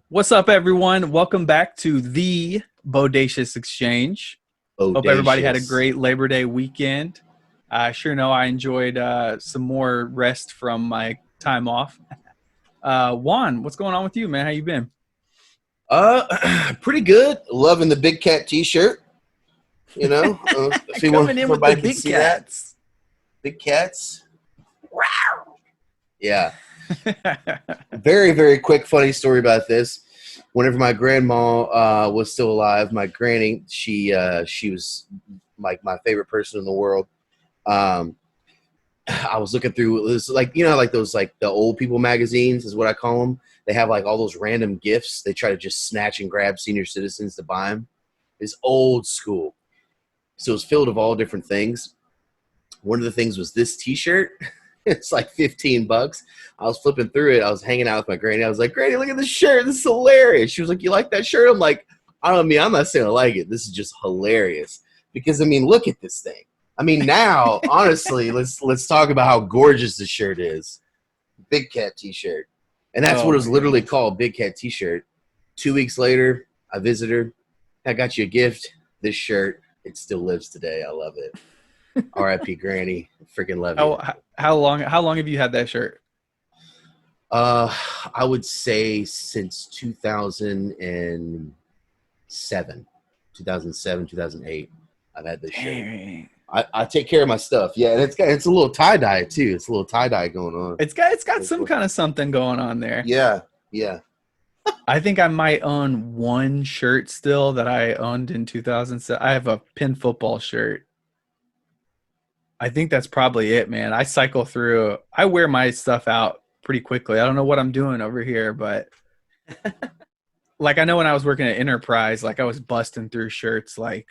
What's up, everyone? Welcome back to the Bodacious Exchange. Hope everybody had a Audacious. great Labor Day weekend. I sure know I enjoyed some more rest from my time off. Juan, what's going on with you, man? How you been? Pretty good. Loving the Big Cat T-shirt. If Coming if in with the everybody can big see that, cats. big cats. Yeah. Very, very quick, funny story about this. Whenever my grandma was still alive, my granny, she was like my favorite person in the world. Um, I was looking through this, like like those like the old people magazines is what I call them. They have like all those random gifts. They try to just snatch and grab senior citizens to buy them. It's old school. So it was filled of all different things. One of the things was this T-shirt. It's like 15 bucks. I was flipping through it. I was hanging out with my granny. I was like, Granny, look at this shirt. This is hilarious. She was like, you like that shirt? I'm like, I don't mean, I'm not saying I like it. This is just hilarious. Because I mean, look at this thing. I mean, now, honestly, let's talk about how gorgeous this shirt is. Big Cat T-shirt. And that's Oh what it my was literally goodness. called, Big Cat T-shirt. 2 weeks later, I visited her. I got you a gift. This shirt. It still lives today. I love it. R.I.P. Granny. Freaking love you. How long have you had that shirt? Uh, I would say since 2007, 2008. I've had this shirt. Dang. I take care of my stuff. Yeah, and it's a little tie dye too. It's a little tie dye going on. It's got some kind of something going on there. Yeah, yeah. I think I might own one shirt still that I owned in 2007. I have a pin football shirt. I think that's probably it, man. I cycle through. I wear my stuff out pretty quickly. I don't know what I'm doing over here, but like I know when I was working at Enterprise, like I was busting through shirts like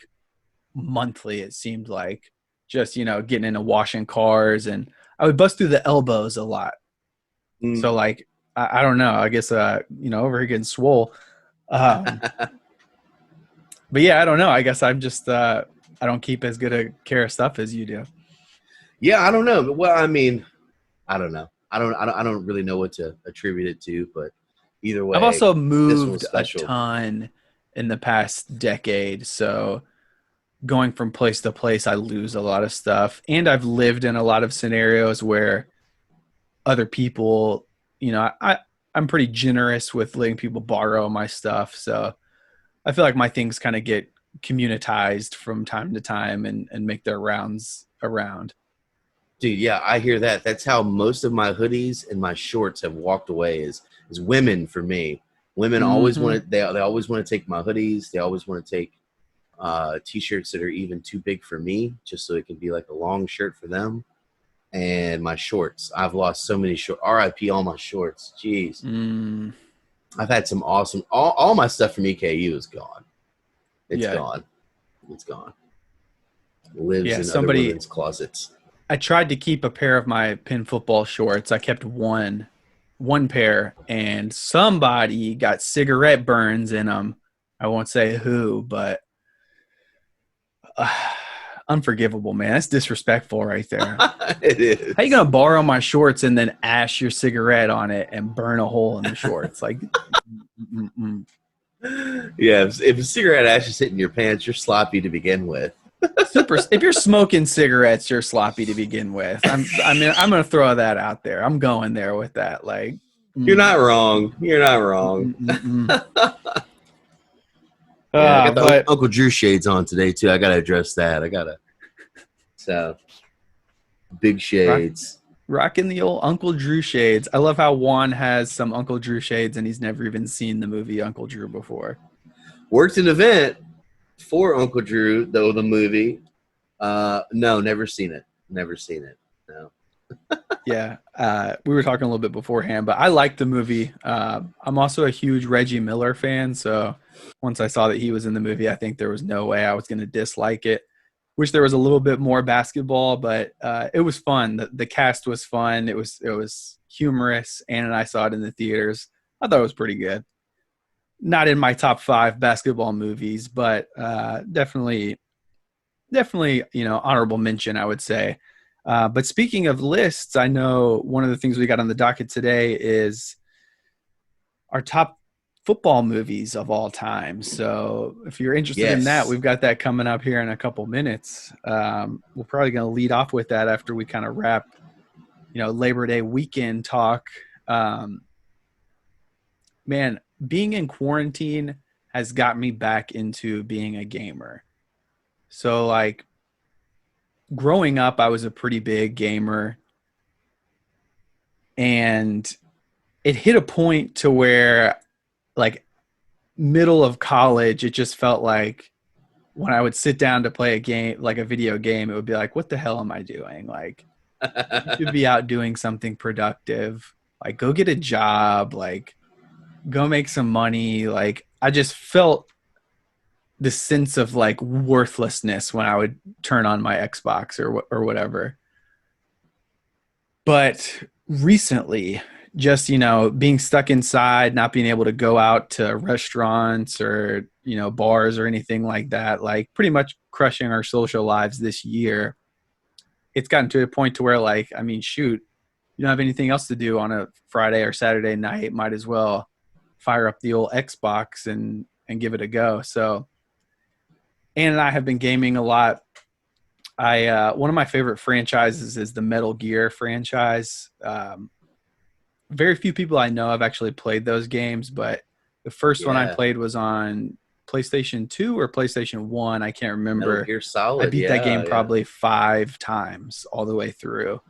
monthly. It seemed like just getting into washing cars, and I would bust through the elbows a lot. So Mm. like I don't know. I guess over here getting swole. Um, but yeah, I don't know. I guess I'm just I don't keep as good a care of stuff as you do. Yeah, I don't know. Well, I mean, I don't know. I don't really know what to attribute it to, but either I've way, also this one was moved a special. ton in the past decade, so going from place to place, I lose a lot of stuff, and I've lived in a lot of scenarios where other people, I'm pretty generous with letting people borrow my stuff, so I feel like my things kind of get communitized from time to time and make their rounds around. Dude, yeah, I hear that. That's how most of my hoodies and my shorts have walked away is women for me. Women always Mm-hmm. want to they always want to take my hoodies. They always want to take t-shirts that are even too big for me just so it can be like a long shirt for them. And my shorts. I've lost so many shorts. RIP all my shorts. Jeez. Mm, I've had some awesome all my stuff from EKU is gone. It's yeah, gone. It's gone. It lives yeah. in other Somebody, women's closets. I tried to keep a pair of my pin football shorts. I kept one pair, and somebody got cigarette burns in them. I won't say who, but uh, unforgivable, man. That's disrespectful right there. It How you is. gonna borrow my shorts and then ash your cigarette on it and burn a hole in the shorts? Like, mm-mm. Yeah, if a cigarette ash is hitting your pants, you're sloppy to begin with. Super. If you're smoking cigarettes, you're sloppy to begin with. I'm gonna throw that out there. I'm going there with that. Like, You're mm, not wrong. You're not wrong. mm, mm, mm. Yeah, I got the But Uncle Drew shades on today too. I gotta address that. I gotta so big rock, shades. rocking the old Uncle Drew shades. I love how Juan has some Uncle Drew shades and he's never even seen the movie Uncle Drew before. Worked an event for Uncle Drew, though the movie. No, never seen it. Never seen it. No. Yeah, we were talking a little bit beforehand, but I like the movie. I'm also a huge Reggie Miller fan, so once I saw that he was in the movie, I think there was no way I was going to dislike it. Wish there was a little bit more basketball, but it was fun. The cast was fun. It was humorous. Ann and I saw it in the theaters. I thought it was pretty good. Not in my top five basketball movies, but definitely honorable mention, I would say. But speaking of lists, I know one of the things we got on the docket today is our top football movies of all time. So if you're interested in that, Yes. we've got that coming up here in a couple minutes. We're probably going to lead off with that after we kind of wrap, Labor Day weekend talk. Um, Man, being in quarantine has got me back into being a gamer. So like growing up, I was a pretty big gamer, and it hit a point to where like middle of college, it just felt like when I would sit down to play a game, like a video game, it would be like, what the hell am I doing? Like, you should be out doing something productive. Like, go get a job. Like, go make some money. Like, I just felt the sense of like worthlessness when I would turn on my Xbox or whatever. But recently, just being stuck inside, not being able to go out to restaurants or bars or anything like that, like pretty much crushing our social lives this year. It's gotten to a point to where, like, I mean, shoot, you don't have anything else to do on a Friday or Saturday night, might as well fire up the old Xbox and give it a go. So Ann and I have been gaming a lot. I One of my favorite franchises is the Metal Gear franchise. Very few people I know have actually played those games, but the first one I Yeah. played was on PlayStation 2 or PlayStation 1. I can't Metal remember. Gear I Solid. beat that game Yeah, yeah. probably 5 times all the way through.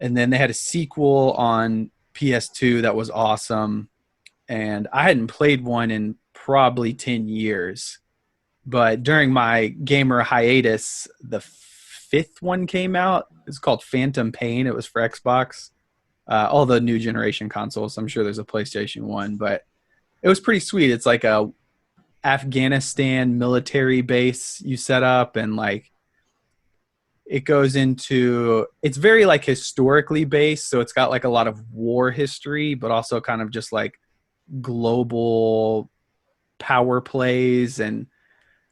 And then they had a sequel on PS2 that was awesome. And I hadn't played one in probably 10 years. But during my gamer hiatus, the fifth one came out. It's called Phantom Pain. It was for Xbox. All the new generation consoles. I'm sure there's a PlayStation 1, but it was pretty sweet. It's like a Afghanistan military base you set up, and like it goes into, it's very like historically based, so it's got like a lot of war history, but also kind of just like global power plays and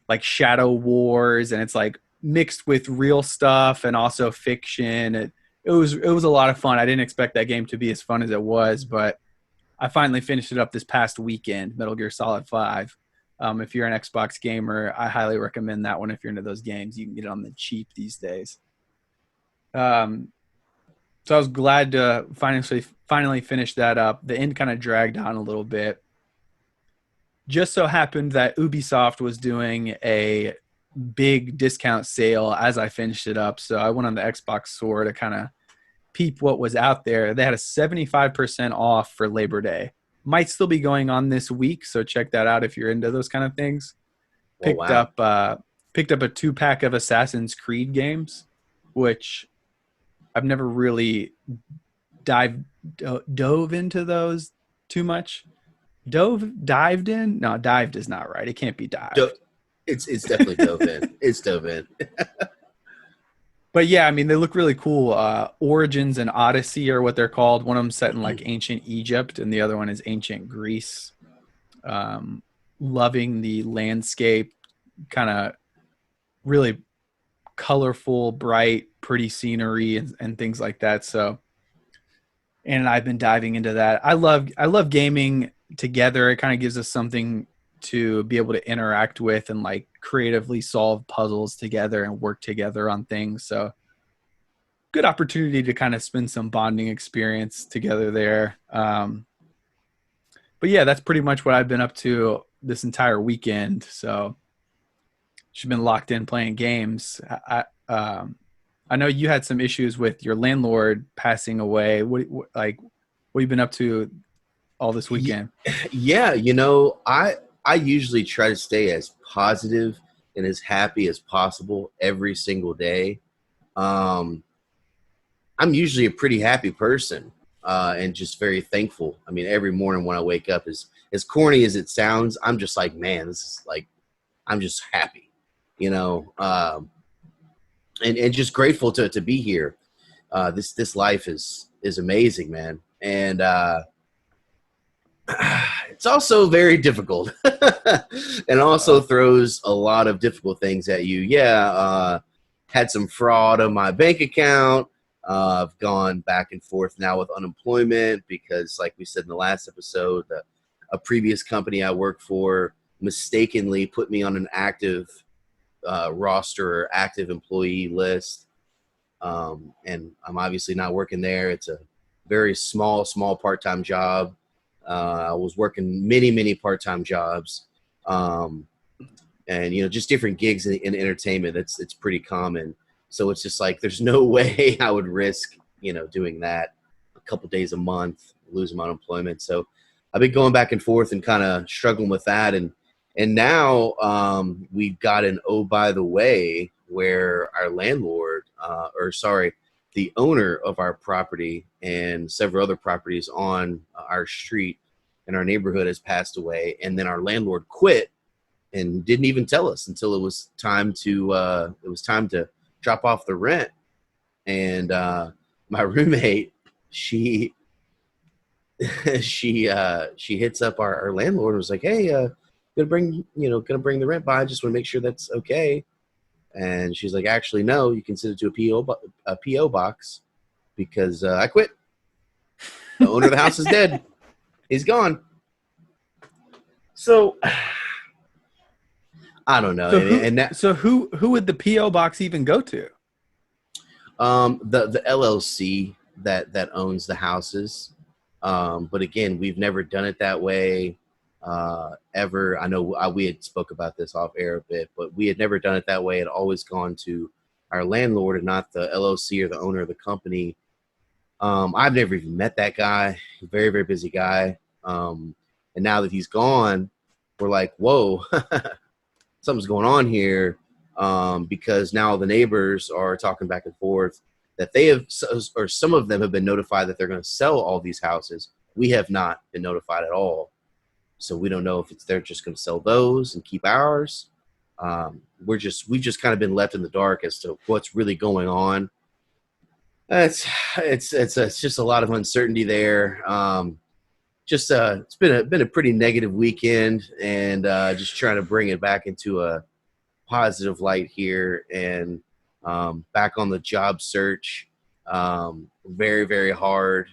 like shadow wars, and it's like mixed with real stuff and also fiction. It was a lot of fun. I didn't expect that game to be as fun as it was, but I finally finished it up this past weekend, Metal Gear Solid 5. If you're an Xbox gamer, I highly recommend that one. If you're into those games, you can get it on the cheap these days. Um, so I was glad to finally finish that up. The end kind of dragged on a little bit. Just so happened that Ubisoft was doing a big discount sale as I finished it up. So I went on the Xbox store to kind of peep what was out there. They had a 75% off for Labor Day. Might still be going on this week, so check that out if you're into those kind of things. Oh Picked wow. up uh picked up a 2-pack of Assassin's Creed games, which I've never really dived dove into those too much. Dived in? No, dived is not right. It can't be Do- dived. it's definitely dove in. It's dove in. But yeah, I mean, they look really cool. Origins and Odyssey are what they're called. One of them set in like ancient Egypt, and the other one is ancient Greece. Um, Loving the landscape, kind of really colorful, bright, pretty scenery and things like that. So, and I've been diving into that. I love gaming together. It kind of gives us something to be able to interact with and like creatively solve puzzles together and work together on things. So good opportunity to kind of spend some bonding experience together there. But yeah, that's pretty much what I've been up to this entire weekend. So she's been locked in playing games. I know you had some issues with your landlord passing away. What have you been up to all this weekend? Yeah, I usually try to stay as positive and as happy as possible every single day. Um, I'm usually a pretty happy person and just very thankful. I mean, every morning when I wake up, as corny as it sounds, I'm just like, man, this is like, I'm just happy, you know, and just grateful to be here. This life is amazing, man, and it's also very difficult, and also Oh, throws a lot of difficult things at you. Yeah, had some fraud on my bank account. I've gone back and forth now with unemployment because, like we said in the last episode, a previous company I worked for mistakenly put me on an active roster or active employee list. And I'm obviously not working there. It's a very small part-time job. I was working many part-time jobs. Um, and just different gigs in entertainment. It's pretty common. So it's just like there's no way I would risk doing that a couple days a month, losing my unemployment. So I've been going back and forth and kind of struggling with that. And now we've got an oh by the way where our landlord, or sorry, the owner of our property and several other properties on our street in our neighborhood has passed away, and then our landlord quit and didn't even tell us until it was time to drop off the rent. And my roommate, she she hits up our landlord and was like, "Hey, gonna bring the rent by. I just want to make sure that's okay." And she's like, "Actually, no. You can send it to a PO box because I quit. The owner of the house is dead. He's gone." So I don't know. So And that who would the PO box even go to? the LLC that owns the houses. But again, we've never done it that way ever. I know we had spoke about this off air a bit, but we had never done it that way. It always gone to our landlord and not the LLC or the owner of the company. I've never even met that guy. Very busy guy. And now that he's gone, we're like, whoa, something's going on here. Because now the neighbors are talking back and forth that they have, or some of them have been notified that they're going to sell all these houses. We have not been notified at all. So we don't know if they're just going to sell those and keep ours. We've just kind of been left in the dark as to what's really going on. It's just a lot of uncertainty there. It's been a pretty negative weekend, and just trying to bring it back into a positive light here, and back on the job search. Very hard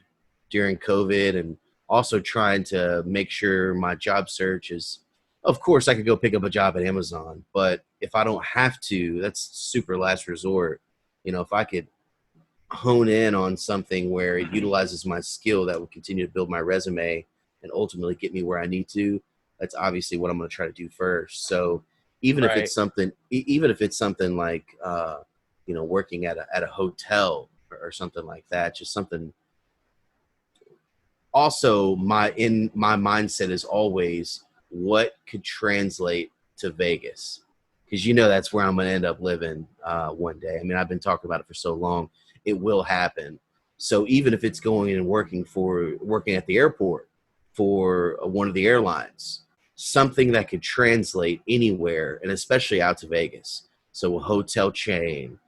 during COVID, and also trying to make sure my job search is, of course I could go pick up a job at Amazon, but if I don't have to, that's super last resort. If I could hone in on something where it utilizes my skill that will continue to build my resume and ultimately get me where I need to, that's obviously what I'm going to try to do first. So even if Right. it's something like working at a hotel or something like that, just something. Also, my mindset is always what could translate to Vegas, because that's where I'm going to end up living one day. I mean, I've been talking about it for so long. It will happen. So even if it's going and working at the airport for one of the airlines, something that could translate anywhere, and especially out to Vegas. So a hotel chain,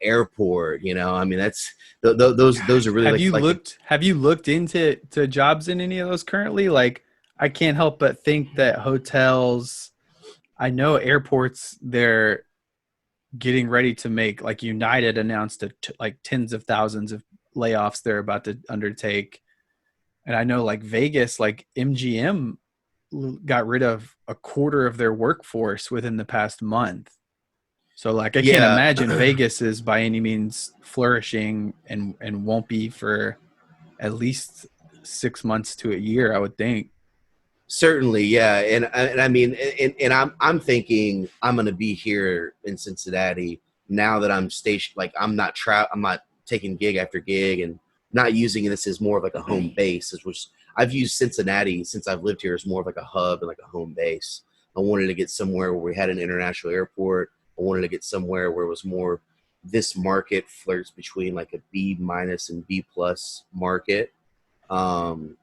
airport. I mean, that's those are Gosh, really like the. have you looked into jobs in any of those currently? Like, I can't help but think that hotels, I know airports, they're getting ready to make, like United announced like tens of thousands of layoffs they're about to undertake. And I know like Vegas, like MGM got rid of a quarter of their workforce within the past month. So like I can't Yeah. imagine Vegas is by any means flourishing, and won't be for at least 6 months to a year, I would think. Certainly, yeah, and I mean, and I'm thinking I'm going to be here in Cincinnati now that I'm stationed. Like I'm not taking gig after gig and not using this as more of like a home base, which I've used Cincinnati since I've lived here as more of like a hub and like a home base. I wanted to get somewhere where we had an international airport. I wanted to get somewhere where it was more, this market flirts between like a B minus and B plus market. Um,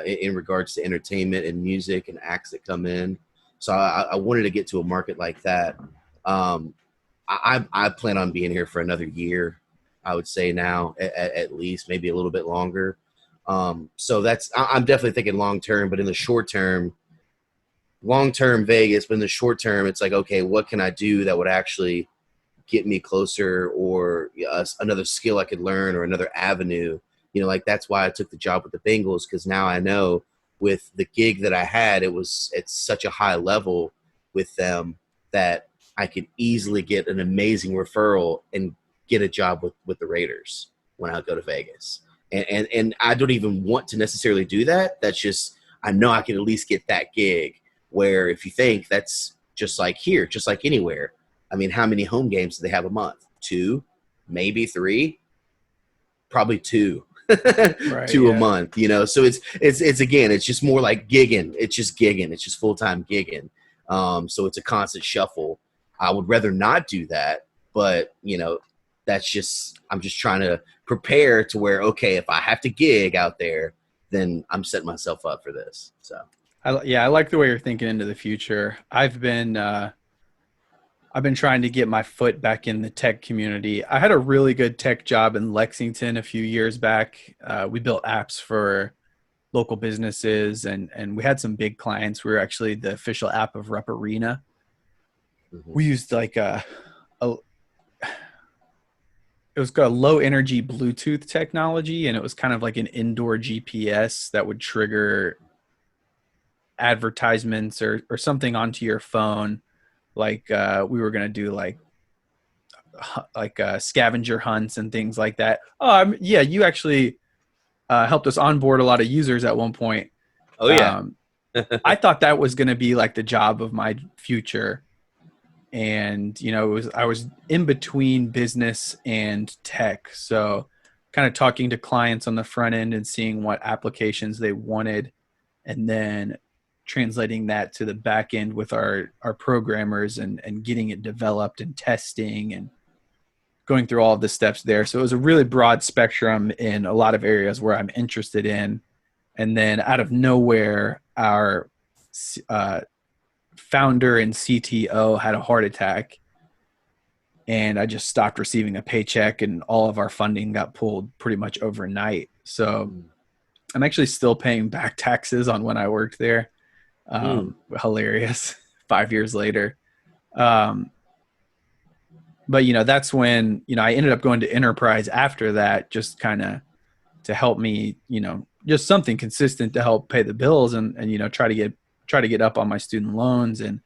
in regards to entertainment and music and acts that come in. So I wanted to get to a market like that. Um, I plan on being here for another year, I would say now, at least, maybe a little bit longer. So I'm definitely thinking long term, but in the short term, long term Vegas, but in the short term, it's like, okay, what can I do that would actually get me closer, or another skill I could learn, or another avenue Like that's why I took the job with the Bengals, because now I know with the gig that I had, it's such a high level with them that I could easily get an amazing referral and get a job with the Raiders when I go to Vegas. And I don't even want to necessarily do that. That's just, I know I can at least get that gig, where if you think that's just like here, just like anywhere. I mean, how many home games do they have a month? Two, maybe three, probably two. Right. To a Yeah. month, so it's again, it's just more like gigging. It's just gigging. It's just full-time gigging. So it's a constant shuffle. I would rather not do that, but that's just, I'm just trying to prepare to where, okay, if I have to gig out there, then I'm setting myself up for this. So Yeah, I like the way you're thinking into the future. I've been trying to get my foot back in the tech community. I had a really good tech job in Lexington a few years back. We built apps for local businesses, and we had some big clients. We were actually the official app of Rep Arena. mhm. We used like a it was got a low energy Bluetooth technology, and it was kind of like an indoor GPS that would trigger advertisements or something onto your phone. Like we were gonna do like scavenger hunts and things like that. Oh, yeah, you actually helped us onboard a lot of users at one point. Oh yeah. Um, I thought that was going to be like the job of my future, and I was in between business and tech, so kind of talking to clients on the front end and seeing what applications they wanted, and then translating that to the back end with our programmers and getting it developed and testing and going through all of the steps there. So it was a really broad spectrum in a lot of areas where I'm interested in. And then out of nowhere, our uh, founder and CTO had a heart attack, and I just stopped receiving a paycheck, and all of our funding got pulled pretty much overnight. So Mm. I'm actually still paying back taxes on when I worked there. Mm. Hilarious. 5 years later. Um, but that's when I ended up going to enterprise after that, just kind of to help me, just something consistent to help pay the bills and try to get up on my student loans. And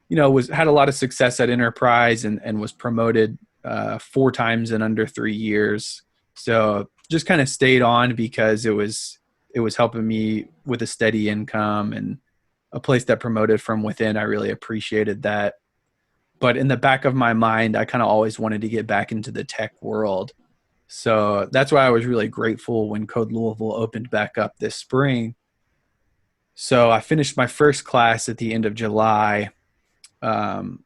was had a lot of success at enterprise and was promoted 4 times in under 3 years. So just kind of stayed on because it was helping me with a steady income and a place that promoted from within. I really appreciated that. But in the back of my mind, I kind of always wanted to get back into the tech world. So that's why I was really grateful when Code Louisville opened back up this spring. So I finished my first class at the end of July, um,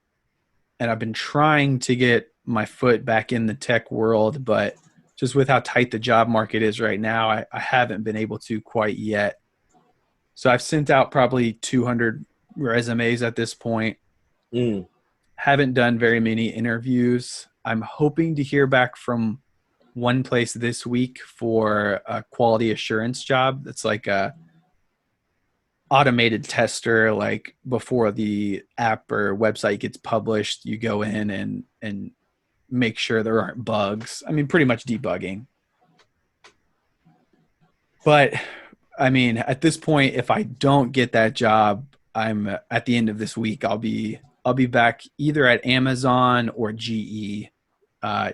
and I've been trying to get my foot back in the tech world, but just with how tight the job market is right now, I haven't been able to quite yet. So I've sent out probably 200 resumes at this point. Mm. Haven't done very many interviews. I'm hoping to hear back from one place this week for a quality assurance job. That's like a automated tester. Like before the app or website gets published, you go in and make sure there aren't bugs. I mean, pretty much debugging. But I mean, at this point, if I don't get that job, I'm at the end of this week. I'll be back either at Amazon or GE,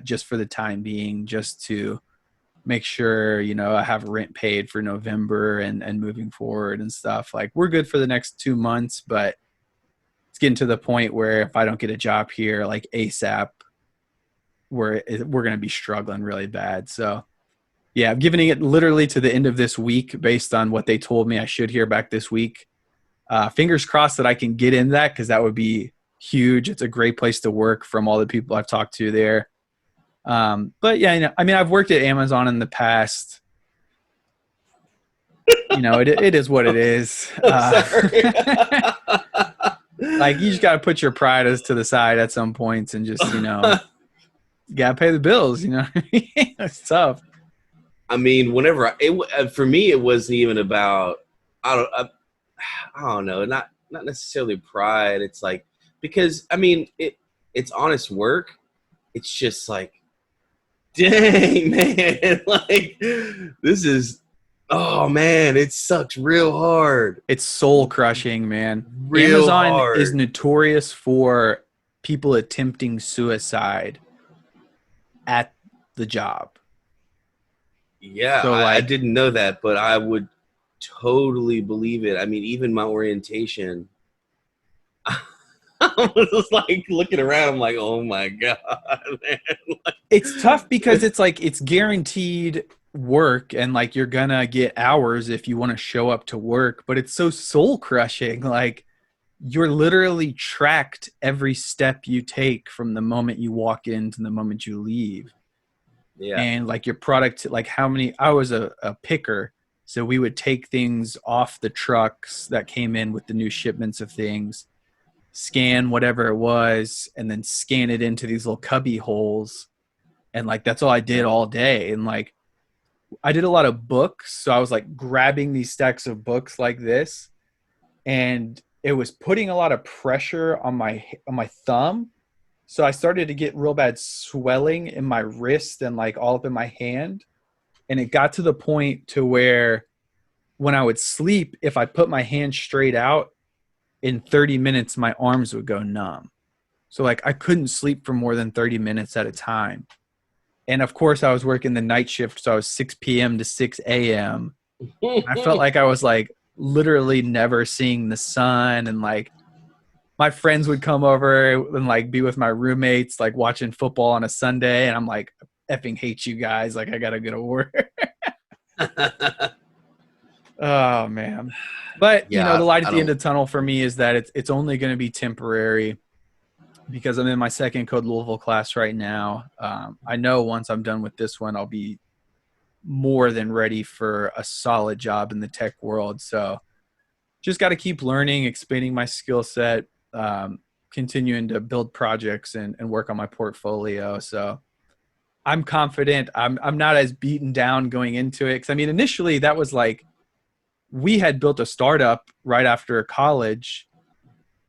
just for the time being, just to make sure I have rent paid for November and moving forward and stuff. Like we're good for the next 2 months, but it's getting to the point where if I don't get a job here like ASAP, we're going to be struggling really bad. So yeah, I'm giving it literally to the end of this week based on what they told me I should hear back this week. Fingers crossed that I can get in that, because that would be huge. It's a great place to work from all the people I've talked to there. But yeah, I mean, I've worked at Amazon in the past. It is what it is. I'm sorry. Like you just got to put your pride as to the side at some points and just, you got to pay the bills, It's tough. I mean, whenever for me, it wasn't even about, I don't I don't know, not necessarily pride. It's like, because I mean it's honest work. It's just like dang, man. Like, this is, oh, man, it sucks real hard. It's soul crushing, man. Real Amazon is hard. notorious for people attempting suicide at the job. Yeah, So I like didn't know that, but I would totally believe it. I mean, even my orientation, I was just like looking around. I'm like, oh my God, man. it's tough because it's like it's guaranteed work and like you're gonna get hours if you want to show up to work, but it's so soul crushing. Like you're literally tracked every step you take from the moment you walk in to the moment you leave. Yeah. And like your product, like how many, I was a picker. So we would take things off the trucks that came in with the new shipments of things, scan whatever it was, and then scan it into these little cubby holes. And like that's all I did all day. And like I did a lot of books. So I was like grabbing these stacks of books like this, and it was putting a lot of pressure on my thumb. So I started to get real bad swelling in my wrist and like all up in my hand. And it got to the point to where when I would sleep, if I put my hand straight out, in 30 minutes my arms would go numb. So like I couldn't sleep for more than 30 minutes at a time. And of course I was working the night shift, so I was 6 p.m. to 6 a.m. I felt like I was like literally never seeing the sun, and like my friends would come over and like be with my roommates like watching football on a Sunday, and I'm like, effing hate you guys, like I gotta go to work. Oh man. But you know, Yeah, the light at I the end don't. of the tunnel for me is that it's only going to be temporary because I'm in my second Code Louisville class right now. I know once I'm done with this one, I'll be more than ready for a solid job in the tech world. So just got to keep learning, expanding my skill set, continuing to build projects and work on my portfolio. So I'm confident. I'm not as beaten down going into it. Cause I mean, initially that was like, we had built a startup right after college,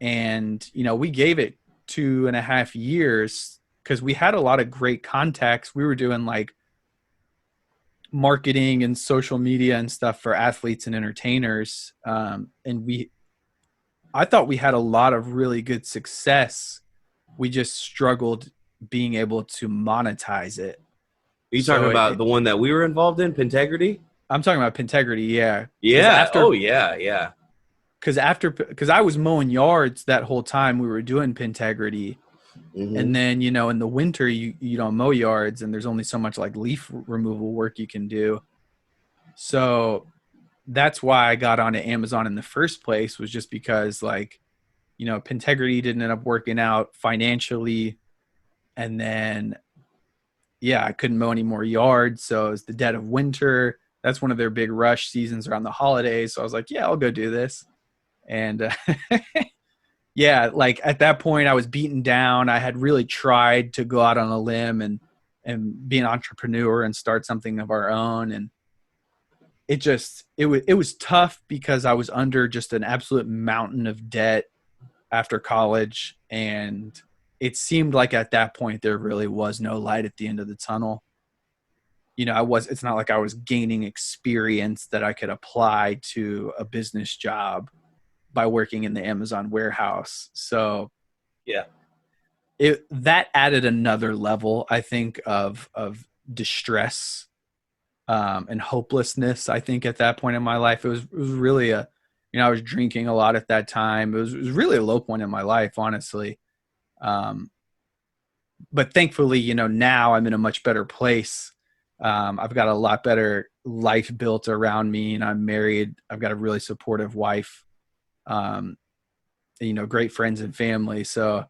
and you know we gave it 2.5 years because we had a lot of great contacts. We were doing like marketing and social media and stuff for athletes and entertainers, and I thought we had a lot of really good success. We just struggled being able to monetize it. Are you talking So about the one that we were involved in, Pintegrity? I'm talking about Pintegrity, yeah, because Yeah. Oh, yeah, yeah. because I was mowing yards that whole time we were doing Pintegrity. And Hmm. then, you know, in the winter, you don't mow yards, and there's only so much like leaf removal work you can do. So that's why I got onto Amazon in the first place, was just because like, you know, Pintegrity didn't end up working out financially. And then, yeah, I couldn't mow any more yards. So it's the dead of winter. That's one of their big rush seasons around the holidays. So I was like, yeah, I'll go do this. And yeah, like at that point I was beaten down. I had really tried to go out on a limb and be an entrepreneur and start something of our own. And it was tough because I was under just an absolute mountain of debt after college. And it seemed like at that point there really was no light at the end of the tunnel. You know, it's not like I was gaining experience that I could apply to a business job by working in the Amazon warehouse. So Yeah. that added another level, I think, of distress, and hopelessness. I think at that point in my life, it was really you know, I was drinking a lot at that time. It was really a low point in my life, honestly. Um, but thankfully, you know, now I'm in a much better place. I've got a lot better life built around me, and I'm married. I've got a really supportive wife, um, you know, great friends and family. So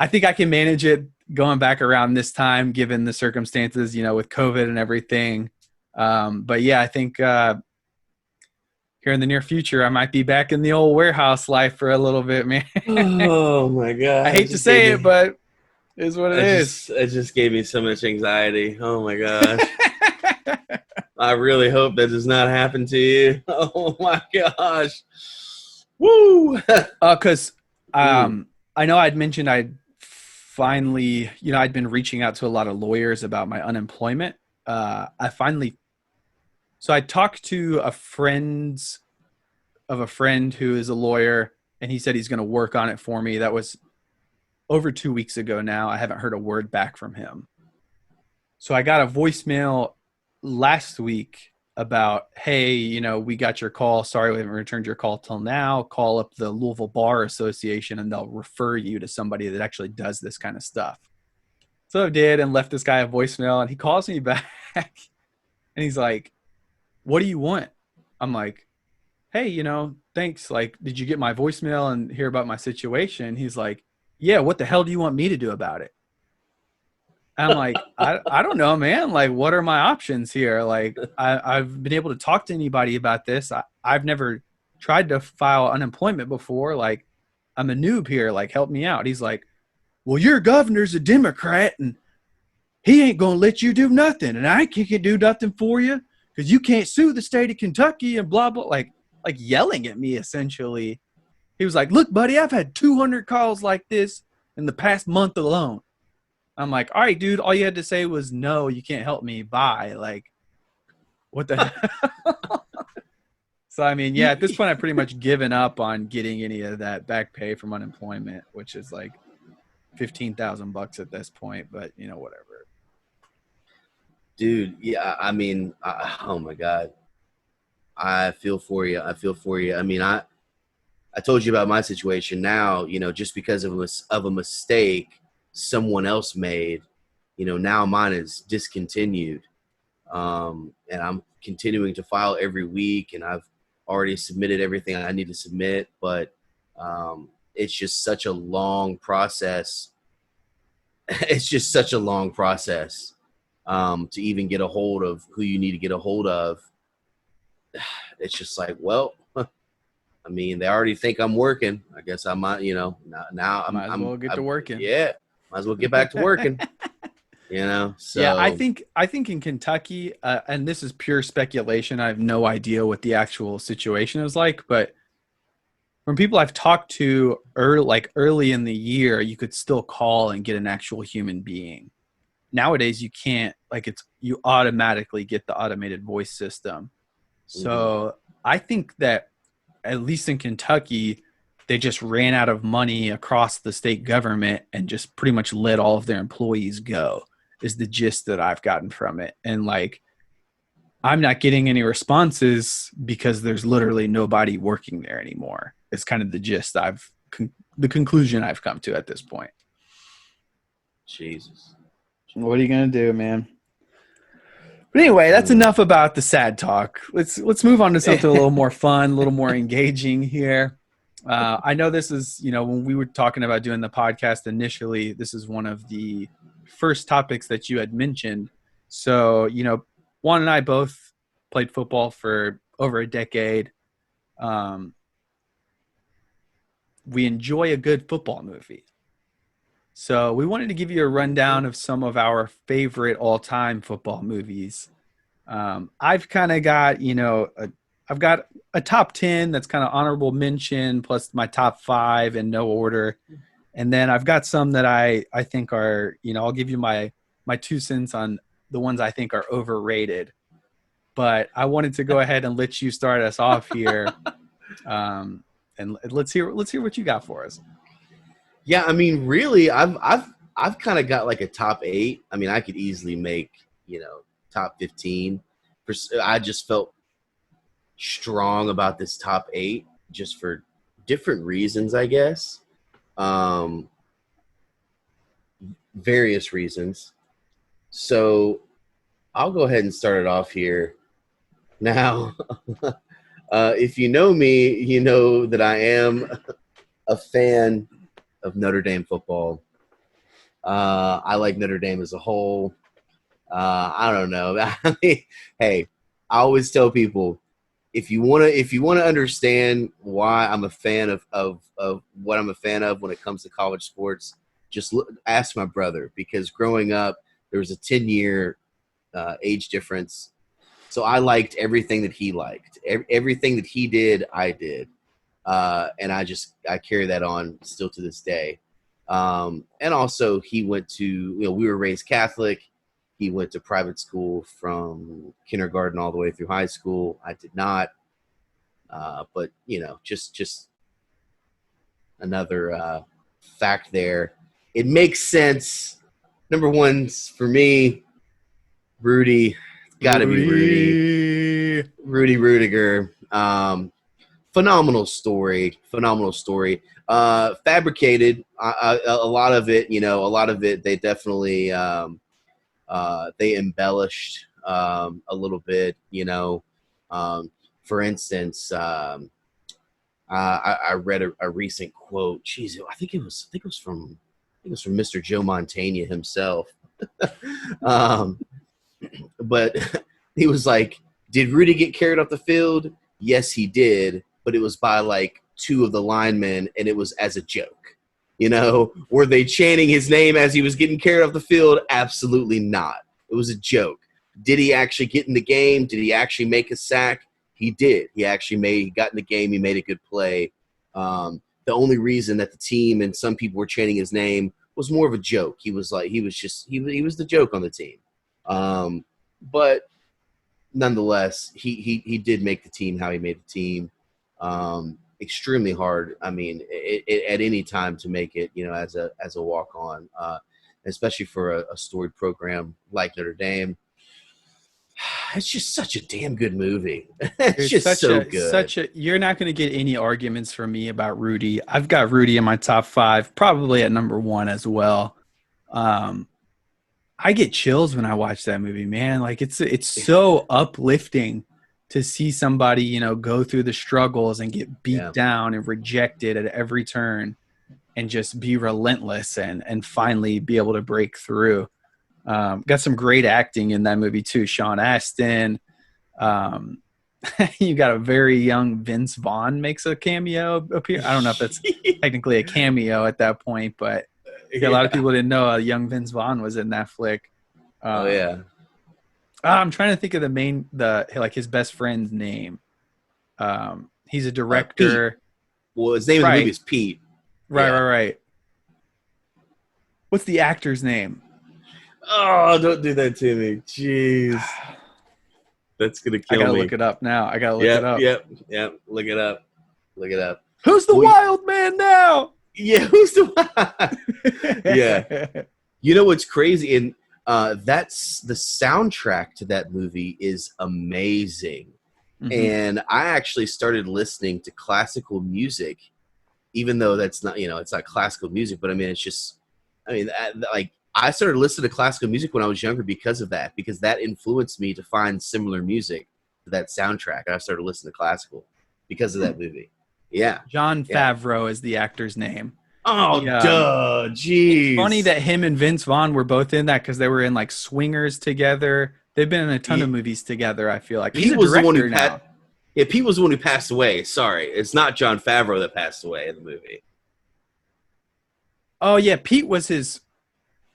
I think I can manage it going back around this time, given the circumstances, you know, with COVID and everything. But yeah, I think here in the near future, I might be back in the old warehouse life for a little bit, man. Oh my I God. hate to say it, but it is what it is. It just gave me so much anxiety. Oh my gosh. I really hope that does not happen to you. Oh my gosh. Woo. Because Mm. I know I'd mentioned I finally, I'd been reaching out to a lot of lawyers about my unemployment. I finally, so I talked to a friend of a friend who is a lawyer, and he said he's going to work on it for me. That was over 2 weeks ago now. I haven't heard a word back from him. So I got a voicemail last week about, hey, we got your call. Sorry, we haven't returned your call till now. Call up the Louisville Bar Association and they'll refer you to somebody that actually does this kind of stuff. So I did and left this guy a voicemail, and he calls me back and he's like, what do you want? I'm like, hey, thanks. Like, did you get my voicemail and hear about my situation? He's like, yeah, what the hell do you want me to do about it? I'm like, I don't know, man. Like, what are my options here? Like, I've been able to talk to anybody about this. I've never tried to file unemployment before. Like, I'm a noob here. Like, help me out. He's like, well, your governor's a Democrat and he ain't going to let you do nothing. And I can't do nothing for you because you can't sue the state of Kentucky and blah, blah. Like yelling at me, essentially. He was like, look, buddy, I've had 200 calls like this in the past month alone. I'm like, all right, dude, all you had to say was no, you can't help me. Bye. Like, what the hell? So, I mean, yeah, at this point, I've pretty much given up on getting any of that back pay from unemployment, which is like $15,000 at this point, but whatever. Dude, yeah, I mean, oh my God. I feel for you. I feel for you. I mean, I told you about my situation now, just because of a mistake someone else made, now mine is discontinued. And I'm continuing to file every week, and I've already submitted everything I need to submit, but it's just such a long process. It's just such a long process to even get a hold of who you need to get a hold of. It's just like, well, I mean, they already think I'm working. I guess I might, now Might as well get to working. Yeah, might as well get back to working. So yeah, I think in Kentucky, and this is pure speculation. I have no idea what the actual situation is like, but from people I've talked to early in the year, you could still call and get an actual human being. Nowadays, you can't. Like, you automatically get the automated voice system. So I think that at least in Kentucky, they just ran out of money across the state government and just pretty much let all of their employees go, is the gist that I've gotten from it. And like, I'm not getting any responses because there's literally nobody working there anymore. It's kind of the gist the conclusion I've come to at this point. Jesus. What are you going to do, man? But anyway, that's enough about the sad talk. Let's move on to something a little more fun, a little more engaging here. I know this is, when we were talking about doing the podcast initially, this is one of the first topics that you had mentioned. So, Juan and I both played football for over a decade. We enjoy a good football movie. So we wanted to give you a rundown of some of our favorite all-time football movies. I've kind of got, I've got a top 10 that's kind of honorable mention, plus my top 5 in no order. And then I've got some that I think are, I'll give you my 2 cents on the ones I think are overrated. But I wanted to go ahead and let you start us off here. And let's hear what you got for us. Yeah, I mean, really, I've kind of got like a top 8. I mean, I could easily make, top 15. I just felt strong about this top 8 just for different reasons, I guess. Various reasons. So I'll go ahead and start it off here. Now, if you know me, you know that I am a fan of Notre Dame football. I like Notre Dame as a whole. I don't know. I mean, hey, I always tell people, if you wanna understand why I'm a fan of what I'm a fan of when it comes to college sports, just ask my brother, because growing up there was a 10-year age difference. So I liked everything that he liked. Everything that he did, I did. And I carry that on still to this day. And also he went to, we were raised Catholic. He went to private school from kindergarten all the way through high school. I did not. But just another fact there. It makes sense. Number one for me, Rudy. It's got to be Rudy. Rudy. Rudy Rudiger. Phenomenal story. Phenomenal story. Fabricated. A lot of it. A lot of it. They definitely they embellished a little bit. For instance. I read a recent quote. Jeez, I think it was from Mr. Joe Montana himself. um, but he was like, "Did Rudy get carried off the field? Yes, he did, but it was by like two of the linemen, and it was as a joke. Were they chanting his name as he was getting carried off the field? Absolutely not. It was a joke. Did he actually get in the game? Did he actually make a sack? He did. He got in the game. He made a good play. The only reason that the team and some people were chanting his name was more of a joke. He was the joke on the team. But nonetheless, he did make the team how he made the team. Extremely hard. I mean, at any time to make it, as a walk on, especially for a storied program like Notre Dame. It's just such a damn good movie. It's It's just such so a good. such a you're not going to get any arguments from me about Rudy. I've got Rudy in my top 5, probably at number 1 as well. Um I get chills when I watch that movie, man. Like it's so uplifting to see somebody, go through the struggles and get beat Yeah. down and rejected at every turn and just be relentless and finally be able to break through. Got some great acting in that movie too. Sean Astin. Um, you got a very young Vince Vaughn makes a cameo appear. I don't know if that's technically a cameo at that point, but yeah, a lot of Yeah. people didn't know a young Vince Vaughn was in that flick. Oh Um, yeah. I'm trying to think of his best friend's name. He's a Pete. director. Well, his name in the movie Right, is Pete. right, right, Yeah. right. What's the actor's name? Oh, don't do that to me. Jeez. That's gonna I kill gotta look me. it up now. I gotta look it Yep, up. yep, yep. Look it up. Look it up. Who's the Well, wild man now? yeah, who's the Yeah. You know what's crazy? And that's the soundtrack to that movie is amazing. Hmm. And I actually started listening to classical music, even though that's not, it's not classical music, but I mean, it's just, like I started listening to classical music when I was younger because that influenced me to find similar music to that soundtrack. And I started listening to classical because of that movie. Yeah. John Yeah. Favreau is the actor's name. He, Oh, duh. it's funny Jeez. that him and Vince Vaughn were both in that because they were in like Swingers together. They've been in a ton of He, movies together. I feel like he's Pete a was the one who director now. yeah, Pete was the one who passed away. Sorry. It's not John Favreau that passed away in the movie. Oh yeah, Pete was his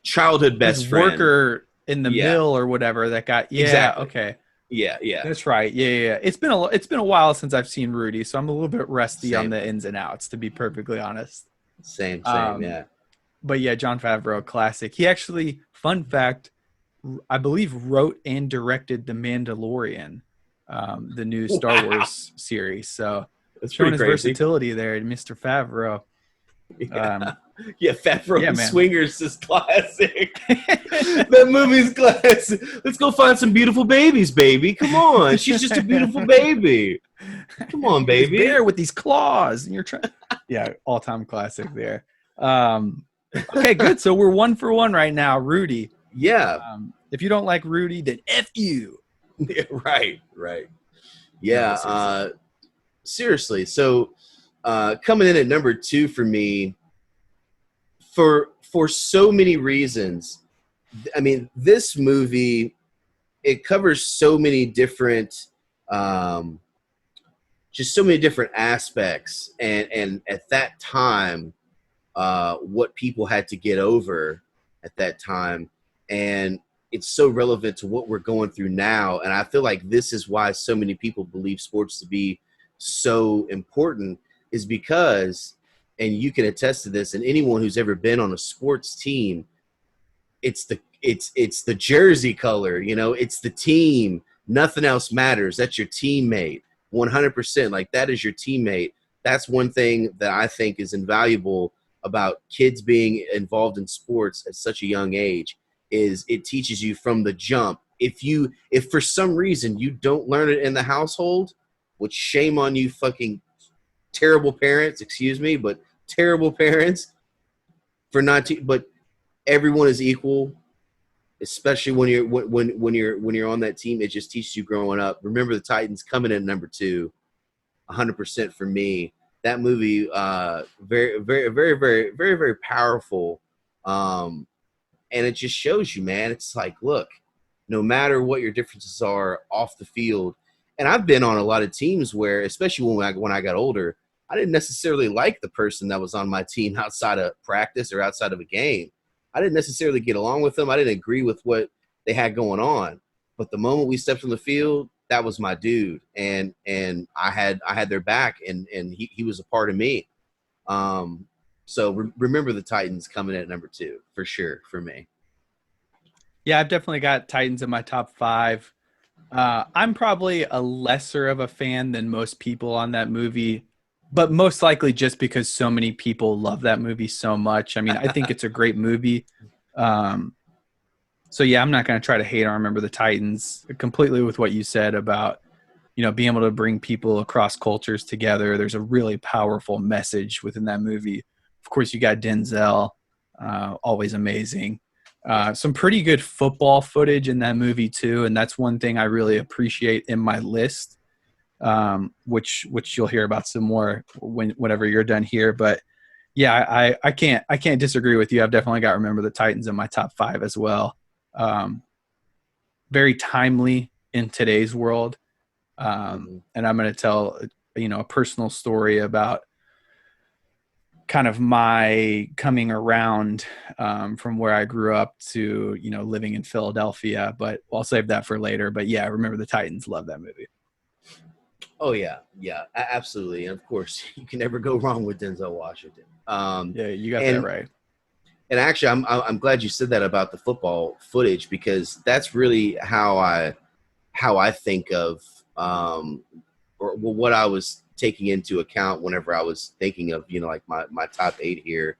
Childhood his best friend. worker in the Yeah. mill or whatever that got. Yeah, Exactly. okay, Yeah, yeah. that's right. Yeah, yeah, yeah. It's been a while since I've seen Rudy, so I'm a little bit rusty on Same. the ins and outs, to be perfectly honest. Same, Um, yeah. but yeah, John Favreau, classic. He actually, fun fact, I believe wrote and directed The Mandalorian, the new Star Wow. Wars series. So That's showing pretty his crazy. versatility there, Mr. Favreau. Yeah. Um, Yeah, Favreau yeah, and man. Swingers is classic. That movie's classic. Let's go find some beautiful babies, baby. Come on. She's just a beautiful baby. Come on, You're this baby. bear with these claws, and you're trying. Yeah, all time classic there. Um, okay, good. So we're 1 for 1 right now, Rudy. Yeah. If you don't like Rudy, then F you. Yeah, right, right. No, Yeah, seriously. seriously. So coming in at number 2 for me, for so many reasons. I mean, this movie, it covers so many different um, just so many different aspects, and at that time, what people had to get over at that time, and it's so relevant to what we're going through now. And I feel like this is why so many people believe sports to be so important, is because and you can attest to this, and anyone who's ever been on a sports team, it's the jersey color, it's the team. Nothing else matters. That's your teammate. 100%. Like, that is your teammate. That's one thing that I think is invaluable about kids being involved in sports at such a young age, is it teaches you from the jump. If for some reason you don't learn it in the household, which shame on you fucking terrible parents, excuse me, but terrible parents for not to, but everyone is equal, especially when you're on that team. It just teaches you growing up. Remember the Titans coming in number 2, 100% for me. That movie, very, very, very, very, very, very powerful. And it just shows you, man, it's like, look, no matter what your differences are off the field. And I've been on a lot of teams where, especially when I got older, I didn't necessarily like the person that was on my team outside of practice or outside of a game. I didn't necessarily get along with them. I didn't agree with what they had going on. But the moment we stepped on the field, that was my dude, and I had their back, and he was a part of me. So remember the Titans coming in at number 2 for sure for me. Yeah, I've definitely got Titans in my top 5. I'm probably a lesser of a fan than most people on that movie, but most likely just because so many people love that movie so much. I mean, I think it's a great movie. So yeah, I'm not going to try to hate on Remember the Titans. Completely with what you said about, being able to bring people across cultures together. There's a really powerful message within that movie. Of course, you got Denzel, always amazing. Some pretty good football footage in that movie too, and that's one thing I really appreciate in my list, which you'll hear about some more whenever you're done here. But yeah, I can't disagree with you. I've definitely got Remember the Titans in my top 5 as well. Very timely in today's world. And I'm going to tell, a personal story about kind of my coming around from where I grew up to, living in Philadelphia, but I'll save that for later. But yeah, Remember the Titans. Love that movie. Oh yeah, absolutely, and of course you can never go wrong with Denzel Washington. Yeah, you got that right. And actually, I'm glad you said that about the football footage, because that's really how I think of or what I was taking into account whenever I was thinking of like my top 8 here,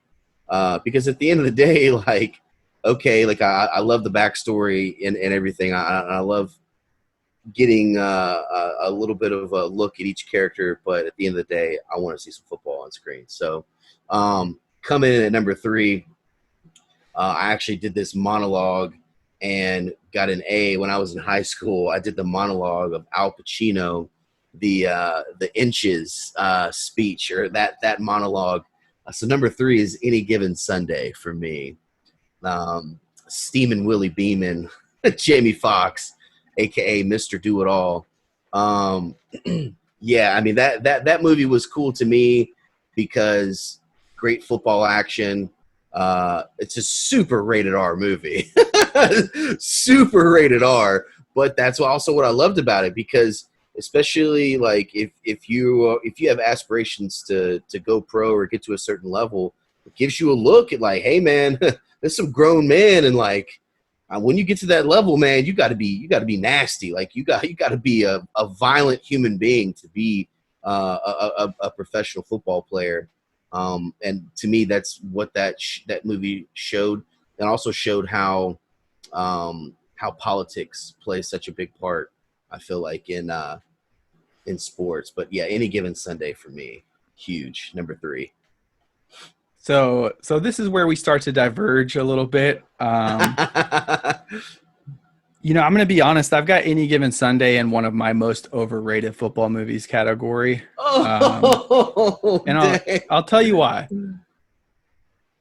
because at the end of the day, like, okay, like I love the backstory and everything. I love getting a little bit of a look at each character, but at the end of the day, I want to see some football on screen. So coming in at number 3, I actually did this monologue and got an A when I was in high school. I did the monologue of Al Pacino, the Inches speech, or that monologue. So number 3 is Any Given Sunday for me. Steamin' Willie Beeman, Jamie Foxx, aka Mr. Do It All. Yeah, I mean that movie was cool to me because great football action. It's a super rated R movie, super rated R. But that's also what I loved about it, because especially like if you have aspirations to go pro or get to a certain level, it gives you a look at like, hey man, there's some grown men, and like when you get to that level, man, you got to be nasty. Like you got to be a violent human being to be a professional football player. And to me, that's what that movie showed, and also showed how politics plays such a big part, I feel like, in sports. But yeah, Any Given Sunday for me, huge, number 3. So this is where we start to diverge a little bit. I'm going to be honest. I've got Any Given Sunday in one of my most overrated football movies category. And I'll tell you why.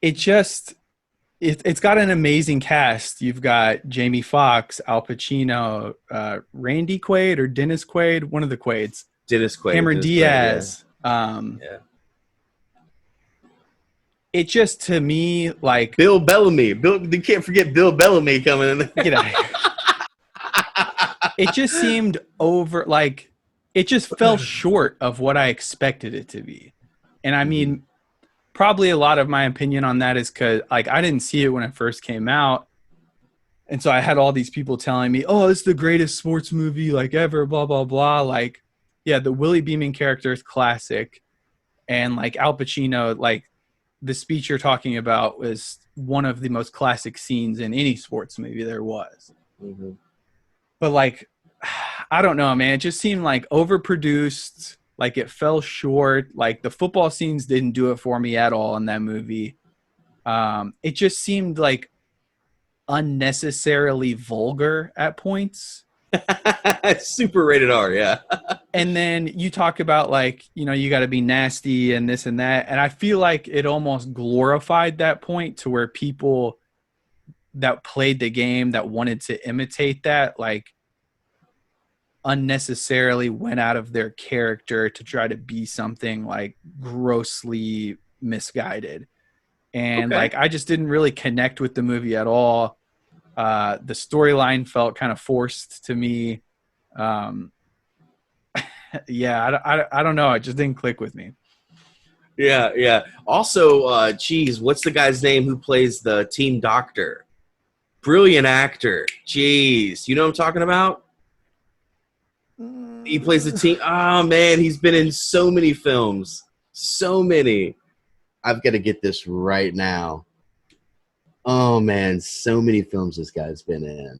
It's got an amazing cast. You've got Jamie Foxx, Al Pacino, Randy Quaid or Dennis Quaid, one of the Quaids. Dennis Quaid. Cameron Diaz. Yeah. It just, to me, like Bill Bellamy. You can't forget Bill Bellamy coming in. Get out of here. It just seemed it just fell short of what I expected it to be. And I mean, probably a lot of my opinion on that is because like I didn't see it when it first came out. And so I had all these people telling me, "Oh, it's the greatest sports movie like ever." Blah blah blah. Like, yeah, the Willie Beeman character is classic, and like Al Pacino, like the speech you're talking about was one of the most classic scenes in any sports movie there was. Mm-hmm. But like, I don't know, man. It just seemed like overproduced. Like it fell short. Like the football scenes didn't do it for me at all in that movie. It just seemed like unnecessarily vulgar at points. Super rated R, yeah. And then you talk about like, you know, you got to be nasty and this and that. And I feel like it almost glorified that point to where people that played the game that wanted to imitate that, like unnecessarily went out of their character to try to be something like grossly misguided. And Okay. like, I just didn't really connect with the movie at all. The storyline felt kind of forced to me. Um, yeah, I don't know. It just didn't click with me. Yeah, yeah. Also, geez, what's the guy's name who plays the team doctor? Brilliant actor. Jeez, you know what I'm talking about? He plays the team. Oh man, he's been in so many films, so many. I've got to get this right now. Oh man, so many films this guy's been in.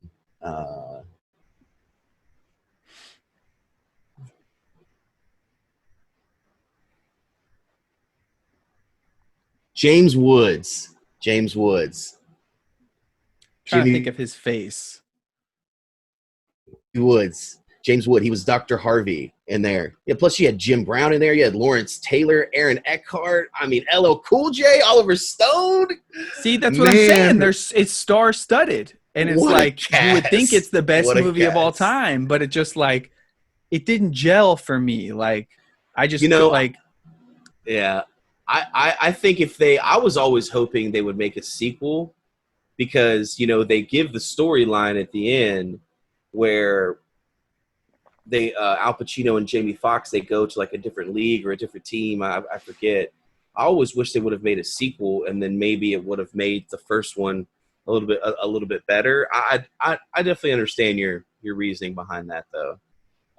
James Woods. James Woods. Trying to think Jimmy of his face. Woods. James Wood. He was Dr. Harvey in there. Yeah, plus you had Jim Brown in there. You had Lawrence Taylor, Aaron Eckhart. I mean, LL Cool J, Oliver Stone. See, that's what I'm saying. Man, It's star studded. And it's what a like you would think it's cast. the best What a movie of all cast. time, but it just like it didn't gel for me. Like I You just could know, like yeah. I think if they, I was always hoping they would make a sequel because, you know, they give the storyline at the end where they, Al Pacino and Jamie Foxx, they go to like a different league or a different team. I forget. I always wish they would have made a sequel and then maybe it would have made the first one a little bit better. I definitely understand your reasoning behind that though.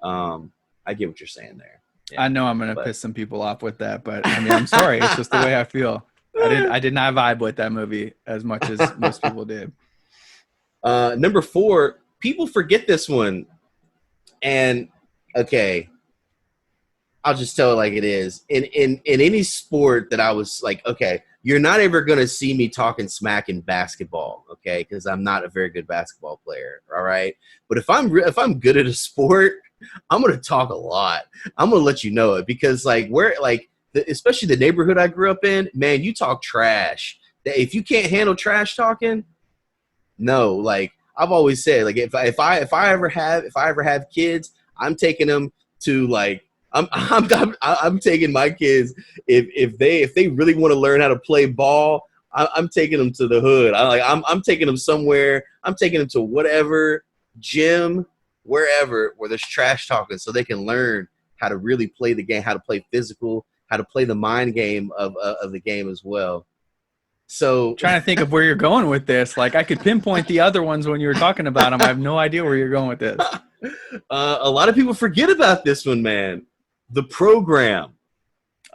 I get what you're saying there. I Yeah, know I'm gonna but piss some people off with that, but I mean I'm sorry. It's just the way I feel. I did not vibe with that movie as much as most people did. Number 4, people forget this one. And okay, I'll just tell it like it is. In any sport that I was like, okay, you're not ever gonna see me talking smack in basketball, okay? Because I'm not a very good basketball player. All right, but if I'm good at a sport, I'm gonna talk a lot. I'm gonna let you know it because like where like especially the neighborhood I grew up in, man, you talk trash. If you can't handle trash talking, no, like I've always said, like if I ever have kids, I'm taking them to like I'm taking my kids if they really want to learn how to play ball. I'm taking them to the hood. I'm taking them somewhere. I'm taking them to whatever gym, wherever where there's trash talking, so they can learn how to really play the game, how to play physical, how to play the mind game of the game as well. So Trying to think of where you're going with this. Like I could pinpoint the other ones when you were talking about them. I have no idea where you're going with this. a lot of people forget about this one, man. The program,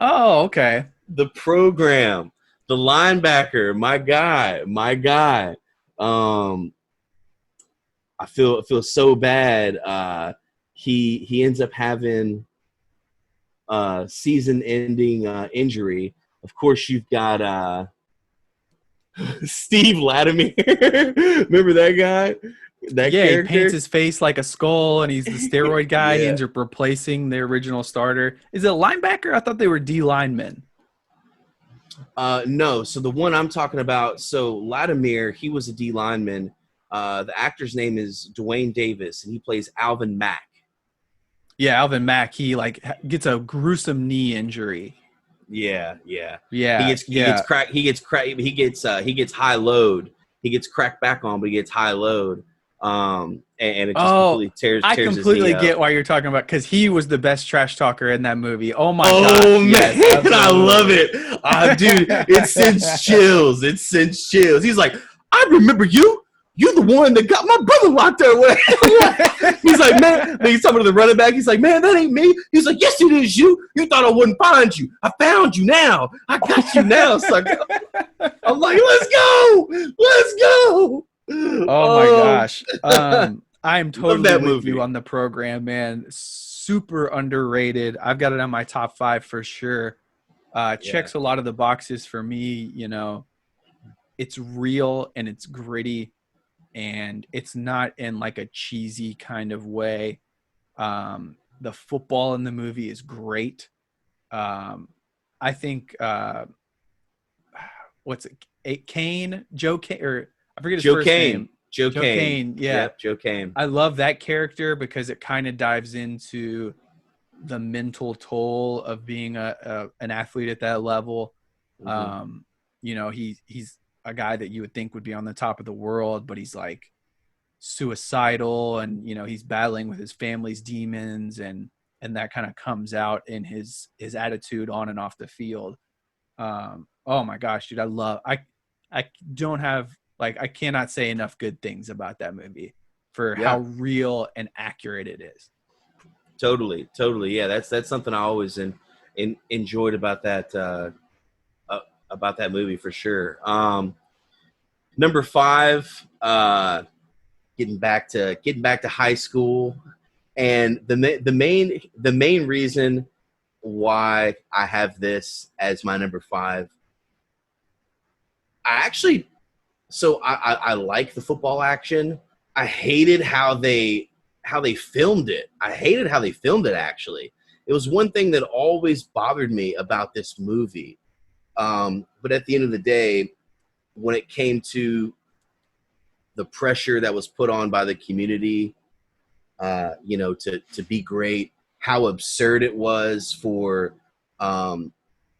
Oh, okay. the program, the linebacker, my guy. Um, I feel so bad. He ends up having a season-ending injury. Of course, you've got Steve Latimer. Remember that guy? That Yeah, he paints character? his face like a skull, and he's the steroid guy. He Yeah. ends up replacing the original starter. Is it a linebacker? I thought they were D linemen. No. So the one I'm talking about, so Latimer, he was a D lineman. The actor's name is Dwayne Davis, and he plays Alvin Mack. Yeah, Alvin Mack. He like gets a gruesome knee injury. Yeah, yeah. He Yeah, gets he gets yeah. crack he gets crack he gets high load. He gets cracked back on, but he gets high load. And it just Oh, completely I tears his knee completely up. get why you're talking about, because he was the best trash talker in that movie. Oh my Oh gosh, man, yes, I love absolutely. it. Dude, it sends chills. It sends chills. He's like, I remember you. You're the one that got my brother locked away. He's like, man, he's talking to the running back. He's like, man, that ain't me. He's like, yes, it is you. You thought I wouldn't find you. I found you now. I got you now, sucker. I'm like, let's go. Let's go. Oh my Oh, gosh. I am love totally that with you movie. on the program, man. Super underrated. I've got it on my top five for sure. Yeah. Checks a lot of the boxes for me. It's real and it's gritty, and it's not in like a cheesy kind of way. The football in the movie is great. Um, I think what's it? Kane, Joe Kane, or I forget his Joe first Kane. name. Joe Joe Kane. Kane. Yeah, Yep, Joe Kane. I love that character because it kind of dives into the mental toll of being an athlete at that level. Mm-hmm. Um, he's a guy that you would think would be on the top of the world, but he's like suicidal, and he's battling with his family's demons, and that kind of comes out in his attitude on and off the field. Oh my gosh, dude, I don't have, like, I cannot say enough good things about that movie for how Yeah. real and accurate it is. Totally, totally. Yeah, that's something I always enjoyed uh, about that movie for sure. Number five, getting back to high school, and the main reason why I have this as my number five. I actually I like the football action. I hated how they filmed it. I hated how they filmed it. Actually, it was one thing that always bothered me about this movie. But at the end of the day, when it came to the pressure that was put on by the community, to be great, how absurd it was for um,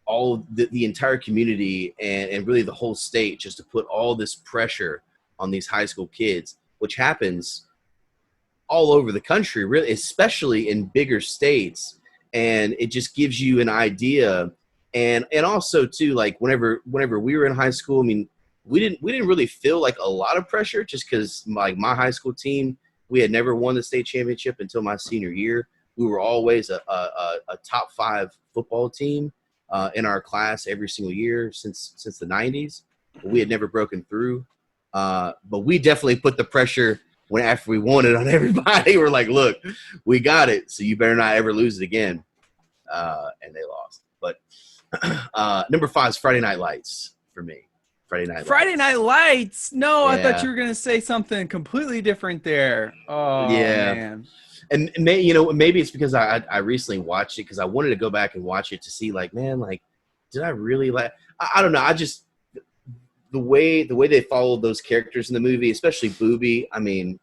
all the entire community and really the whole state just to put all this pressure on these high school kids, which happens all over the country, really, especially in bigger states. And it just gives you an idea. And also too, like whenever we were in high school, I mean, we didn't really feel like a lot of pressure just because like my high school team, we had never won the state championship until my senior year. We were always a top five football team in our class every single year since the 90s. But we had never broken through. But we definitely put the pressure when after we won it on everybody. We're like, look, we got it, so you better not ever lose it again. And they lost. But number five is Friday Night Lights for me. Friday Night Friday Night Lights. Lights. No, I thought Yeah, you were gonna say something completely different there. Oh yeah. man. And maybe it's because I recently watched it because I wanted to go back and watch it to see like, man, like, did I really like? I don't know. I just the way they followed those characters in the movie, especially Booby. I mean,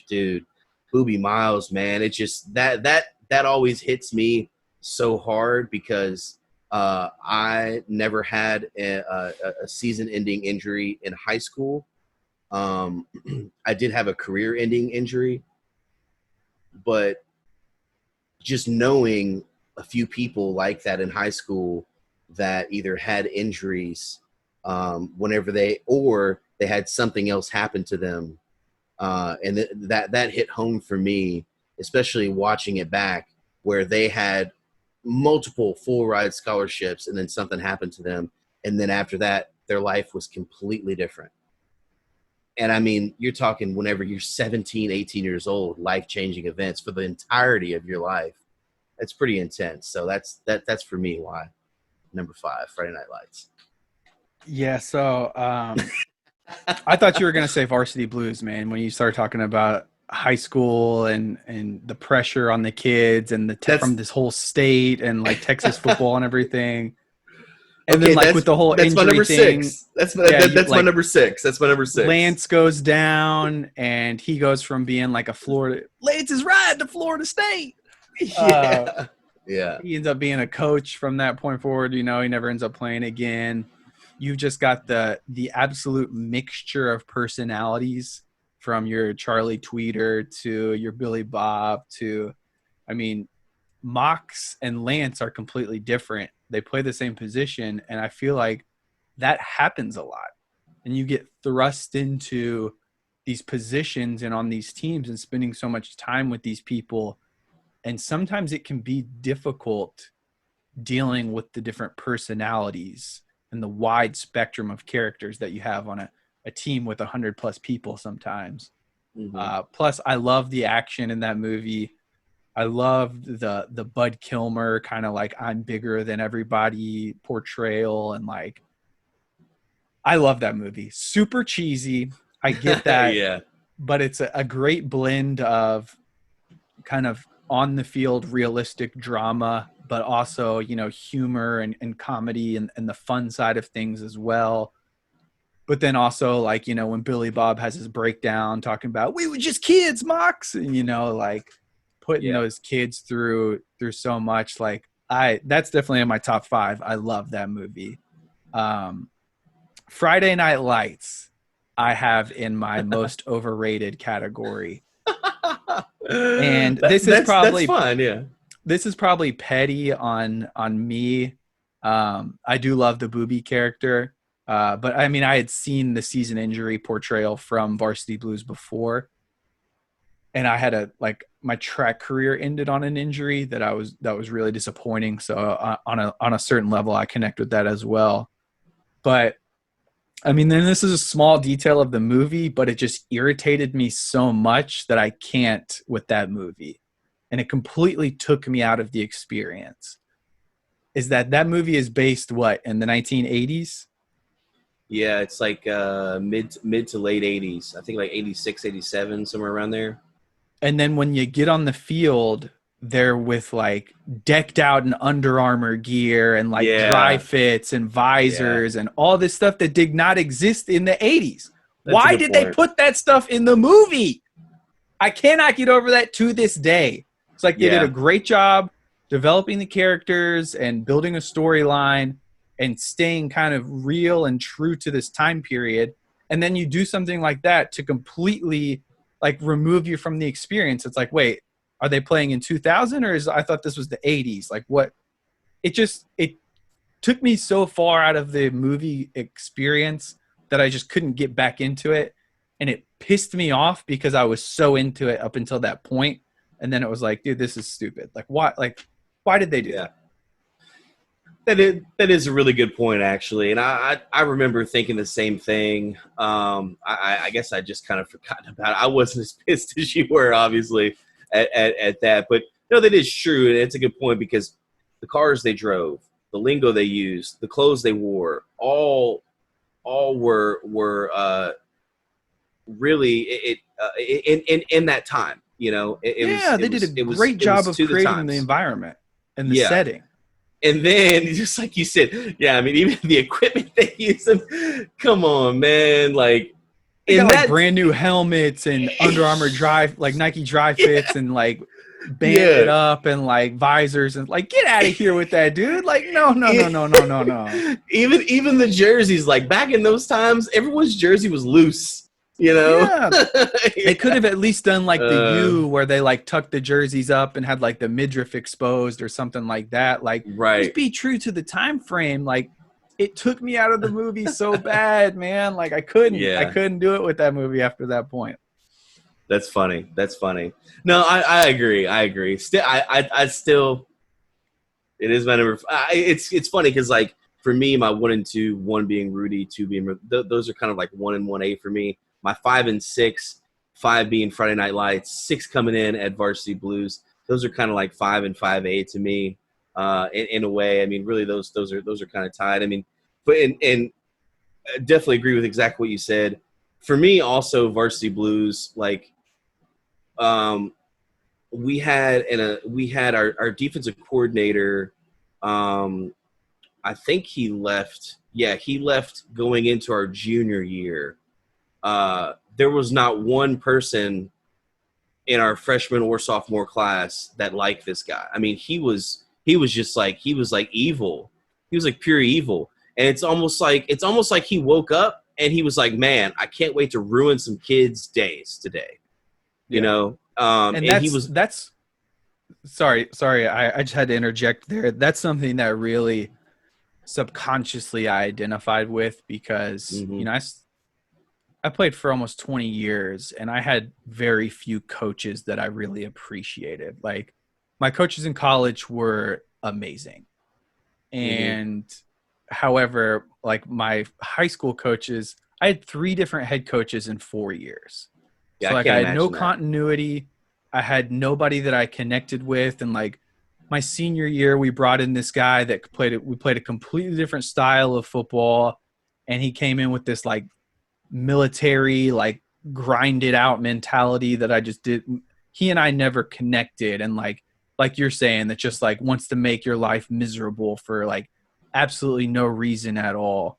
dude, Booby Miles, man, it just that always hits me so hard because I never had a season-ending injury in high school. Um, I did have a career-ending injury, but just knowing a few people like that in high school that either had injuries whenever they had something else happen to them, and that hit home for me, especially watching it back where they had multiple full ride scholarships and then something happened to them, and then after that their life was completely different. And I mean, you're talking whenever you're 17, 18 years old, life changing events for the entirety of your life. It's pretty intense. So that's for me why number five, Friday Night Lights. Yeah, so I thought you were gonna say Varsity Blues, man, when you started talking about high school and the pressure on the kids and from That's this whole state and like Texas football and everything. And then okay. like with That's the whole that's my injury number thing, six. yeah, That's my like number six. That's my number six. Lance goes down and he goes from being like a Florida Lance is right to Florida State. Uh Yeah, yeah, he ends up being a coach from that point forward. He never ends up playing again. You've just got the absolute mixture of personalities from your Charlie Tweeter to your Billy Bob to, I mean, Mox and Lance are completely different. They play the same position, and I feel like that happens a lot. And you get thrust into these positions and on these teams and spending so much time with these people. And sometimes it can be difficult dealing with the different personalities and the wide spectrum of characters that you have on a team with 100 plus people sometimes. Mm-hmm. Plus, I love the action in that movie. I loved the Bud Kilmer kind of like I'm bigger than everybody portrayal, and like I love that movie. Super cheesy. I get that, Yeah. but it's a great blend of kind of on the field realistic drama, but also, you know, humor and comedy and the fun side of things as well. But then also, like, you know, when Billy Bob has his breakdown talking about we were just kids, Mox, and, you know, like putting Yeah. those kids through so much. Like that's definitely in my top 5. I love that movie. um Friday Night Lights, I have in my most overrated category. And That's fine. Yeah. this is probably petty on me. I do love the Booby character. But I mean, I had seen the season injury portrayal from Varsity Blues before, and I had my track career ended on an injury that was really disappointing. So on a certain level, I connect with that as well. But I mean, then this is a small detail of the movie, but it just irritated me so much that I can't with that movie. And it completely took me out of the experience. Is that movie is based what, in the 1980s? Yeah, it's like mid to late 80s. I think like 86, 87, somewhere around there. And then when you get on the field, they're with like decked out in Under Armour gear and like dry Yeah. fits and Yeah. visors and all this stuff that did not exist in the 80s. That's a Why good did they point. put that stuff in the movie? I cannot get over that to this day. It's like they did a Yeah. great job developing the characters and building a storyline and staying kind of real and true to this time period. And then you do something like that to completely like remove you from the experience. It's like, wait, are they playing in 2000 or I thought this was the 80s? Like what? It took me so far out of the movie experience that I just couldn't get back into it. And it pissed me off because I was so into it up until that point. And then it was like, dude, this is stupid. Like, why? Like, why did they do Yeah. that? That is a really good point, actually, and I remember thinking the same thing. I guess I just kind of forgotten about it. I wasn't as pissed as you were, obviously, at that. But no, that is true, and it's a good point because the cars they drove, the lingo they used, the clothes they wore, all were really in that time. You know, it was Yeah, it they did a was it was great it job was of to the creating the times. environment and the Yeah. setting. And then, just like you said, yeah, I mean, even the equipment they use, come on, man. Like, They got in like that, brand new helmets and Under Armour dry, like Nike dry yeah, fits and like banded yeah. up and like visors and like get out of here with that, dude. Like, no, no, no, E- no, no, no, no. even the jerseys, like back in those times, everyone's jersey was loose, you know? Yeah, they could have at least done like the uh, U where they like tucked the jerseys up and had like the midriff exposed or something like that. Like just right. be true to the time frame. Like it took me out of the movie so bad, man. Like I Yeah, couldn't do it with that movie after that point. that's funny. That's funny. No, I agree. I agree. Still, I still, it is my number. It's funny because like for me, my 1 and 2, one being Rudy, two being those are kind of like 1 and 1A for me. My 5 and 6, 5 being Friday Night Lights, 6 coming in at Varsity Blues. Those are kind of like 5 and 5A to me. In a way, I mean, really, those are kind of tied. I mean, but and I definitely agree with exactly what you said. For me, also Varsity Blues, like um, we had our defensive coordinator. Um, I think he left. Yeah, he left going into our junior year. There was not one person in our freshman or sophomore class that liked this guy. I mean, he was just like he was like evil. He was like pure evil. And it's almost like he woke up and he was like, man, I can't wait to ruin some kids' days today. You Yeah. know, And and he was, that's sorry, I just had to interject there. That's something that really subconsciously I identified with because, mm-hmm, I played for almost 20 years and I had very few coaches that I really appreciated. Like my coaches in college were amazing. mm-hmm. And however, like my high school coaches, I had three different head coaches in 4 years. Yeah, So I like can't I had no imagine that. continuity. I had nobody that I connected with. And like my senior year, we brought in this guy that we played a completely different style of football. And he came in with this like military, like grinded out mentality that I just did. He and I never connected. And like you're saying, that just like wants to make your life miserable for like absolutely no reason at all.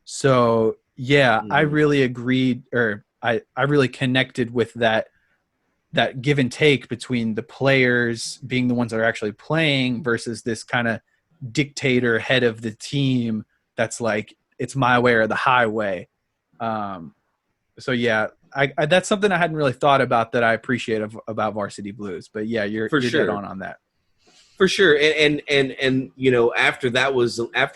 So yeah, I Mm-hmm. really agreed, or I really connected with that give and take between the players being the ones that are actually playing versus this kind of dictator head of the team that's like it's my way or the highway. Um, so yeah, I that's something I hadn't really thought about that I appreciate about Varsity Blues. But yeah, For you're dead sure. on that. For sure. And you know, after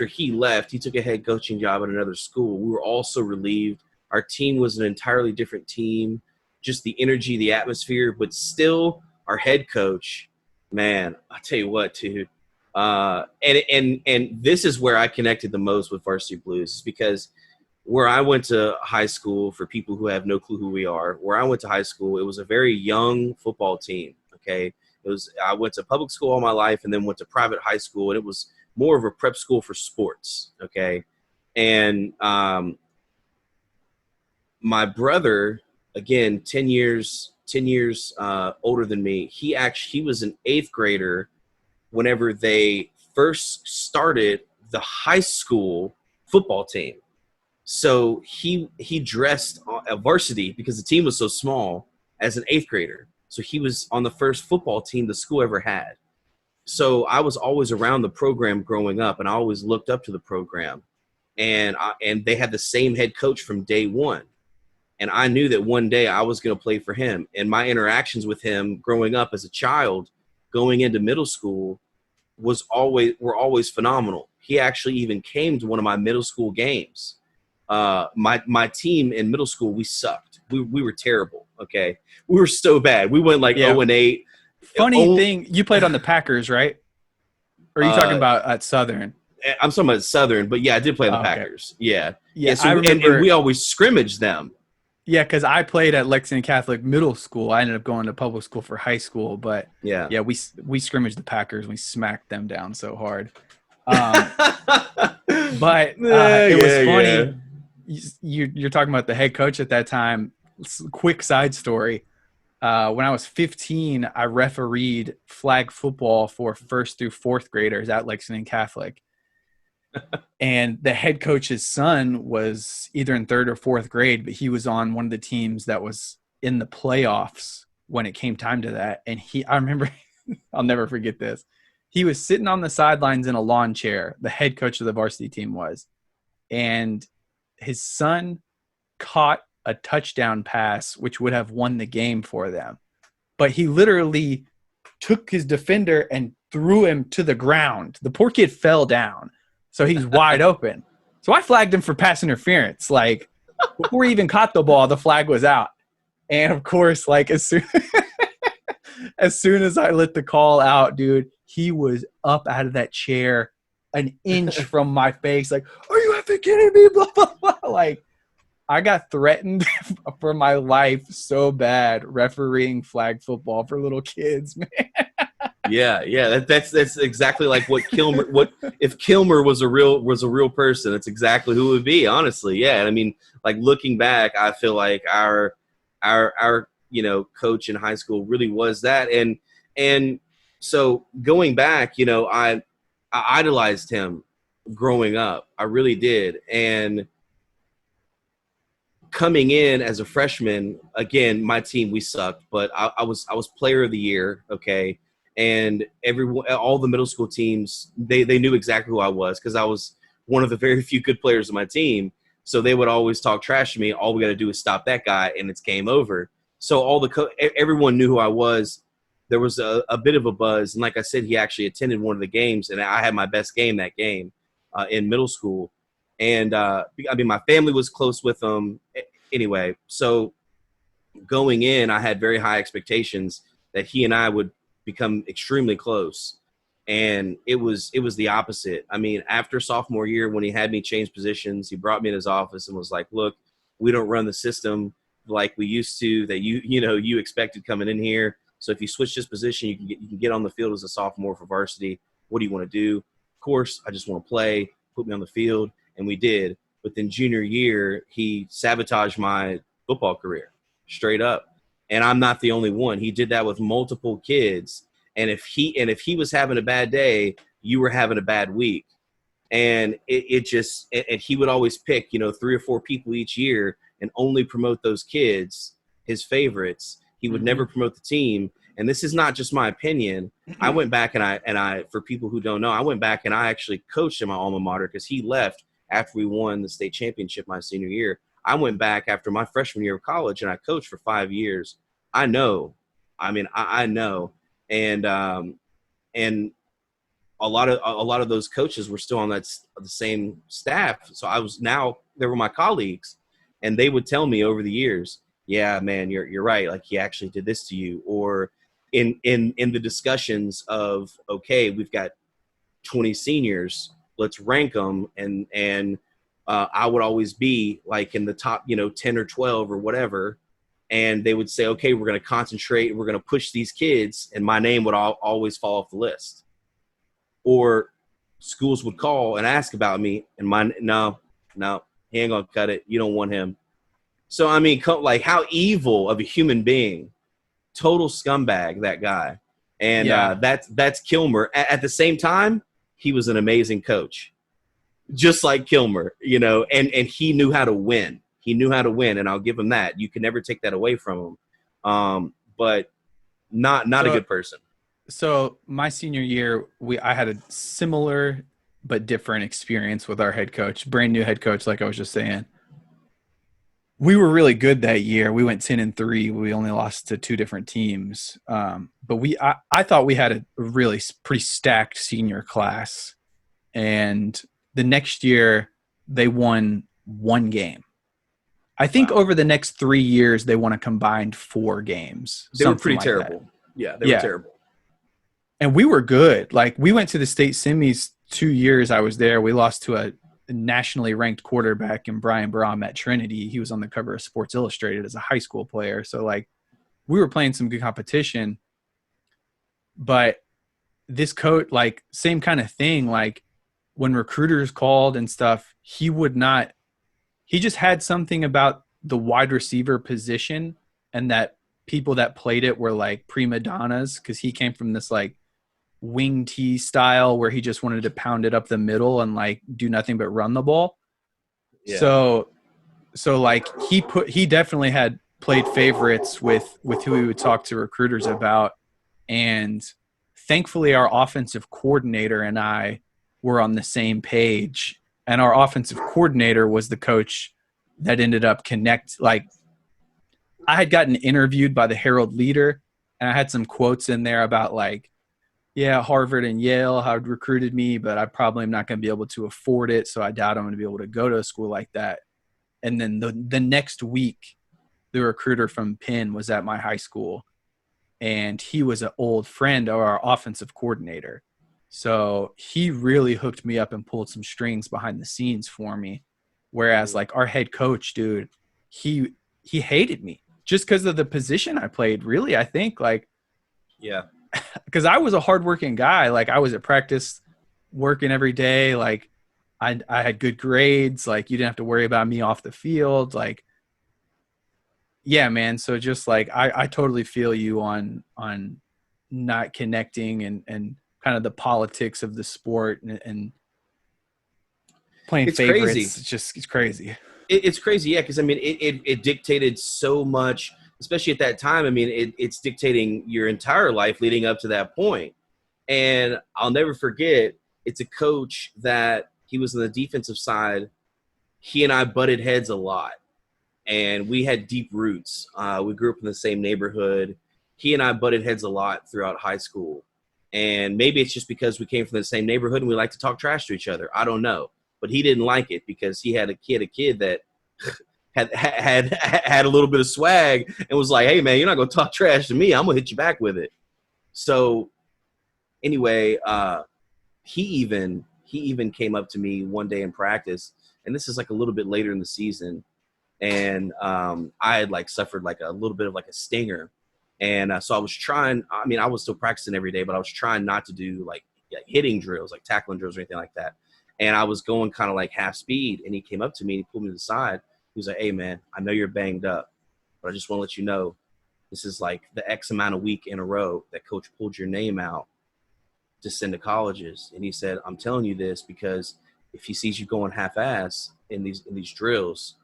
he left, he took a head coaching job at another school. We were all so relieved. Our team was an entirely different team, just the energy, the atmosphere, but still our head coach, man, I tell you what, dude. And this is where I connected the most with Varsity Blues, is because where I went to high school, for people who have no clue who we are, where I went to high school, it was a very young football team. Okay. I went to public school all my life and then went to private high school, and it was more of a prep school for sports. Okay. And my brother, again, 10 years older than me, he was an eighth grader whenever they first started the high school football team. So he dressed at varsity because the team was so small as an eighth grader. So he was on the first football team the school ever had. So I was always around the program growing up, and I always looked up to the program. And they had the same head coach from day one. And I knew that one day I was going to play for him. And my interactions with him growing up as a child, going into middle school, were always phenomenal. He actually even came to one of my middle school games. My team in middle school, we sucked. We were terrible. Okay, we were so bad. We went like Yeah. 0-8. Funny Oh, thing, you played on the Packers, right? Or are you talking uh, about at Southern? I'm talking about Southern, but yeah, I did play on the Oh, okay. Packers. Yeah, yeah. Yeah, I So and we remember. always scrimmaged them. Yeah, because I played at Lexington Catholic Middle School. I ended up going to public school for high school, but Yeah. yeah, we scrimmaged the Packers. We smacked them down so hard. Um, but it was Yeah, yeah. funny. You're talking about the head coach at that time. Quick side story. When I was 15, I refereed flag football for first through fourth graders at Lexington Catholic. And the head coach's son was either in third or fourth grade, but he was on one of the teams that was in the playoffs when it came time to that. And I remember, I'll never forget this. He was sitting on the sidelines in a lawn chair. The head coach of the varsity team was, and his son caught a touchdown pass, which would have won the game for them. But he literally took his defender and threw him to the ground. The poor kid fell down. So he's wide open. So I flagged him for pass interference. Like before he even caught the ball, the flag was out. And of course, like as soon as I let the call out, dude, he was up out of that chair an inch from my face. Like, are you effing kidding me? Blah, blah, blah. Like, I got threatened for my life so bad refereeing flag football for little kids, man. Yeah, yeah, that's exactly like what Kilmer. What if Kilmer was a real person? That's exactly who it would be. Honestly, yeah. And I mean, like looking back, I feel like our coach in high school really was that. And so going back, I idolized him growing up. I really did. And coming in as a freshman, again, my team, we sucked, but I was player of the year. Okay. And all the middle school teams, they knew exactly who I was because I was one of the very few good players on my team. So they would always talk trash to me. All we got to do is stop that guy, and it's game over. So everyone knew who I was. There was a bit of a buzz, and like I said, he actually attended one of the games, and I had my best game that game in middle school. And I mean, my family was close with him. Anyway, so going in, I had very high expectations that he and I would become extremely close. And it was the opposite. I mean, after sophomore year, when he had me change positions, he brought me in his office and was like, "Look, we don't run the system like we used to. That you expected coming in here. So if you switch this position, you can get on the field as a sophomore for varsity. What do you want to do?" Of course, I just want to play. Put me on the field, and we did. But then junior year, he sabotaged my football career, straight up. And I'm not the only one. He did that with multiple kids. And if he was having a bad day, you were having a bad week. And and he would always pick, 3 or 4 people each year and only promote those kids, his favorites. He would never promote the team. And this is not just my opinion. I went back and I for people who don't know, I went back and I actually coached in my alma mater because he left after we won the state championship my senior year. I went back after my freshman year of college and I coached for 5 years. I know. I mean, I know. And and a lot of those coaches were still on the same staff. So they were my colleagues, and they would tell me over the years, "Yeah, man, you're right. Like he actually did this to you." Or in the discussions of, okay, we've got 20 seniors, let's rank them, and I would always be like in the top, 10 or 12 or whatever. And they would say, okay, we're going to concentrate. We're going to push these kids. And my name would always fall off the list. Or schools would call and ask about me. And no, he ain't going to cut it. You don't want him. So, I mean, like how evil of a human being, total scumbag, that guy. And that's Kilmer. At the same time, he was an amazing coach, just like Kilmer, and he knew how to win. He knew how to win, and I'll give him that. You can never take that away from him. But not a good person. So my senior year, I had a similar but different experience with our head coach, brand new head coach, like I was just saying. We were really good that year. We went 10-3. We only lost to 2 different teams. But I thought we had a really pretty stacked senior class. And the next year, they won 1 game. I think over the next 3 years, they won a combined 4 games. They were pretty like terrible. That. Yeah, they were terrible. And we were good. Like, we went to the state semis 2 years I was there. We lost to a nationally ranked quarterback in Brian Brom at Trinity. He was on the cover of Sports Illustrated as a high school player. So, like, we were playing some good competition. But this coach, like, same kind of thing. Like, when recruiters called and stuff, he just had something about the wide receiver position, and that people that played it were like prima donnas, because he came from this like wing T style where he just wanted to pound it up the middle and like do nothing but run the ball. Yeah. So like he definitely had played favorites with who he would talk to recruiters about. And thankfully our offensive coordinator and I were on the same page. And our offensive coordinator was the coach that ended up like, I had gotten interviewed by the Herald Leader, and I had some quotes in there about like, yeah, Harvard and Yale had recruited me, but I probably am not going to be able to afford it. So I doubt I'm going to be able to go to a school like that. And then the next week, the recruiter from Penn was at my high school, and he was an old friend of our offensive coordinator. So he really hooked me up and pulled some strings behind the scenes for me. Whereas like our head coach, dude, he hated me just because of the position I played. Really, I think like, yeah, because I was a hardworking guy. Like I was at practice working every day. Like I had good grades. Like you didn't have to worry about me off the field. Like, yeah, man. So just like, I totally feel you on not connecting and kind of the politics of the sport and playing favorites. Crazy. It's crazy. It's crazy. Yeah. Cause I mean, it dictated so much, especially at that time. I mean, it's dictating your entire life leading up to that point. And I'll never forget, it's a coach that he was on the defensive side. he and I butted heads a lot, and we had deep roots. We grew up in the same neighborhood. He and I butted heads a lot throughout high school. And maybe it's just because we came from the same neighborhood and we like to talk trash to each other. I don't know. But he didn't like it because he had a kid that had a little bit of swag and was like, hey, man, you're not going to talk trash to me. I'm going to hit you back with it. So anyway, he even came up to me one day in practice, and this is like a little bit later in the season. And I had like suffered like a little bit of like a stinger. And so I was trying, I mean, I was still practicing every day, but I was trying not to do like hitting drills, like tackling drills or anything like that. And I was going kind of like half speed. And he came up to me and he pulled me to the side. He was like, hey, man, I know you're banged up, but I just want to let you know this is like the X amount of week in a row that coach pulled your name out to send to colleges. And he said, I'm telling you this because if he sees you going half-ass in these drills,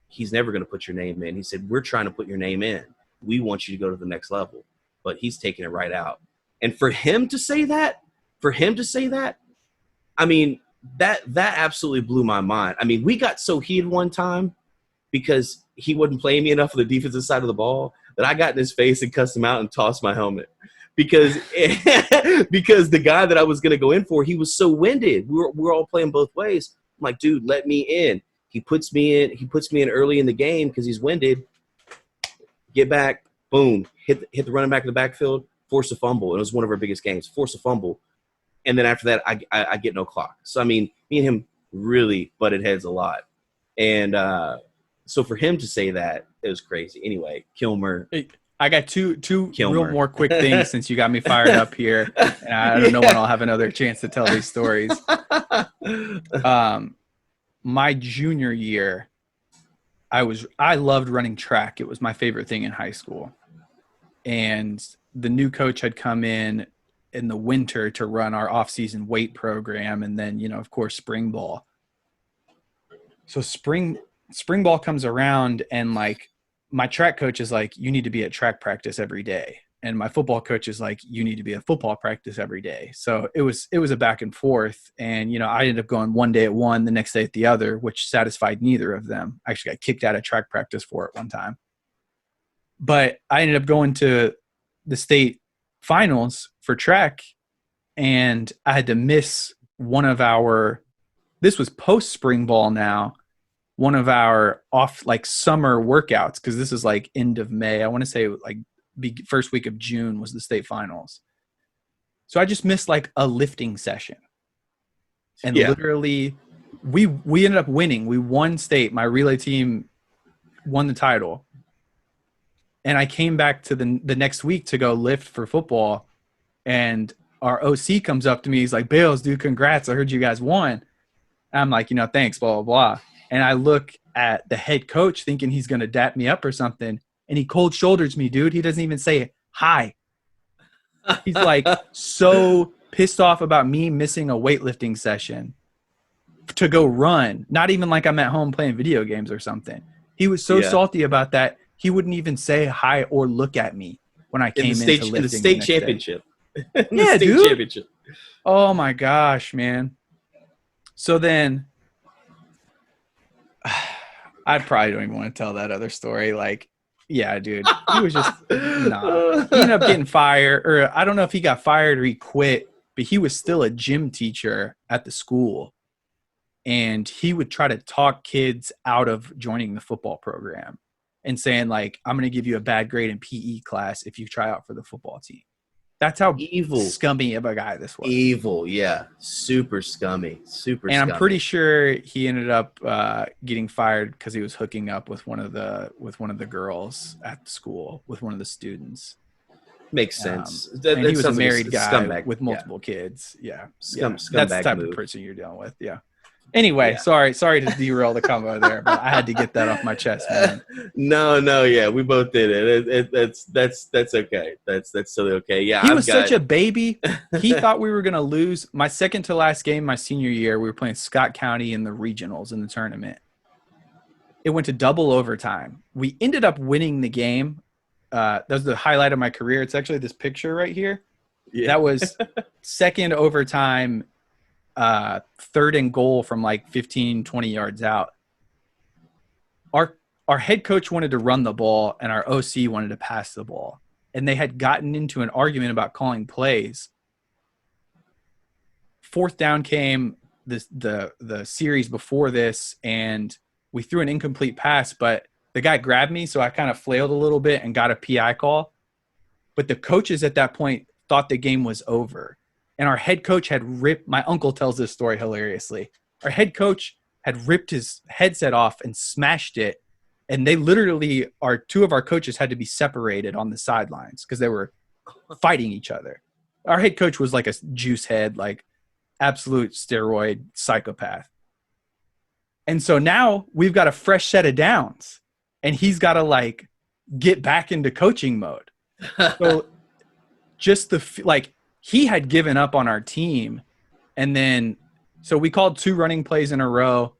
he's never going to put your name in. He said, we're trying to put your name in. We want you to go to the next level, but he's taking it right out. And for him to say that, I mean, that absolutely blew my mind. I mean, we got so heated one time because he wouldn't play me enough on the defensive side of the ball that I got in his face and cussed him out and tossed my helmet. Because the guy that I was going to go in for, he was so winded. We were all playing both ways. I'm like, dude, let me in. He puts me in early in the game because he's winded. Get back, boom, hit the running back in the backfield, force a fumble. It was one of our biggest games, force a fumble. And then after that, I get no clock. So, I mean, me and him really butted heads a lot. And so for him to say that, it was crazy. Anyway, Kilmer. I got two real more quick things since you got me fired up here. And I don't know when I'll have another chance to tell these stories. My junior year, I loved running track. It was my favorite thing in high school. And the new coach had come in the winter to run our off-season weight program, and then, of course, spring ball. So spring ball comes around, and like my track coach is like, you need to be at track practice every day. And my football coach is like, you need to be at football practice every day. So it was a back and forth. And, I ended up going one day at one, the next day at the other, which satisfied neither of them. I actually got kicked out of track practice for it one time. But I ended up going to the state finals for track, and I had to miss one of this was post spring ball now, one of our off like summer workouts, because this is like end of May. I want to say like first week of June was the state finals. So I just missed like a lifting session. And literally we ended up winning. We won state. My relay team won the title. And I came back to the next week to go lift for football. And our OC comes up to me. He's like, Bales, dude, congrats. I heard you guys won. And I'm like, thanks, blah, blah, blah. And I look at the head coach thinking he's going to dap me up or something. And he cold shoulders me, dude. He doesn't even say hi. He's like so pissed off about me missing a weightlifting session to go run. Not even like I'm at home playing video games or something. He was so salty about that. He wouldn't even say hi or look at me when I came into lifting in the state championship. Yeah, dude. Championship. Oh my gosh, man. So then I probably don't even want to tell that other story. Like, yeah, dude, he was just nah. He ended up getting fired, or I don't know if he got fired or he quit, but he was still a gym teacher at the school. And he would try to talk kids out of joining the football program and saying, like, I'm going to give you a bad grade in PE class if you try out for the football team. That's how scummy of a guy this was. Evil, yeah. Super scummy. And I'm pretty sure he ended up getting fired because he was hooking up with one of the girls at the school, with one of the students. Makes sense. And he was a married guy with multiple kids. Yeah. Scumbag That's the type of person you're dealing with. Yeah. Anyway, sorry to derail the combo there, but I had to get that off my chest, man. No, yeah, we both did it. That's okay. That's totally okay. Yeah, he was such a baby. He thought we were gonna lose. My second to last game, my senior year, we were playing Scott County in the regionals in the tournament. It went to double overtime. We ended up winning the game. That was the highlight of my career. It's actually this picture right here. Yeah. That was second overtime. third and goal from like 15, 20 yards out. Our head coach wanted to run the ball and our OC wanted to pass the ball. And they had gotten into an argument about calling plays. Fourth down came the series before this, and we threw an incomplete pass, but the guy grabbed me, so I kind of flailed a little bit and got a PI call. But the coaches at that point thought the game was over. And our head coach had ripped – my uncle tells this story hilariously. Our head coach had ripped his headset off and smashed it, and they literally – two of our coaches had to be separated on the sidelines because they were fighting each other. Our head coach was like a juice head, like absolute steroid psychopath. And so now we've got a fresh set of downs, and he's got to like get back into coaching mode. So just he had given up on our team. And then, so we called 2 running plays in a row.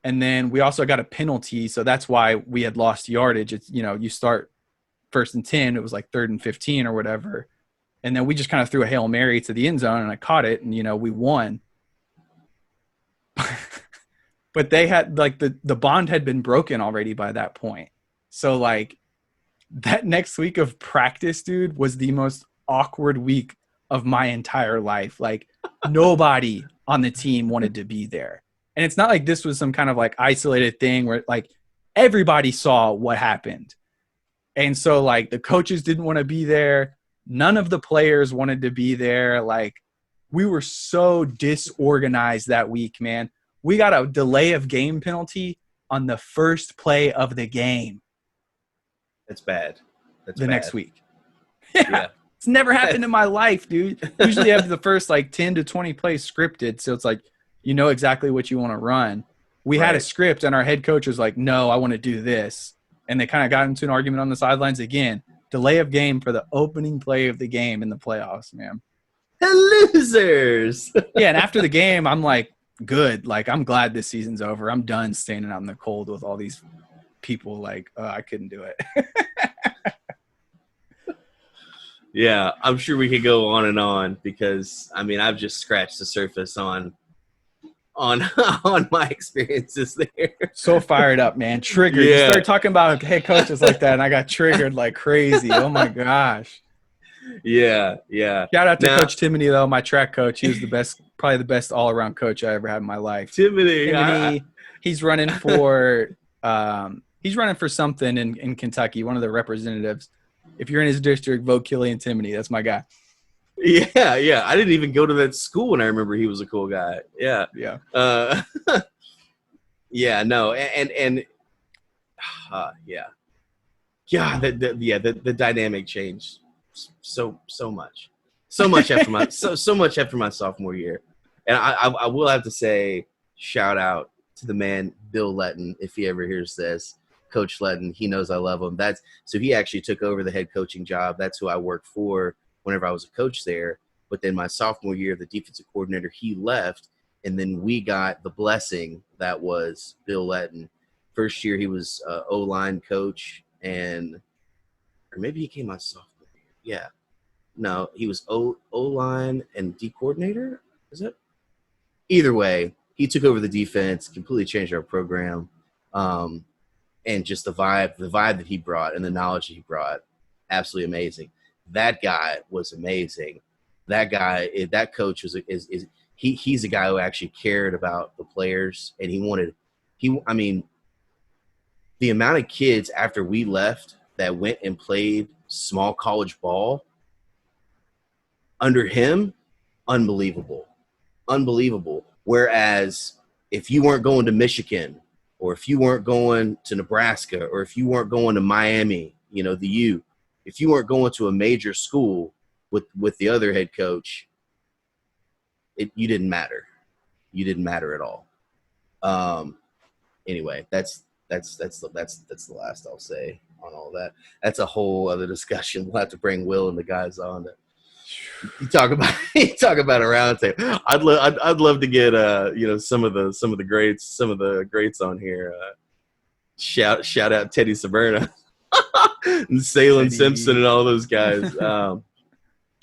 And then we also got a penalty. So that's why we had lost yardage. It's, you start 1st and 10, it was like 3rd and 15 or whatever. And then we just kind of threw a Hail Mary to the end zone and I caught it and, we won. But they had like the bond had been broken already by that point. So like that next week of practice, dude, was the most awkward week of my entire life. Like nobody on the team wanted to be there. And it's not like this was some kind of like isolated thing where like everybody saw what happened. And so like the coaches didn't want to be there. None of the players wanted to be there. Like we were so disorganized that week, man. We got a delay of game penalty on the first play of the game. That's bad. That's the bad. Next week. Yeah. It's never happened in my life, dude. Usually I have the first like 10 to 20 plays scripted. So it's like, exactly what you want to run. We had a script and our head coach was like, no, I want to do this. And they kind of got into an argument on the sidelines again. Delay of game for the opening play of the game in the playoffs, man. Losers. Yeah, and after the game, I'm like, good. Like, I'm glad this season's over. I'm done standing out in the cold with all these people. Like, I couldn't do it. Yeah, I'm sure we could go on and on because, I mean, I've just scratched the surface on my experiences there. So fired up, man. Triggered. Yeah. You start talking about head coaches like that, and I got triggered like crazy. Oh, my gosh. Yeah. Shout out to Coach Timony, though, my track coach. He was the best, probably the best all-around coach I ever had in my life. Timony, he's running for something in Kentucky, one of the representatives. If you're in his district, vote Killian Timony. That's my guy. Yeah. I didn't even go to that school, and I remember he was a cool guy. Yeah. Yeah. No, and yeah. Yeah. The dynamic changed so much after my so much after my sophomore year, and I will have to say shout out to the man Bill Letton if he ever hears this. Coach Letton, he knows I love him. So he actually took over the head coaching job. That's who I worked for whenever I was a coach there. But then my sophomore year, the defensive coordinator, he left, and then we got the blessing that was Bill Letton. First year he was O-line coach, or maybe he came my sophomore year. Yeah. No, he was O-line and D coordinator. Is it? Either way, he took over the defense, completely changed our program. And just the vibe that he brought and the knowledge that he brought, absolutely amazing. That guy was amazing. That coach he's a guy who actually cared about the players, and the amount of kids after we left that went and played small college ball under him, unbelievable. Whereas if you weren't going to Michigan, or if you weren't going to Nebraska, or if you weren't going to Miami, if you weren't going to a major school with the other head coach, you didn't matter. You didn't matter at all. Anyway, that's the last I'll say on all that. That's a whole other discussion. We'll have to bring Will and the guys on to you talk about a round table. I'd love to get some of the greats on here. Shout out Teddy Saberna and Salem Simpson and all those guys.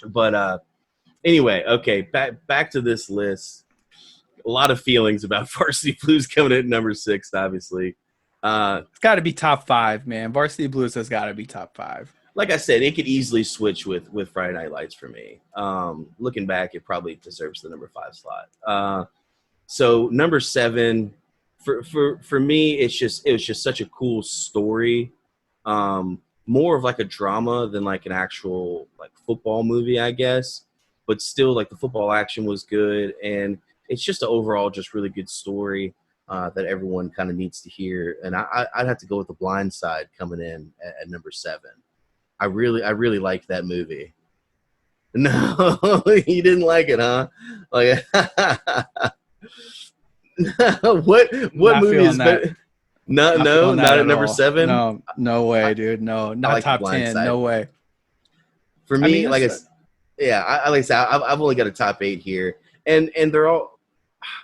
But anyway, okay, back to this list. a lot of feelings about Varsity Blues coming in at number 6, obviously. It's got to be top five, man. Varsity Blues has got to be top five. Like I said, it could easily switch with Friday Night Lights for me. Looking back, it probably deserves the number 5 slot. So number 7, for me, it was just such a cool story. More of like a drama than like an actual like football movie, I guess. But still, like the football action was good, and it's just an overall just really good story that everyone kind of needs to hear. And I'd have to go with The Blind Side coming in at number 7. I really liked that movie. No, you didn't like it, huh? Like, what Not movie feeling is that. better? No, Not no, feeling that not at at number all. 7. No, no way, I, dude. No, I not like The top Blind 10. Side. No way. For I mean, me, that's yeah, like I said, I've only got a top 8 here, and they're all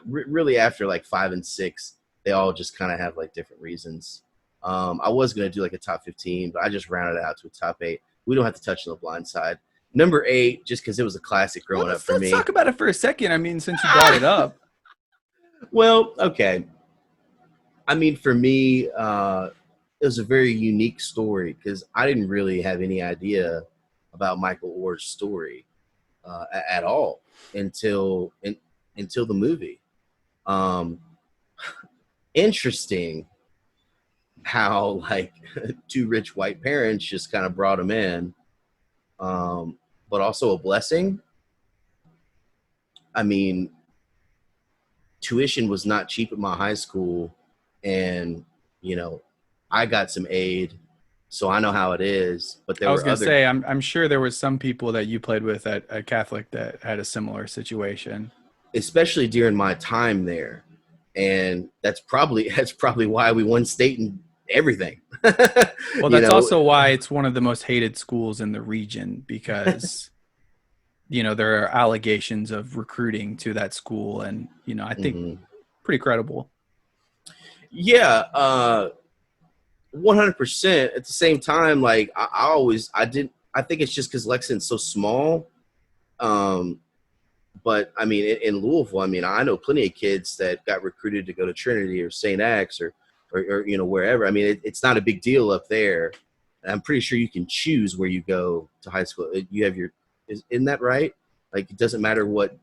really after like 5 and 6. They all just kind of have like different reasons. I was gonna do like a top 15, but I just rounded it out to a top 8. We don't have to touch on The Blind Side. Number 8, just because it was a classic well, growing up for let's me. talk about it for a second. I mean, since you brought it up, Well, okay. I mean, for me, it was a very unique story because I didn't really have any idea about Michael Orr's story at all until until the movie. Um, Interesting how like two rich white parents just kind of brought him in, but also a blessing. I mean, tuition was not cheap at my high school, and you know, I got some aid, so I know how it is. But there I was were gonna other, say I'm sure there was some people that you played with at Catholic that had a similar situation. especially during my time there, and that's probably why we won state and everything. Well, you that's know, also why it's one of the most hated schools in the region because there are allegations of recruiting to that school, and I think mhm. pretty credible. Yeah, 100%. At the same time, like I didn't. I think it's just because Lexington's so small. Um, but I mean, in Louisville, I mean, I know plenty of kids that got recruited to go to Trinity or St. X or wherever. I mean, it's not a big deal up there. I'm pretty sure you can choose where you go to high school. You have isn't that right? Like it doesn't matter what.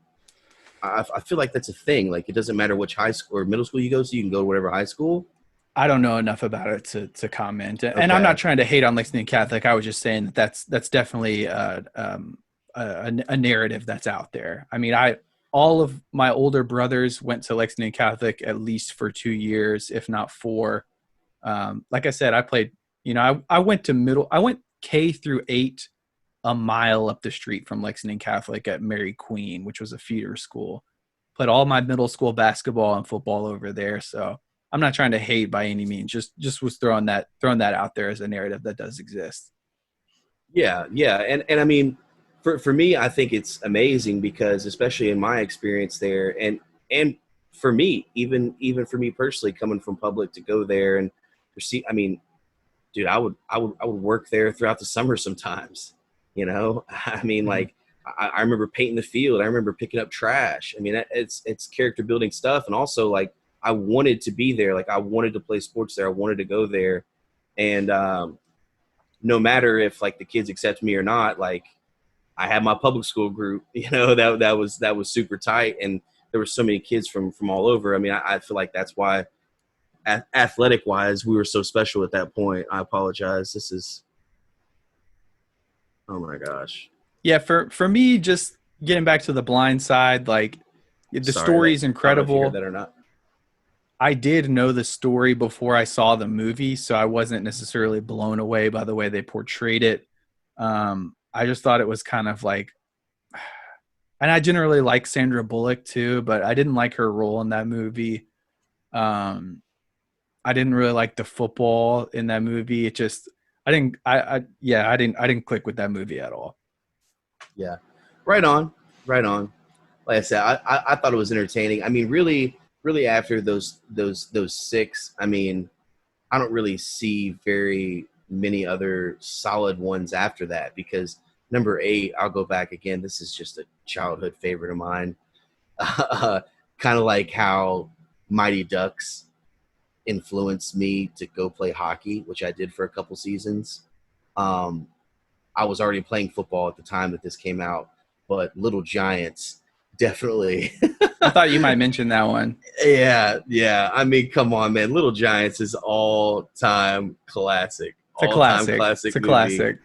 I feel like that's a thing. Like it doesn't matter which high school or middle school you go to. You can go to whatever high school. I don't know enough about it to comment, and I'm not Okay. trying to hate on Lexington Catholic. I was just saying that that's definitely a narrative that's out there. I mean, I all of my older brothers went to Lexington Catholic at least for 2 years, if not four. Like I said, I played. I went to middle. I went K through 8 a mile up the street from Lexington Catholic at Mary Queen, which was a feeder school. Played all my middle school basketball and football over there. So I'm not trying to hate by any means. Just was throwing that out there as a narrative that does exist. Yeah, yeah, and I mean, for me, I think it's amazing because, especially in my experience there, and for me, even for me personally, coming from public to go there and receive, I mean, dude, I would work there throughout the summer sometimes. I mean, Mm-hmm. like I remember painting the field. I remember picking up trash. I mean, it's character building stuff, and also like I wanted to be there. Like I wanted to play sports there. I wanted to go there, and no matter if like the kids accept me or not, like I had my public school group, that was super tight, and there were so many kids from all over. I mean, I feel like that's why, athletic wise, we were so special at that point. I apologize. This is, oh my gosh, Yeah, for me, just getting back to The Blind Side, like the sorry story that is I don't know if you heard incredible. that or not. I did know the story before I saw the movie, so I wasn't necessarily blown away by the way they portrayed it. I just thought it was kind of like, and I generally like Sandra Bullock too, but I didn't like her role in that movie. Um, I didn't really like the football in that movie. It just, I didn't, yeah, I didn't click with that movie at all. Yeah, right on, right on. Like I said, I thought it was entertaining. I mean, really after those 6, I mean, I don't really see very many other solid ones after that because number 8, I'll go back again. This is just a childhood favorite of mine. kind of like how Mighty Ducks influenced me to go play hockey, which I did for a couple seasons. Um, I was already playing football at the time that this came out, but Little Giants definitely. I thought you might mention that one. Yeah, yeah. I mean, come on, man. Little Giants is It's a all time classic. It's classic a movie. classic.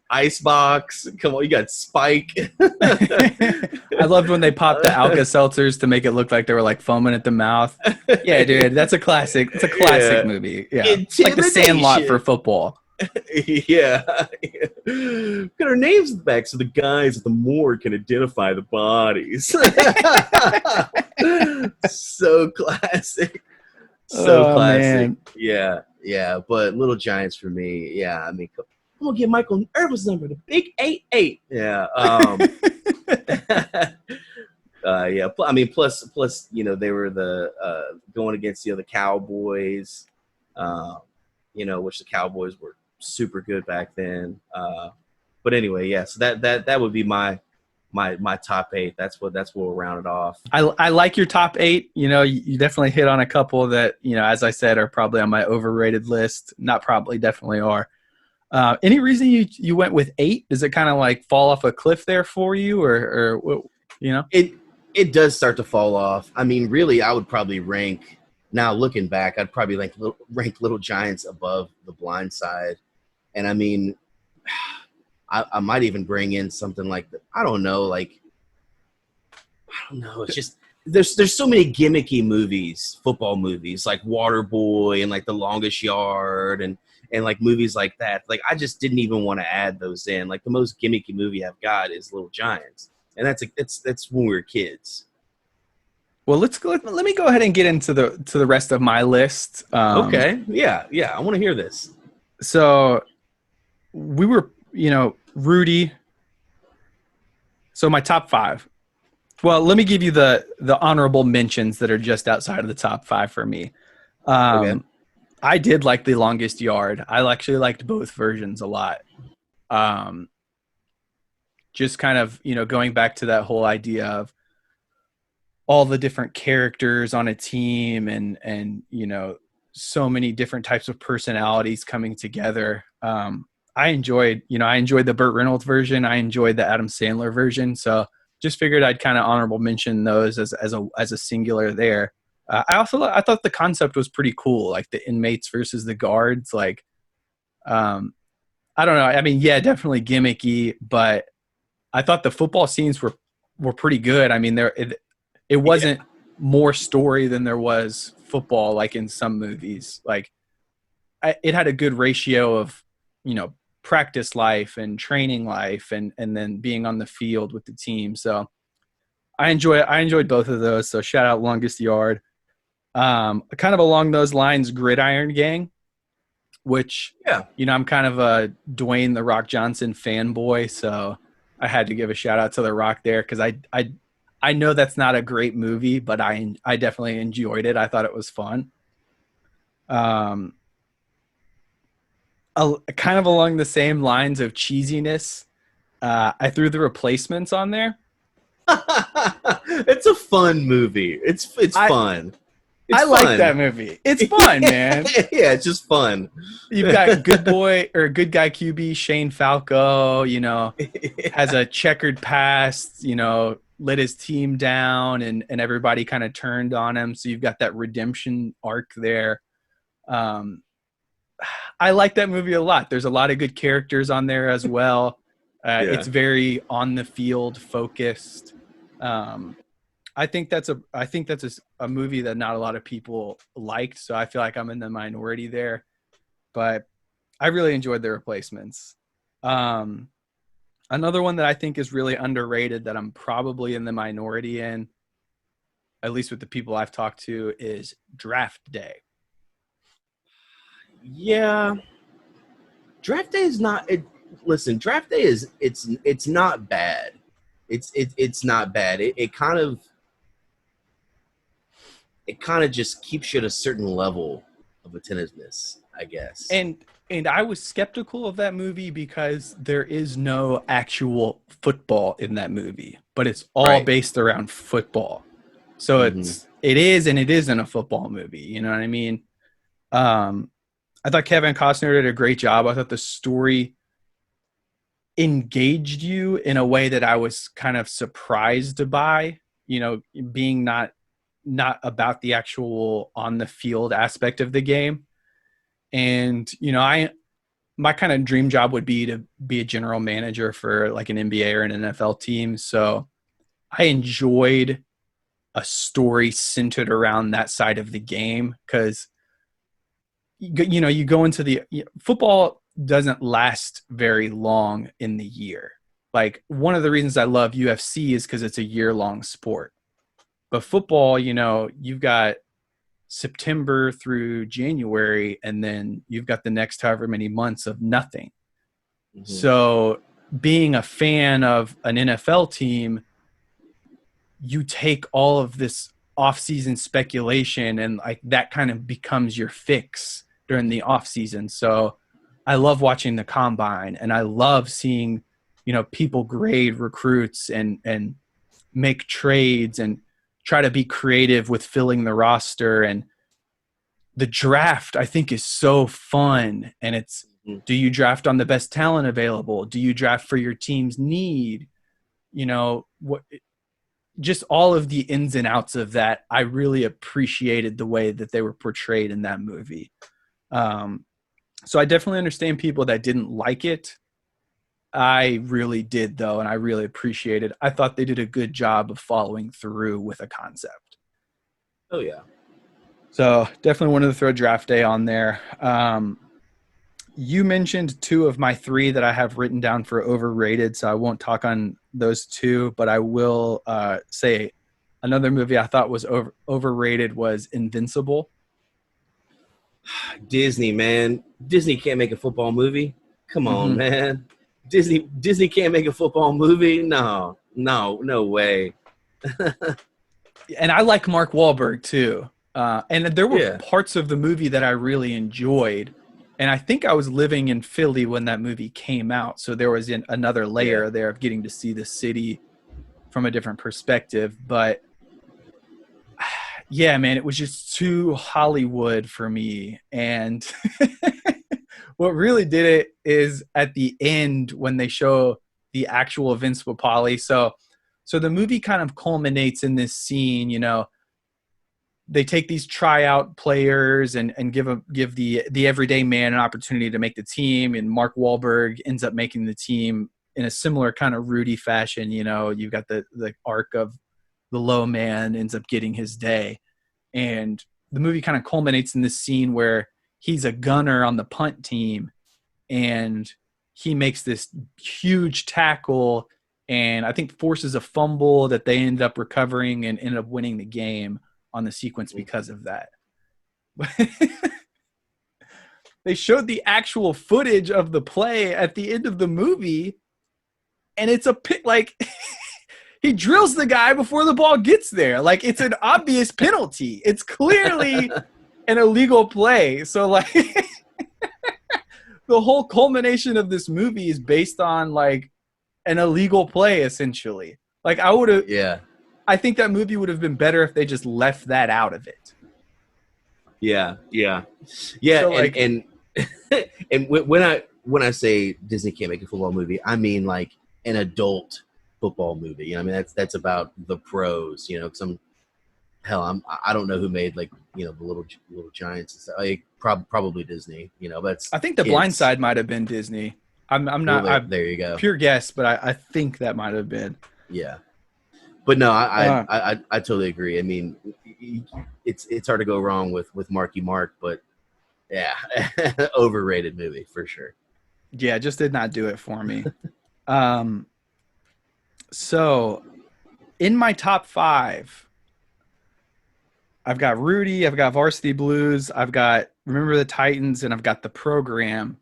Icebox. Come on, you got Spike. I loved when they popped the Alka Seltzers to make it look like they were like foaming at the mouth. Yeah, dude, that's a classic. It's a classic Yeah. movie. Yeah. It's like the Sandlot for Intimidation. football. Yeah. Got our names in the back so the guys at the morgue can identify the bodies. So classic. So Oh classic. man. Yeah, yeah. But Little Giants for me, yeah. I mean, I'm gonna get Michael Irvin's number, the big 88. Yeah. Yeah. I mean, plus, they were the going against the other Cowboys, which the Cowboys were super good back then. But anyway, yeah. So that would be my top eight. That's what we'll round it off. I like your top eight. You definitely hit on a couple that, as I said, are probably on my overrated list. Not probably, definitely are. Any reason you went with eight? Does it kind of like fall off a cliff there for you, or? It does start to fall off. I mean, really, I would probably rank. Now looking back, I'd probably rank Little Giants above The Blind Side, and I mean, I might even bring in something like I don't know, like I don't know. It's just there's so many gimmicky movies, football movies like Waterboy and like The Longest Yard and like movies like that. Like I just didn't even want to add those in. Like the most gimmicky movie I've got is Little Giants, and that's when we were kids. Well, let me go ahead and get into the rest of my list. Okay, yeah, I want to hear this. So we were, Rudy. So my top five. Well, let me give you the honorable mentions that are just outside of the top five for me. Okay. I did like The Longest Yard. I actually liked both versions a lot. Just kind of, going back to that whole idea of all the different characters on a team and so many different types of personalities coming together. I enjoyed the Burt Reynolds version. I enjoyed the Adam Sandler version. So just figured I'd kind of honorable mention those as a singular there. I thought the concept was pretty cool, like the inmates versus the guards. Like, I don't know. I mean, yeah, definitely gimmicky, but I thought the football scenes were pretty good. I mean, it wasn't more story than there was football, like in some movies. Like, it had a good ratio of, practice life and training life and then being on the field with the team. So I enjoyed both of those. So shout out Longest Yard. Kind of along those lines, Gridiron Gang, which, I'm kind of a Dwayne The Rock Johnson fanboy. So I had to give a shout out to The Rock there. Cause I know that's not a great movie, but I definitely enjoyed it. I thought it was fun. Kind of along the same lines of cheesiness, I threw The Replacements on there. It's a fun movie. It's fun. It's I fun. like that movie. It's fun, man. Yeah, it's just fun. You've got good guy QB Shane Falco, has a checkered past, let his team down and everybody kind of turned on him. So you've got that redemption arc there. I like that movie a lot. There's a lot of good characters on there as well. It's very on the field focused. I think that's a movie that not a lot of people liked. So I feel like I'm in the minority there, but I really enjoyed The Replacements. Another one that I think is really underrated that I'm probably in the minority in, at least with the people I've talked to, is Draft Day. Yeah. Draft Day is not it. Listen, Draft Day is it's not bad. It's not bad. It kind of just keeps you at a certain level of attentiveness, I guess. And I was skeptical of that movie because there is no actual football in that movie, but it's all based around football. So Hmm. it is and it isn't a football movie. You know what I mean? Um, I thought Kevin Costner did a great job. I thought the story engaged you in a way that I was kind of surprised by, you know, being not about the actual on the field aspect of the game. And, you know, I my kind of dream job would be to be a general manager for like an NBA or an NFL team. So I enjoyed a story centered around that side of the game because you know you go into the football doesn't last very long in the year. Like one of the reasons I love UFC is because it's a year-long sport. But football, you know, you've got September through January, and then you've got the next however many months of nothing. Hmm. So being a fan of an NFL team, you take all of this off-season speculation and like that kind of becomes your fix during the off-season. So I love watching the combine and I love seeing, you know, people grade recruits and make trades and try to be creative with filling the roster. And the draft I think is so fun. And it's, Hmm. do you draft on the best talent available? Do you draft for your team's need? You know, what, just all of the ins and outs of that, I really appreciated the way that they were portrayed in that movie. Um, so I definitely understand people that didn't like it. I really did though, and I really appreciated. I thought they did a good job of following through with a concept. Oh yeah. So definitely wanted to throw Draft Day on there. You mentioned two of my three that I have written down for overrated, so I won't talk on those two, but I will say another movie I thought was overrated was Invincible. Disney, man. Disney can't make a football movie. Come on, Hmm. man. Disney can't make a football movie. No, no, no way. And I like Mark Wahlberg too. And there were Yeah, parts of the movie that I really enjoyed. And I think I was living in Philly when that movie came out, so there was another yeah. layer there of getting to see the city from a different perspective. But yeah, man, it was just too Hollywood for me. And what really did it is at the end when they show the actual Vince Papale. So the movie kind of culminates in this scene, you know, they take these tryout players and give the everyday man an opportunity to make the team. And Mark Wahlberg ends up making the team in a similar kind of Rudy fashion. You know, you've got the arc of the low man ends up getting his day. And the movie kind of culminates in this scene where he's a gunner on the punt team and he makes this huge tackle and I think forces a fumble that they end up recovering and end up winning the game on the sequence because of that. They showed the actual footage of the play at the end of the movie and it's a pit like he drills the guy before the ball gets there. Like it's an obvious penalty. It's clearly an illegal play. So like the whole culmination of this movie is based on like an illegal play essentially. Like Yeah, I think that movie would have been better if they just left that out of it. yeah, yeah, yeah. So And like and and when I say Disney can't make a football movie, I mean like an adult football movie. You know, I mean that's about the pros. You know, some hell, I don't know who made like the little giants and stuff. Like probably Disney. You know, but it's I think The Blind kids. Side might have been Disney. I'm Well, not I'm there you go. pure guess, but I think that might have been. Yeah. But no, Uh, I totally agree. I mean, it's hard to go wrong with Marky Mark, but yeah, overrated movie for sure. yeah, just did not do it for me. Um, so in my top five, I've got Rudy, I've got Varsity Blues, I've got Remember the Titans, and I've got The Program,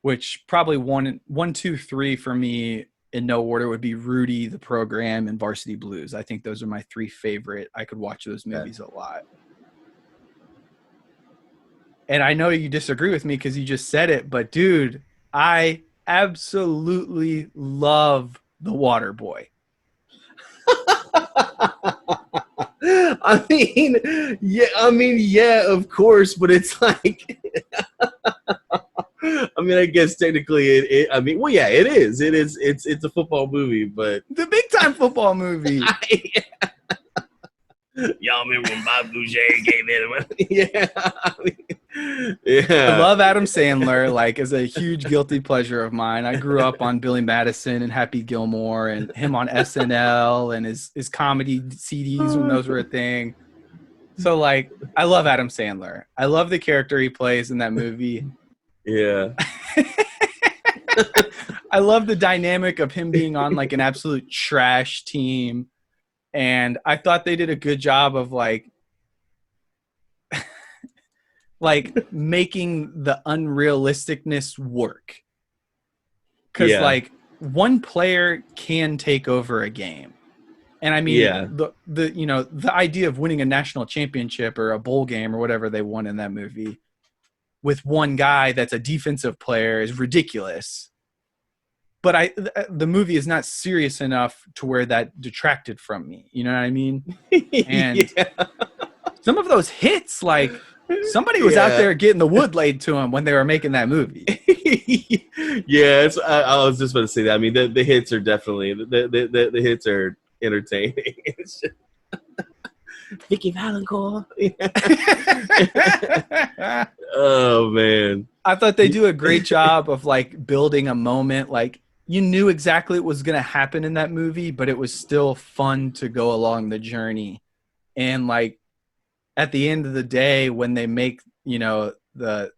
which probably one, two, three for me in no order would be Rudy, The Program, and Varsity Blues. I think those are my three favorite. I could watch those Okay. movies a lot. And I know you disagree with me because you just said it, but dude, I absolutely love The Water Boy. yeah, of course, but it's like, I guess technically well, yeah, it is. It's a football movie, but The big time football movie. y'all remember when Bob Boucher came in? Yeah, I yeah, love Adam Sandler, like as a huge guilty pleasure of mine. I grew up on Billy Madison and Happy Gilmore and him on SNL and his comedy CDs when those were a thing. So like I love Adam Sandler. I love the character he plays in that movie. yeah. I love the dynamic of him being on like an absolute trash team. And I thought they did a good job of like making the unrealisticness work. Cause Yeah, like one player can take over a game. And I mean yeah, the idea of winning a national championship or a bowl game or whatever they won in that movie with one guy that's a defensive player is ridiculous. But the movie is not serious enough to where that detracted from me. You know what I mean? And yeah, some of those hits, like somebody was out yeah. there getting the wood laid to them when they were making that movie. Yeah, I was just about to say that. I mean, the hits are definitely the hits are entertaining. It's just, Vicky Valancourt. Oh man. I thought they do a great job of like building a moment. Like you knew exactly what was going to happen in that movie, but it was still fun to go along the journey. And like at the end of the day, when they make, the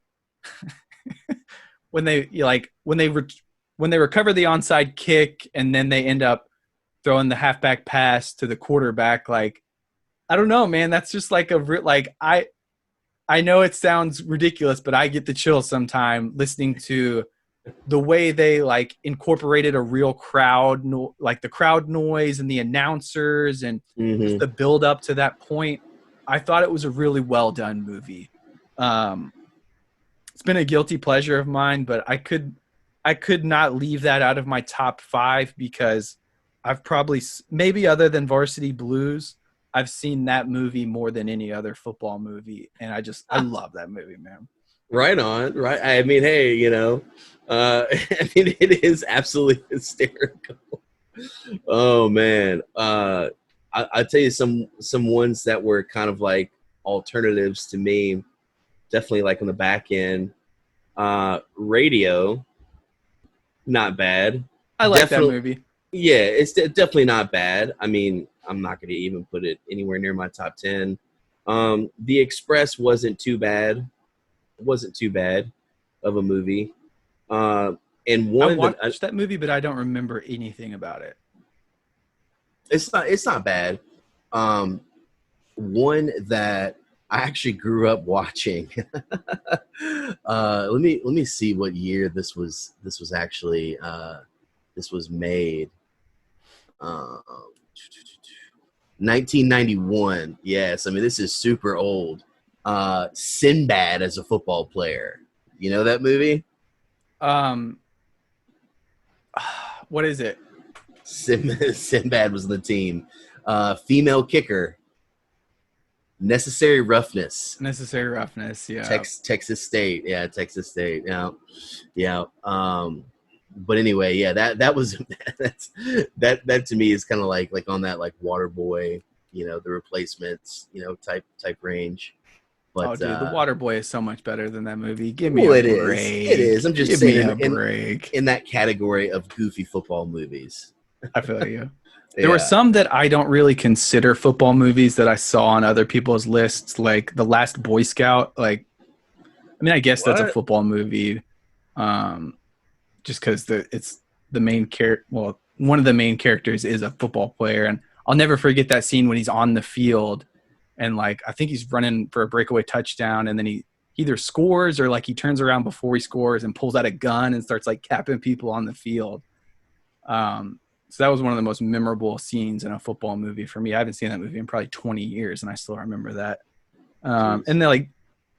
when they like when they recover the onside kick and then they end up throwing the halfback pass to the quarterback, like I don't know, man. That's just like I know it sounds ridiculous, but I get the chills sometime listening to the way they like incorporated a real crowd, like the crowd noise and the announcers and just Mm-hmm. the build up to that point. I thought it was a really well done movie. Um, it's been a guilty pleasure of mine, but I could not leave that out of my top 5 because I've probably, maybe other than Varsity Blues, I've seen that movie more than any other football movie, and I love that movie, man. Right on. Right. I mean, hey, I mean, it is absolutely hysterical. Oh man. I tell you some ones that were kind of like alternatives to me. Definitely like on the back end. Radio, not bad. I like that Definitely, movie. yeah, it's definitely not bad. I mean, I'm not going to even put it anywhere near my top 10. The Express wasn't too bad. Wasn't too bad of a movie. Uh, and I one that watched that movie, but I don't remember anything about it. it's not bad. Um, one that I actually grew up watching. Let me see what year this was actually this was made. Um, 1991. Yes, I mean this is super old. Sinbad as a football player. You know that movie? Um, what is it? Sinbad was on the team. Female kicker. Necessary Roughness. Necessary Roughness. Yeah. Texas State. Yeah, Texas State. Yeah, yeah. But anyway, yeah, that was that to me is kind of like on that like Waterboy, the Replacements, type range. Oh, But dude, The Water Boy is so much better than that movie. Give me well, a it is. It is. break. I'm just Give me saying a break. in that category of goofy football movies. I feel you. There were Yeah. some that I don't really consider football movies that I saw on other people's lists, like The Last Boy Scout. Like, I mean, I guess that's a What? football movie, um, just because it's the main character. Well, one of the main characters is a football player, and I'll never forget that scene when he's on the field, and like I think he's running for a breakaway touchdown, and then he either scores or like he turns around before he scores and pulls out a gun and starts like capping people on the field. So that was one of the most memorable scenes in a football movie for me. I haven't seen that movie in probably 20 years, and I still remember that. Jeez. And then like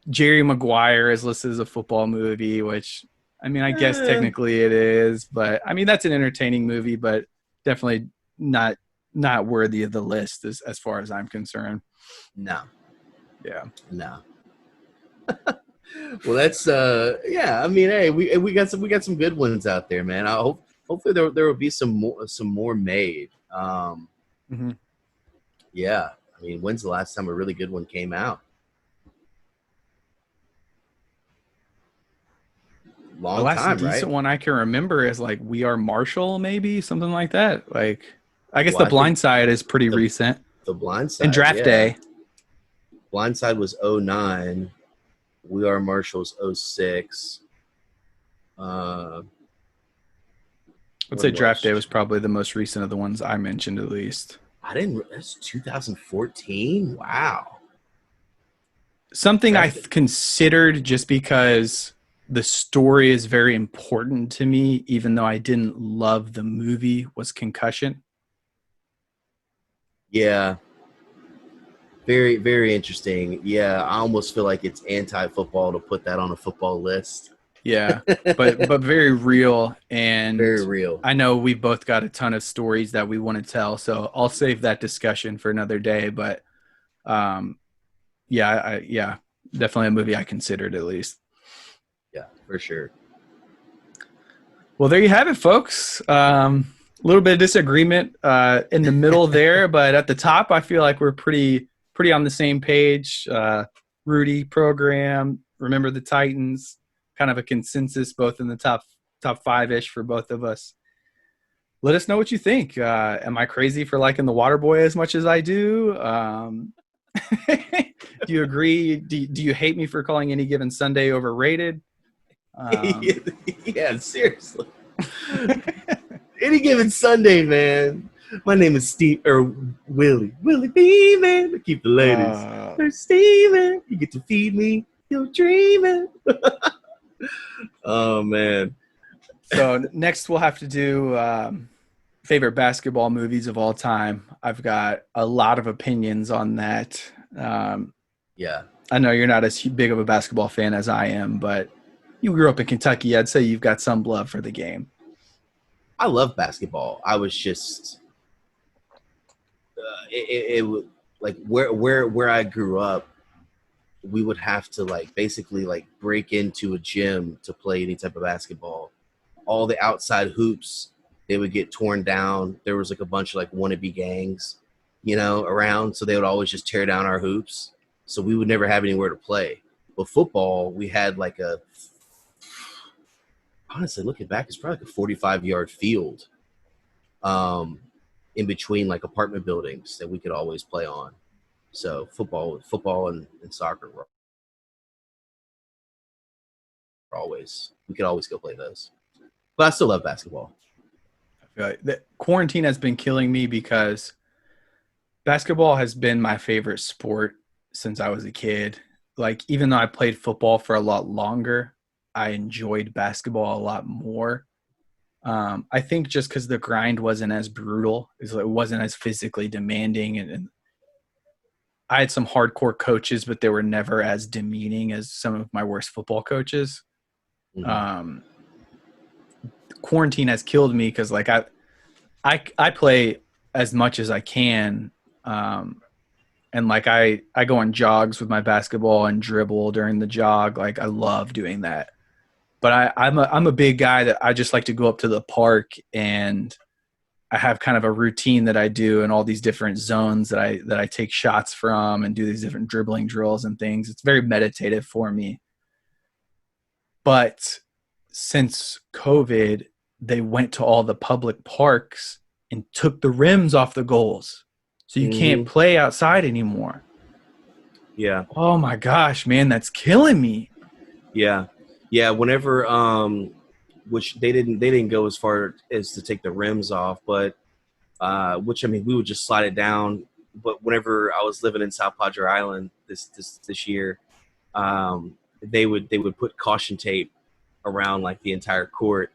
Jerry Maguire is listed as a football movie, which I mean, I guess Eh, technically it is, but I mean that's an entertaining movie, but definitely not not worthy of the list as far as I'm concerned. No, Yeah. no. Well, that's yeah. I mean, hey, we got some good ones out there, man. I hope hopefully there will be some more made. Mm-hmm. Yeah. I mean, when's the last time a really good one came out? The Long last time, right? decent one I can remember is like We Are Marshall, maybe something like that. Like, I guess Well, The I think Blind Side is pretty the recent, the Blind and Side, Draft yeah. Day. Blind Side was '09. We Are Marshall's '06. I'd What say Draft Day was was probably the most recent of the ones I mentioned, at least. I didn't. That's 2014. Wow. Something I Draft Day. considered just because the story is very important to me, even though I didn't love the movie, was Concussion. Yeah. Very, very interesting. Yeah, I almost feel like it's anti-football to put that on a football list. Yeah, but very real, and Very real. I know we both got a ton of stories that we want to tell, so I'll save that discussion for another day. But um, yeah, yeah, definitely a movie I considered at least. Yeah, for sure. Well, there you have it, folks. A little bit of disagreement in the middle there, but at the top, I feel like we're pretty on the same page. Rudy program, remember the Titans, kind of a consensus both in the top five ish for both of us. Let us know what you think. Am I crazy for liking the Waterboy as much as I do? Do you agree? Do you hate me for calling Any Given Sunday overrated? Yeah, seriously. Any given Sunday, man. My name is Steve or Willie. Willie B, man. I keep the ladies. There's Steven. You get to feed me. You're dreaming. Oh man. So next we'll have to do favorite basketball movies of all time. I've got a lot of opinions on that. Um, Yeah. I know you're not as big of a basketball fan as I am, but you grew up in Kentucky. I'd say you've got some love for the game. I love basketball. I was just it like where I grew up, we would have to like basically like break into a gym to play any type of basketball. All the outside hoops, they would get torn down. There was like a bunch of like wannabe gangs, around, so they would always just tear down our hoops. So we would never have anywhere to play. But football, we had like a honestly looking back, it's probably like a 45-yard field um, in between like apartment buildings that we could always play on. So football and soccer were always we could always go play those. But I still love basketball. I feel like the quarantine has been killing me because basketball has been my favorite sport since I was a kid. Like, even though I played football for a lot longer, I enjoyed basketball a lot more. I think just because the grind wasn't as brutal, it wasn't as physically demanding, and I had some hardcore coaches, but they were never as demeaning as some of my worst football coaches. Mm-hmm. Um, Quarantine has killed me because like I play as much as I can, and like I go on jogs with my basketball and dribble during the jog. Like, I love doing that. But I'm a big guy that I just like to go up to the park, and I have kind of a routine that I do in all these different zones that I take shots from and do these different dribbling drills and things. It's very meditative for me. But since COVID, they went to all the public parks and took the rims off the goals. So you can't Mm-hmm. play outside anymore. Yeah, Oh my gosh, man, that's killing me. yeah, yeah. Whenever which they didn't go as far as to take the rims off, but which I mean we would just slide it down. But whenever I was living in South Padre Island this year, they would put caution tape around like the entire court,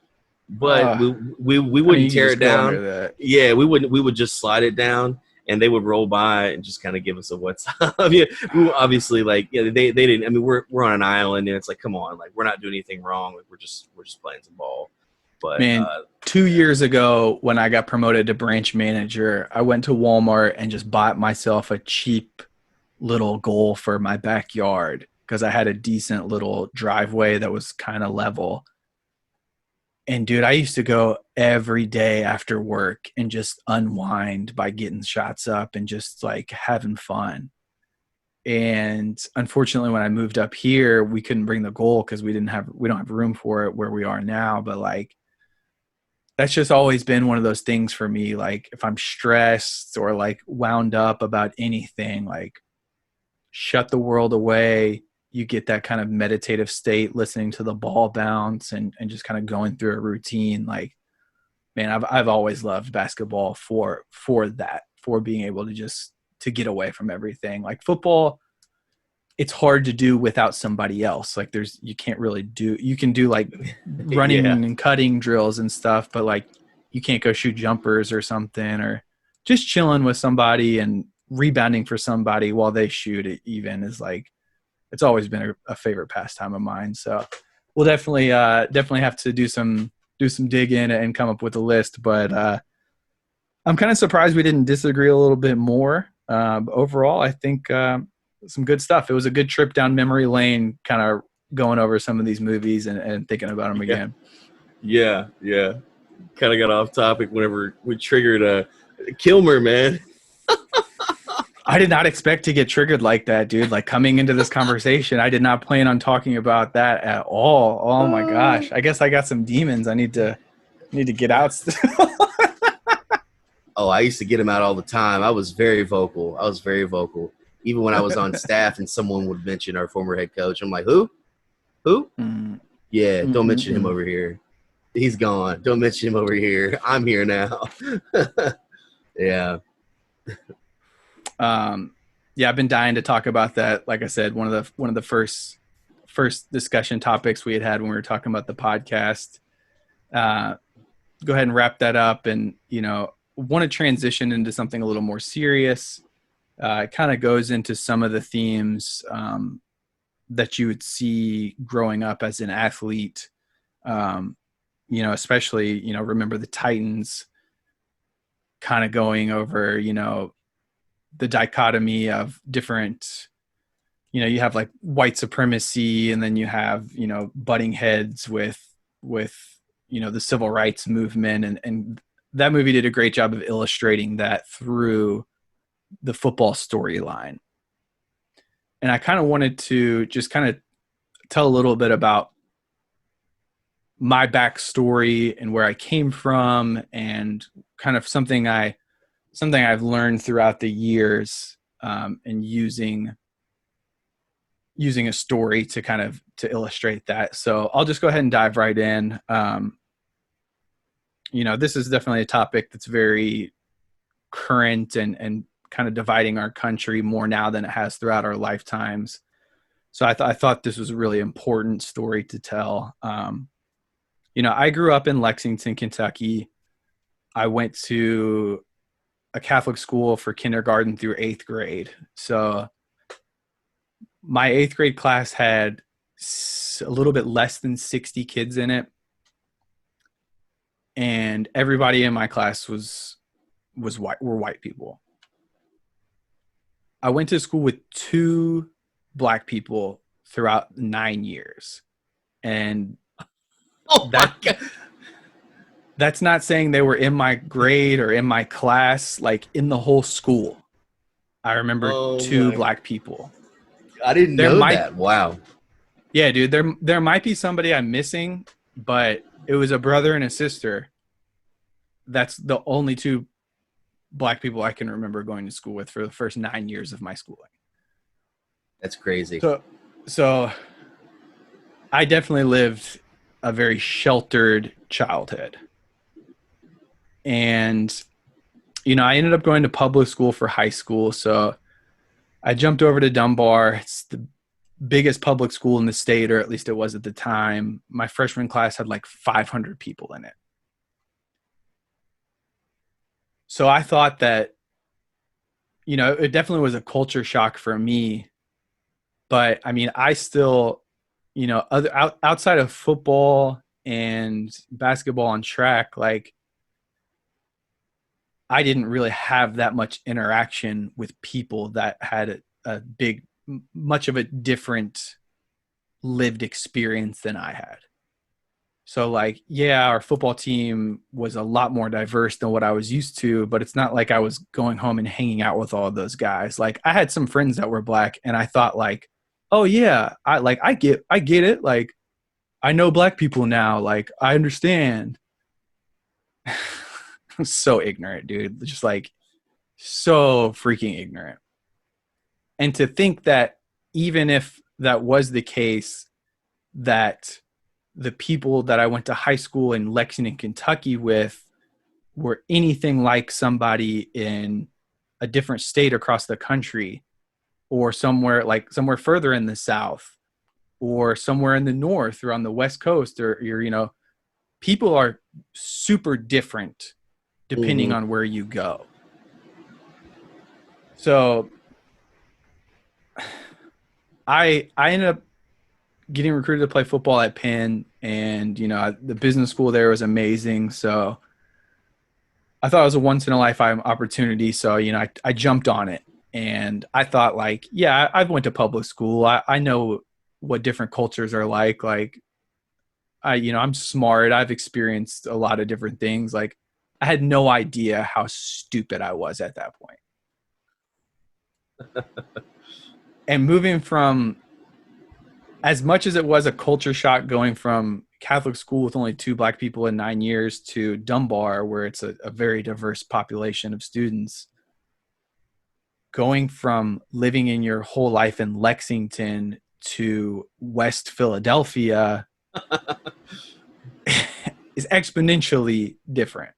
but Uh, we I mean, wouldn't you could tear just it go down. under that. Yeah, we would just slide it down, and they would roll by and just kind of give us a what's up. Yeah, we were obviously like yeah they didn't. I mean we're on an island and it's like come on like we're not doing anything wrong. Like we're just playing some ball. But Man, 2 years ago when I got promoted to branch manager, I went to Walmart and just bought myself a cheap little goal for my backyard because I had a decent little driveway that was kind of level. And dude, I used to go every day after work and just unwind by getting shots up and just like having fun. And unfortunately, when I moved up here, we couldn't bring the goal because we don't have room for it where we are now. But like that's just always been one of those things for me. Like if I'm stressed or like wound up about anything, like shut the world away. You get that kind of meditative state, listening to the ball bounce and just kind of going through a routine. Like, man, I've always loved basketball for that, for being able to just to get away from everything. Like football, it's hard to do without somebody else. Like you can't really you can do like yeah, running and cutting drills and stuff, but like you can't go shoot jumpers or something, or just chilling with somebody and rebounding for somebody while they shoot it even is like, it's always been a favorite pastime of mine. So we'll definitely have to do some digging and come up with a list. But I'm kind of surprised we didn't disagree a little bit more. But overall, I think some good stuff. It was a good trip down memory lane, kind of going over some of these movies and thinking about them Yeah, again. yeah. Kind of got off topic whenever we triggered Kilmer, man. I did not expect to get triggered like that, dude. Like coming into this conversation, I did not plan on talking about that at all. Oh my gosh. I guess I got some demons I need to get out still. oh, I used to get him out all the time. I was very vocal. Even when I was on staff and someone would mention our former head coach, I'm like, who? Mm, Yeah, mm, don't mm, mention him mm. over here. He's gone. Don't mention him over here. I'm here now. yeah. Yeah, I've been dying to talk about that. Like I said, one of the first discussion topics we had when we were talking about the podcast. Uh, Go ahead and wrap that up, and want to transition into something a little more serious. It kind of goes into some of the themes that you would see growing up as an athlete. Um, especially remember the Titans, kind of going over the dichotomy of different, you have like white supremacy, and then you have butting heads with the civil rights movement, and that movie did a great job of illustrating that through the football storyline. And I kind of wanted to just kind of tell a little bit about my backstory and where I came from, and kind of something I've learned throughout the years, and using a story to kind of to illustrate that. So I'll just go ahead and dive right in. This is definitely a topic that's very current and kind of dividing our country more now than it has throughout our lifetimes. So I thought this was a really important story to tell. I grew up in Lexington, Kentucky. I went to a Catholic school for kindergarten through eighth grade. So my eighth grade class had a little bit less than 60 kids in it. And everybody in my class was white people. I went to school with two black people throughout 9 years. And Oh my that god. that's not saying they were in my grade or in my class, like in the whole school. I remember Oh two my. black people. I didn't There know might that. Wow. Yeah, dude, there might be somebody I'm missing, but it was a brother and a sister. That's the only two black people I can remember going to school with for the first 9 years of my schooling. That's crazy. So I definitely lived a very sheltered childhood. And, I ended up going to public school for high school. So I jumped over to Dunbar. It's the biggest public school in the state, or at least it was at the time. My freshman class had like 500 people in it. So I thought that, it definitely was a culture shock for me. But I mean, I still, outside of football and basketball and track, like I didn't really have that much interaction with people that had a big, much of a different lived experience than I had. So like, yeah, our football team was a lot more diverse than what I was used to, but it's not like I was going home and hanging out with all of those guys. Like I had some friends that were black and I thought like, oh yeah, I get it. Like I know black people now. Like I understand. I'm so ignorant, dude. Just like so freaking ignorant. And to think that even if that was the case, that the people that I went to high school in Lexington, Kentucky with were anything like somebody in a different state across the country, or somewhere further in the South, or somewhere in the North or on the West Coast, or people are super different depending on where you go. So I ended up getting recruited to play football at Penn, and the business school there was amazing. So I thought it was a once in a lifetime opportunity. So I jumped on it, and I thought like, yeah, I've went to public school. I know what different cultures are like. Like I'm smart. I've experienced a lot of different things. Like I had no idea how stupid I was at that point. And moving from, as much as it was a culture shock going from Catholic school with only 2 black people in 9 years to Dunbar, where it's a very diverse population of students, going from living in your whole life in Lexington to West Philadelphia is exponentially different.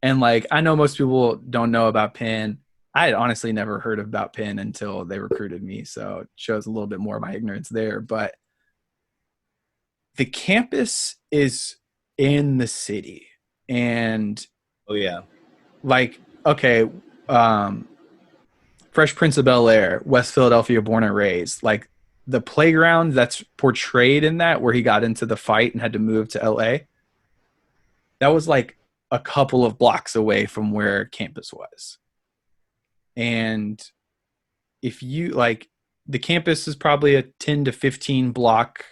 And like, I know most people don't know about Penn. I had honestly never heard about Penn until they recruited me. So it shows a little bit more of my ignorance there. But the campus is in the city. And Oh yeah. like, okay, Fresh Prince of Bel-Air, West Philadelphia, born and raised. Like the playground that's portrayed in that, where he got into the fight and had to move to LA, that was like a couple of blocks away from where campus was. And if you like, the campus is probably a 10 to 15 block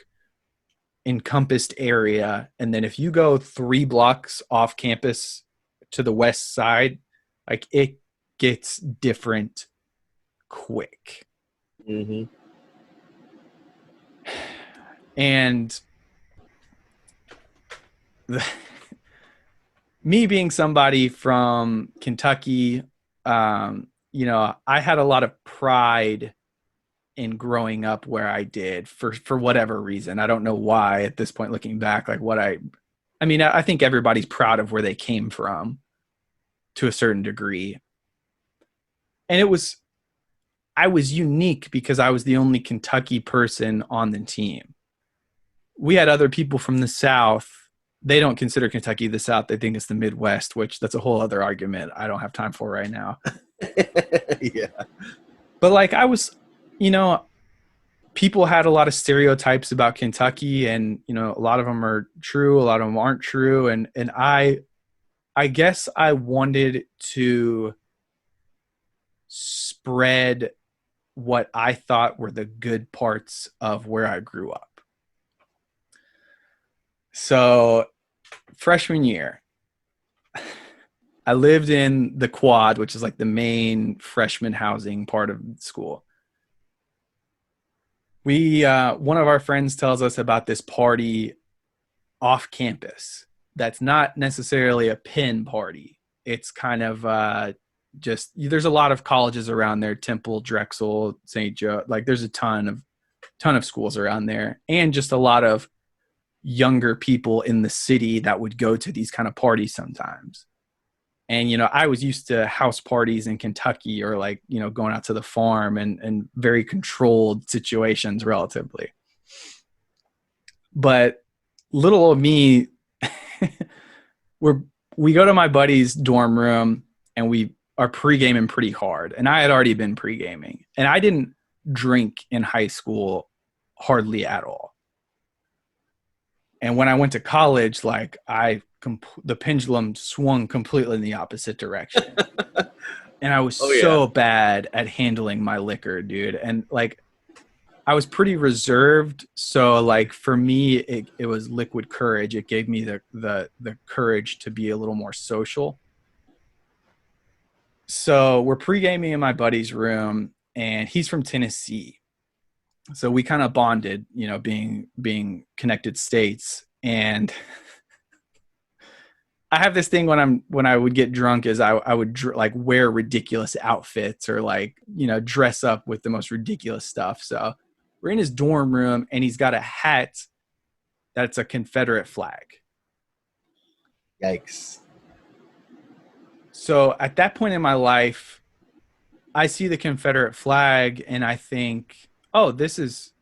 encompassed area. And then if you go 3 blocks off campus to the west side, like it gets different quick. Mm-hmm. And me being somebody from Kentucky, I had a lot of pride in growing up where I did for whatever reason. I don't know why at this point, looking back, like I think everybody's proud of where they came from to a certain degree. And I was unique because I was the only Kentucky person on the team. We had other people from the South. They don't consider Kentucky the South. They think it's the Midwest, which that's a whole other argument I don't have time for right now. Yeah. But like I was, people had a lot of stereotypes about Kentucky, and, a lot of them are true. A lot of them aren't true. And I guess I wanted to spread what I thought were the good parts of where I grew up. So freshman year, I lived in the Quad, which is like the main freshman housing part of school. One of our friends tells us about this party off campus that's not necessarily a Penn party. It's kind of just, there's a lot of colleges around there, Temple, Drexel, St. Joe. Like there's a ton of schools around there, and just a lot of younger people in the city that would go to these kind of parties sometimes. And, I was used to house parties in Kentucky, or like, going out to the farm and very controlled situations relatively. But little old me, we go to my buddy's dorm room and we are pre-gaming pretty hard. And I had already been pre-gaming, and I didn't drink in high school hardly at all. And when I went to college, like the pendulum swung completely in the opposite direction. And I was Oh yeah. so bad at handling my liquor, dude. And like I was pretty reserved. So like for me, it was liquid courage. It gave me the courage to be a little more social. So we're pre-gaming in my buddy's room, and he's from Tennessee. So we kind of bonded, you know, being connected states. And I have this thing when I would get drunk is I would like wear ridiculous outfits or like, you know, dress up with the most ridiculous stuff. So we're in his dorm room and he's got a hat that's a Confederate flag. Yikes. So at that point in my life, I see the Confederate flag and I think, oh, this is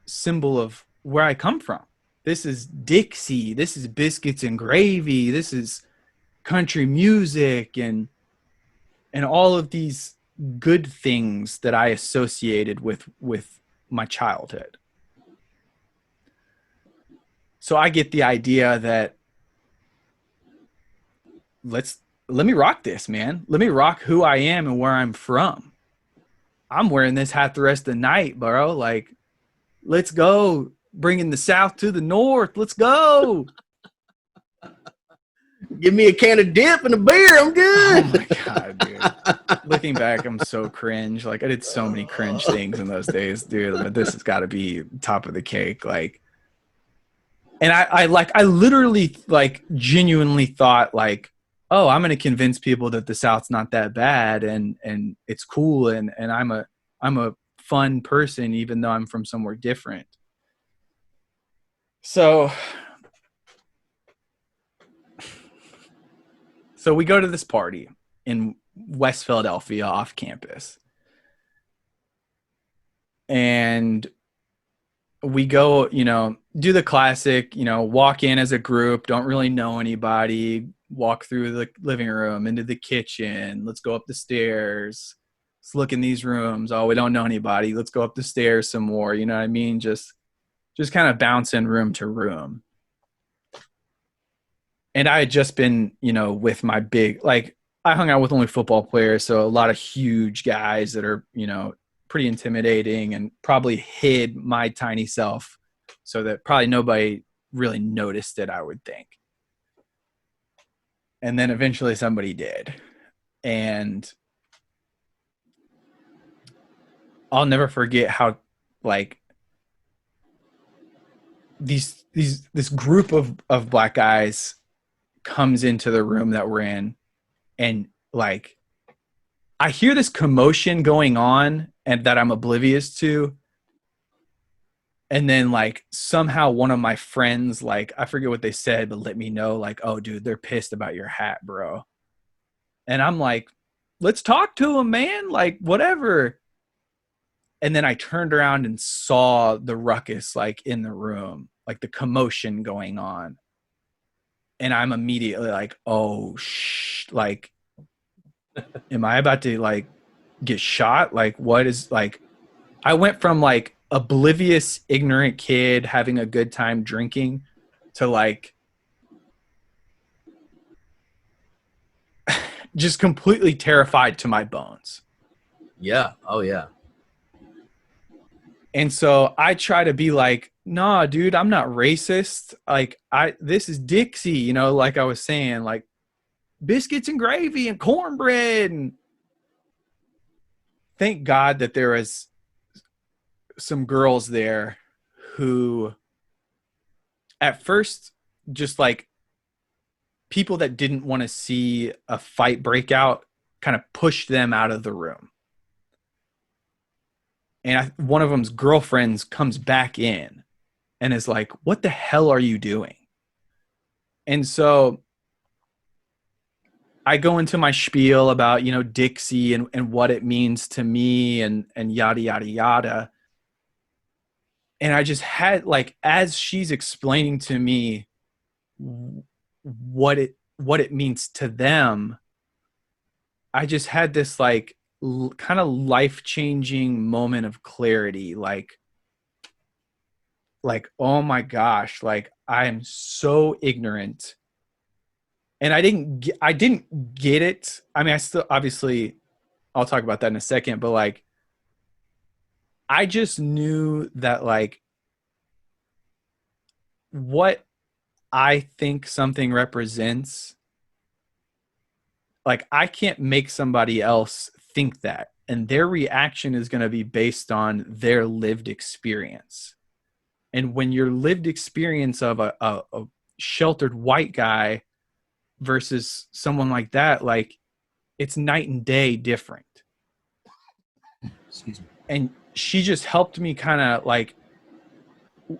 symbol of where I come from. This is Dixie. This is biscuits and gravy. This is country music and all of these good things that I associated with my childhood. So I get the idea that let me rock this, man. Let me rock who I am and where I'm from. I'm wearing this hat the rest of the night, bro. Like, let's go. Bringing the South to the North. Let's go. Give me a can of dip and a beer. I'm Oh good. my God, dude. Looking back, I'm so cringe. Like I did so many cringe things in those days, dude. But this has got to be top of the cake. Like, and I literally like genuinely thought like, oh, I'm gonna convince people that the South's not that bad and it's cool and I'm a fun person even though I'm from somewhere different. So we go to this party in West Philadelphia off campus. And we go, you know, do the classic, you know, walk in as a group, don't really know anybody, walk through the living room into the kitchen. Let's go up the stairs. Let's look in these rooms. Oh, we don't know anybody. Let's go up the stairs some more. You know what I mean? Just kind of bouncing room to room. And I had just been, you know, with my big, like, I hung out with only football players. So a lot of huge guys that are, you know, pretty intimidating and probably hid my tiny self so that probably nobody really noticed it, I would think. And then eventually somebody did. And I'll never forget how, like, this group of black guys comes into the room that we're in, and like I hear this commotion going on and that I'm oblivious to. And then like somehow one of my friends, like I forget what they said, but let me know like, oh dude, they're pissed about your hat, bro. And I'm like, let's talk to them, man. Like whatever. And then I turned around and saw the ruckus like in the room, like the commotion going on. And I'm immediately like, oh like am I about to like get shot? Like what is like I went from like oblivious, ignorant kid having a good time drinking to like just completely terrified to my bones. Yeah. Oh, yeah. And so I try to be like, nah, dude, I'm not racist. Like this is Dixie, you know, like I was saying, like biscuits and gravy and cornbread. And thank God that there was some girls there who at first just like people that didn't want to see a fight break out kind of pushed them out of the room. And one of them's girlfriends comes back in and is like, what the hell are you doing? And so I go into my spiel about, you know, Dixie and what it means to me and yada, yada, yada. And I just had like, as she's explaining to me what it means to them, I just had this like kind of life-changing moment of clarity. Like like, oh my gosh, like I am so ignorant. And I didn't get it. I mean, I still, obviously, I'll talk about that in a second, but like I just knew that like what I think something represents, like I can't make somebody else think that. And their reaction is going to be based on their lived experience. And when your lived experience of a sheltered white guy versus someone like that, like it's night and day different. Excuse me. And she just helped me kind of like,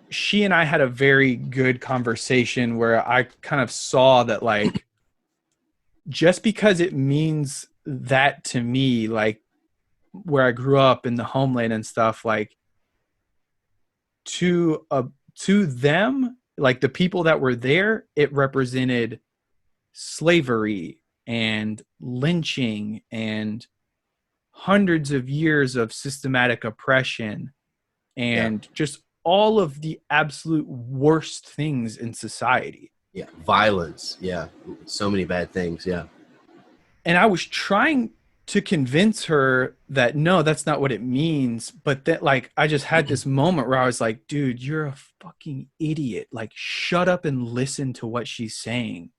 she and I had a very good conversation where I kind of saw that like, just because it means that to me, like where I grew up in the homeland and stuff, like to them, like the people that were there, it represented slavery and lynching and hundreds of years of systematic oppression Yeah. and just all of the absolute worst things in society. Yeah. Violence. Yeah. So many bad things. Yeah. And I was trying to convince her that no, that's not what it means. But that like I just had this moment where I was like, dude, you're a fucking idiot. Like, shut up and listen to what she's saying.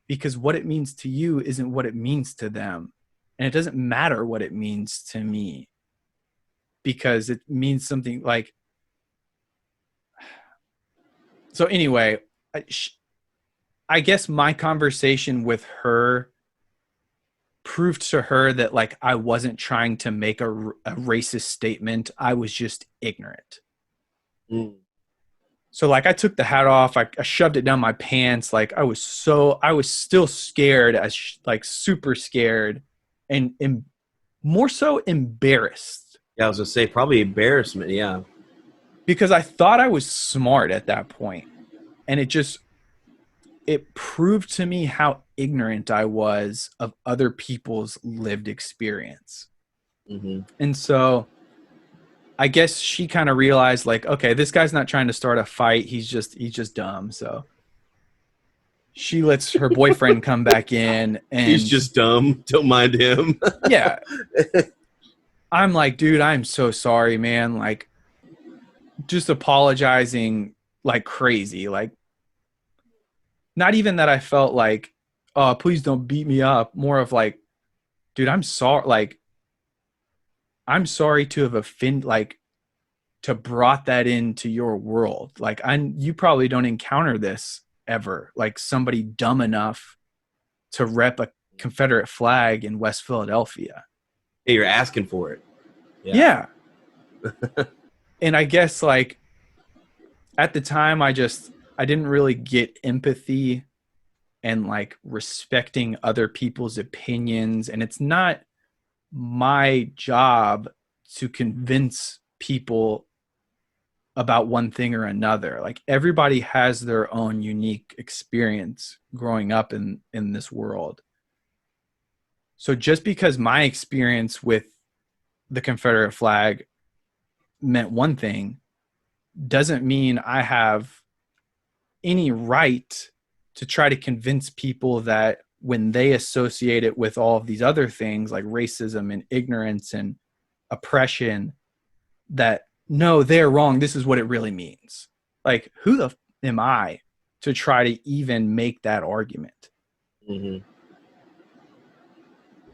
Because what it means to you isn't what it means to them. And it doesn't matter what it means to me. Because it means something like, so anyway, I guess my conversation with her proved to her that like I wasn't trying to make a racist statement. I was just ignorant. Mm. So like I took the hat off, I shoved it down my pants. Like I was still scared, like super scared and more so embarrassed. Yeah, I was gonna say probably embarrassment. Yeah. Because I thought I was smart at that point. And it proved to me how ignorant I was of other people's lived experience. Mm-hmm. And so I guess she kind of realized like, okay, this guy's not trying to start a fight. He's just dumb. So she lets her boyfriend come back in and He's just dumb. Don't mind him. yeah. I'm like, dude, I'm so sorry, man. Like just apologizing like crazy. Like not even that I felt like, oh, please don't beat me up. More of like, dude, I'm sorry. Like, I'm sorry to have offended, like, to brought that into your world. Like, you probably don't encounter this ever. Like, somebody dumb enough to rep a Confederate flag in West Philadelphia. Hey, you're asking for it. Yeah. And I guess, like, at the time, I didn't really get empathy and like respecting other people's opinions. And it's not my job to convince people about one thing or another. Like everybody has their own unique experience growing up in this world. So just because my experience with the Confederate flag meant one thing doesn't mean I have any right to try to convince people that when they associate it with all of these other things like racism and ignorance and oppression, that no, they're wrong. This is what it really means. Like, who the am I to try to even make that argument? Mm-hmm.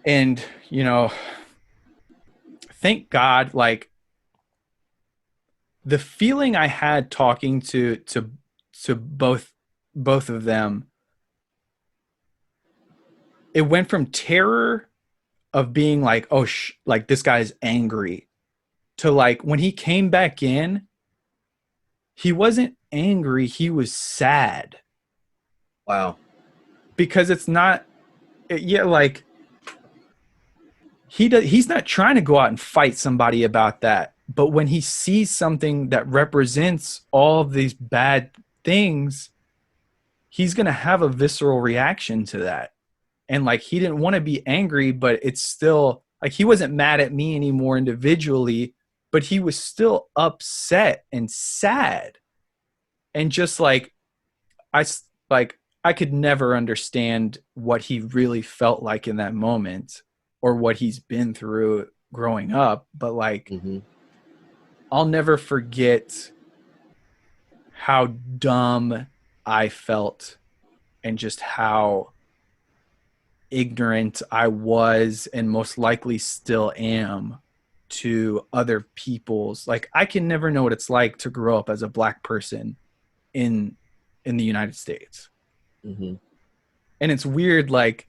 And, you know, thank God, like the feeling I had talking to both of them, it went from terror of being like, oh, like this guy's angry, to like when he came back in, he wasn't angry, he was sad. Wow. Because it's not, yeah, like he's not trying to go out and fight somebody about that. But when he sees something that represents all of these bad things, he's going to have a visceral reaction to that. And like, he didn't want to be angry, but it's still like, he wasn't mad at me anymore individually, but he was still upset and sad. And just like like I could never understand what he really felt like in that moment or what he's been through growing up, but like Mm-hmm. I'll never forget how dumb I felt and just how ignorant I was and most likely still am to other people's, like I can never know what it's like to grow up as a black person in the United States. Mm-hmm. And it's weird, like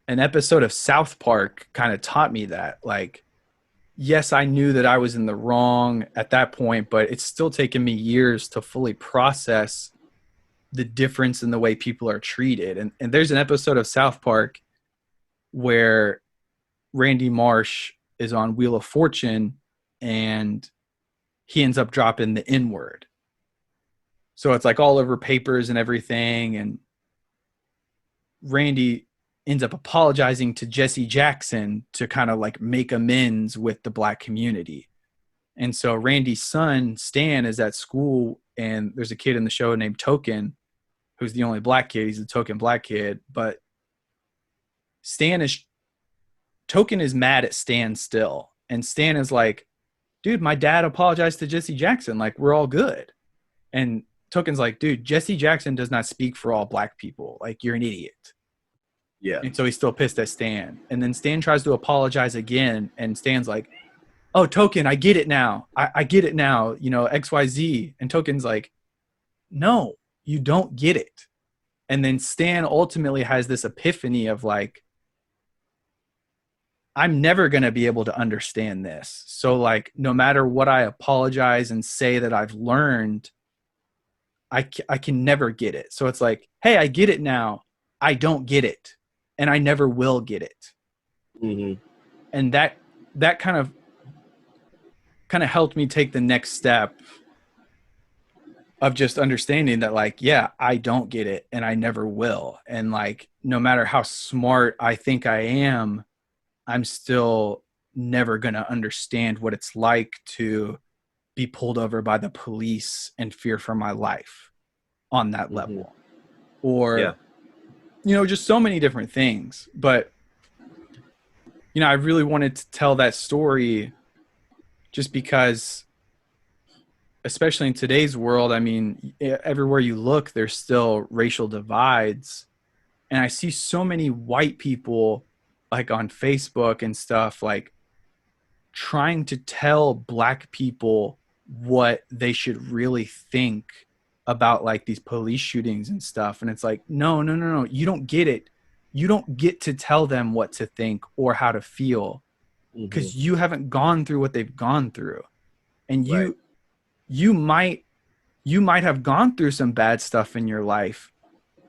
an episode of South Park kind of taught me that. Like, yes, I knew that I was in the wrong at that point, but it's still taken me years to fully process the difference in the way people are treated. And there's an episode of South Park where Randy Marsh is on Wheel of Fortune and he ends up dropping the N word. So it's like all over papers and everything. And Randy ends up apologizing to Jesse Jackson to kind of like make amends with the black community. And so Randy's son, Stan, is at school, and there's a kid in the show named Token, who's the only black kid. He's a token black kid, but Token is mad at Stan still. And Stan is like, dude, my dad apologized to Jesse Jackson. Like, we're all good. And Token's like, dude, Jesse Jackson does not speak for all black people. Like, you're an idiot. Yeah. And so he's still pissed at Stan. And then Stan tries to apologize again. And Stan's like, oh, Token, I get it now. I get it now, you know, XYZ. And Token's like, no, you don't get it. And then Stan ultimately has this epiphany of like, I'm never going to be able to understand this. So like, no matter what I apologize and say that I've learned, I can never get it. So it's like, hey, I get it now. I don't get it. And I never will get it. Mm-hmm. And that kind of helped me take the next step of just understanding that like, yeah, I don't get it and I never will. And like, no matter how smart I think I am, I'm still never going to understand what it's like to be pulled over by the police and fear for my life on that level. Or, you know, just so many different things. But, you know, I really wanted to tell that story just because, especially in today's world, I mean, everywhere you look, there's still racial divides. And I see so many white people like on Facebook and stuff, like trying to tell black people what they should really think about like these police shootings and stuff. And it's like, no, you don't get it. You don't get to tell them what to think or how to feel because you haven't gone through what they've gone through. And you might have gone through some bad stuff in your life.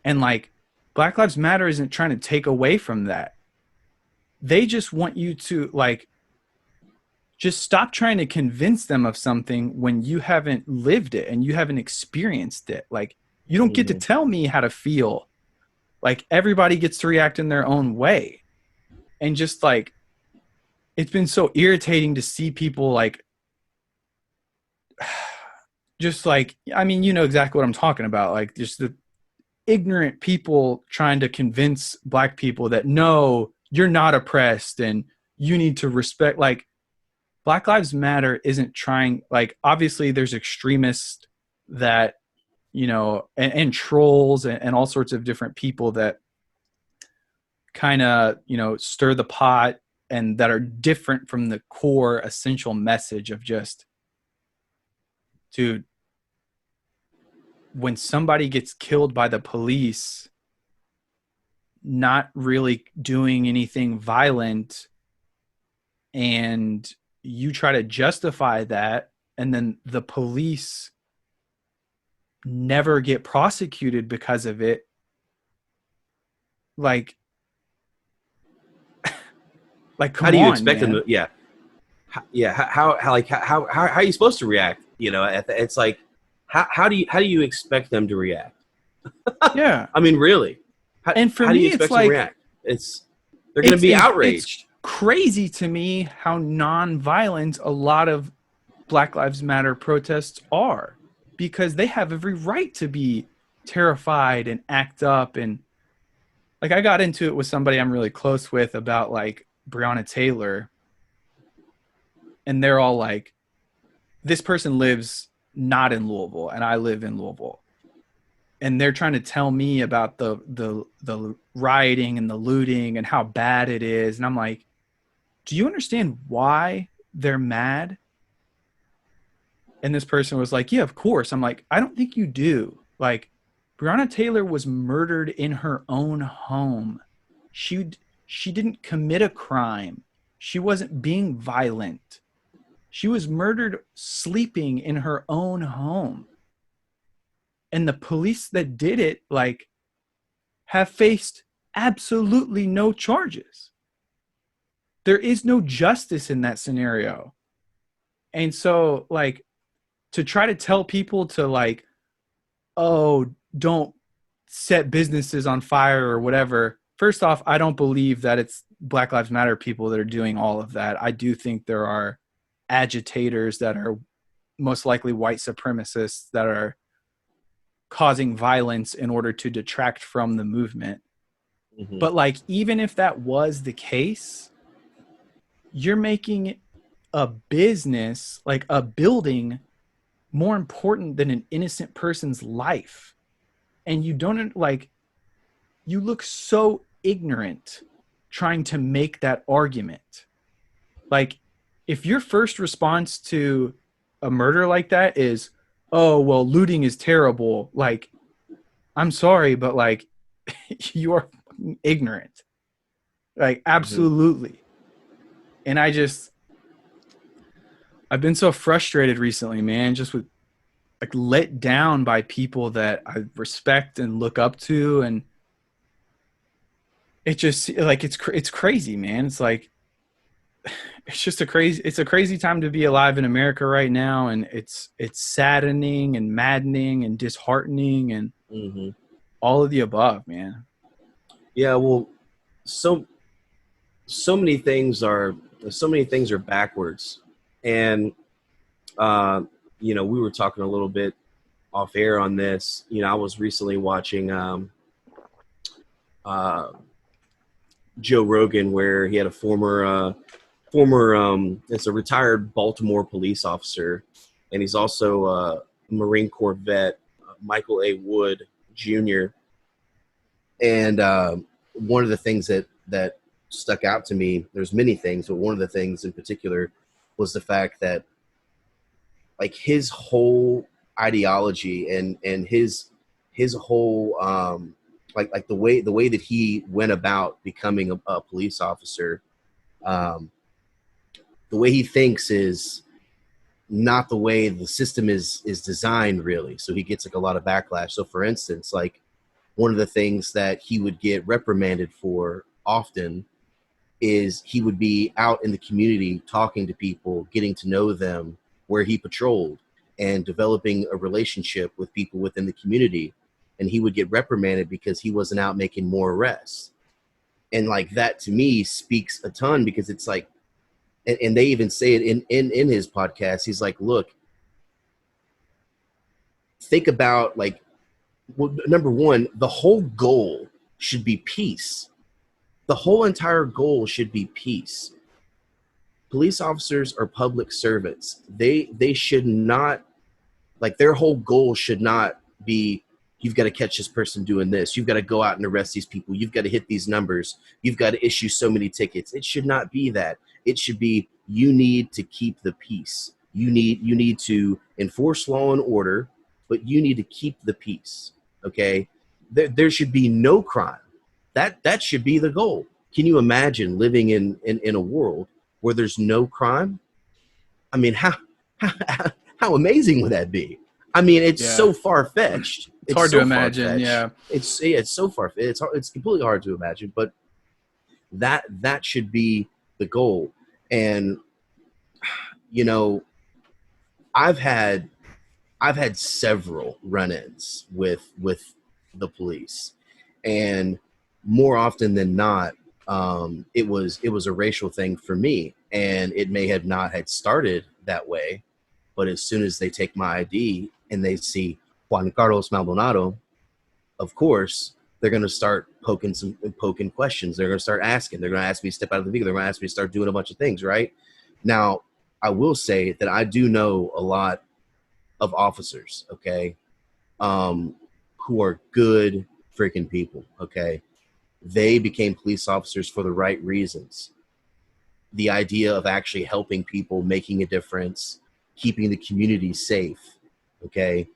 And like Black Lives Matter isn't trying to take away from that. They just want you to like just stop trying to convince them of something when you haven't lived it and you haven't experienced it. Like you don't get to tell me how to feel. Like everybody gets to react in their own way. And just like it's been so irritating to see people like just like, I mean, you know exactly what I'm talking about. Like just the ignorant people trying to convince black people that no, you're not oppressed and you need to respect. Like Black Lives Matter isn't trying, like obviously there's extremists that, you know, and trolls and all sorts of different people that kind of, you know, stir the pot and that are different from the core essential message of just, dude, when somebody gets killed by the police, not really doing anything violent, and you try to justify that, and then the police never get prosecuted because of it. Like come how do you on, expect man. them to? How are you supposed to react? You know, it's like how do you expect them to react? Yeah. I mean, really. And for how do me, you it's expect them like to react? They're going to be outraged. It's crazy to me how non-violent a lot of Black Lives Matter protests are. because they have every right to be terrified and act up. And like, I got into it with somebody I'm really close with about like Breonna Taylor, and they're all like, this person lives not in Louisville and I live in Louisville, and they're trying to tell me about the rioting and the looting and how bad it is. And I'm like, do you understand why they're mad? And this person was like, yeah, of course. I'm like, I don't think you do. Like, Breonna Taylor was murdered in her own home. She didn't commit a crime. She wasn't being violent. She was murdered sleeping in her own home. And the police that did it, like, have faced absolutely no charges. There is no justice in that scenario. And so, like, to try to tell people to, like, oh, don't set businesses on fire or whatever. First off, I don't believe that it's Black Lives Matter people that are doing all of that. I do think there are agitators that are most likely white supremacists that are causing violence in order to detract from the movement. Mm-hmm. But like, even if that was the case, you're making a business, like a building, more important than an innocent person's life. And you don't, like, you look so ignorant trying to make that argument. Like, if your first response to a murder like that is, oh, well, looting is terrible, like, I'm sorry, but like, you are ignorant. Like, absolutely. And I've been so frustrated recently, man, just with, like, let down by people that I respect and look up to. And it just, like, it's crazy, man. It's like, it's a crazy time to be alive in America right now. And it's saddening and maddening and disheartening and all of the above, man. Yeah, well, so many things are backwards, and we were talking a little bit off air on this. I was recently watching Joe Rogan, where he had a former it's a retired Baltimore police officer, and he's also a Marine Corps vet, Michael A. Wood Jr. And one of the things that stuck out to me, there's many things, but one of the things in particular was the fact that, like, his whole ideology and his whole like the way that he went about becoming a police officer, the way he thinks is not the way the system is designed, really. So he gets, like, a lot of backlash. So, for instance, like, one of the things that he would get reprimanded for often is he would be out in the community talking to people, getting to know them where he patrolled, and developing a relationship with people within the community. And he would get reprimanded because he wasn't out making more arrests. And, like, that to me speaks a ton, because it's like, and they even say it in his podcast. He's like, look, think about, like, well, number one, the whole goal should be peace. The whole entire goal should be peace. Police officers are public servants. They should not, like, their whole goal should not be, you've got to catch this person doing this. You've got to go out and arrest these people. You've got to hit these numbers. You've got to issue so many tickets. It should not be that. It should be, you need to keep the peace. You need to enforce law and order, but you need to keep the peace. Okay? There should be no crime. That should be the goal. Can you imagine living in a world where there's no crime? I mean, how amazing would that be? I mean, it's so far-fetched. It's hard so to imagine. far-fetched. Yeah. It's so far-fetched. It's completely hard to imagine, but that should be the goal. And, I've had several run-ins with the police, and more often than not, it was a racial thing for me, and it may have not had started that way, but as soon as they take my ID, and they see Juan Carlos Maldonado, of course, they're going to start poking questions. They're going to start asking. They're going to ask me to step out of the vehicle. They're going to ask me to start doing a bunch of things, right? Now, I will say that I do know a lot of officers, okay, who are good freaking people, okay? They became police officers for the right reasons. The idea of actually helping people, making a difference, keeping the community safe, okay?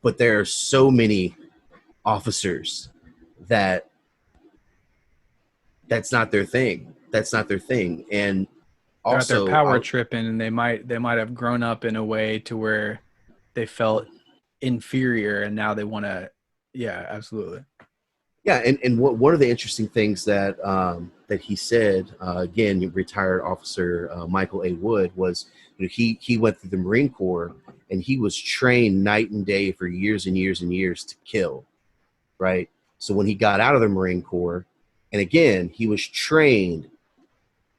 But there are so many officers that that's not their thing. That's not their thing. And They're out there also, power tripping, and they might have grown up in a way to where they felt inferior, and now they want to. Yeah, absolutely. yeah, and one of the interesting things that that he said, again, retired officer Michael A. Wood, was, you know, he went through the Marine Corps, and he was trained night and day for years and years and years to kill, right? So when he got out of the Marine Corps, and again, he was trained,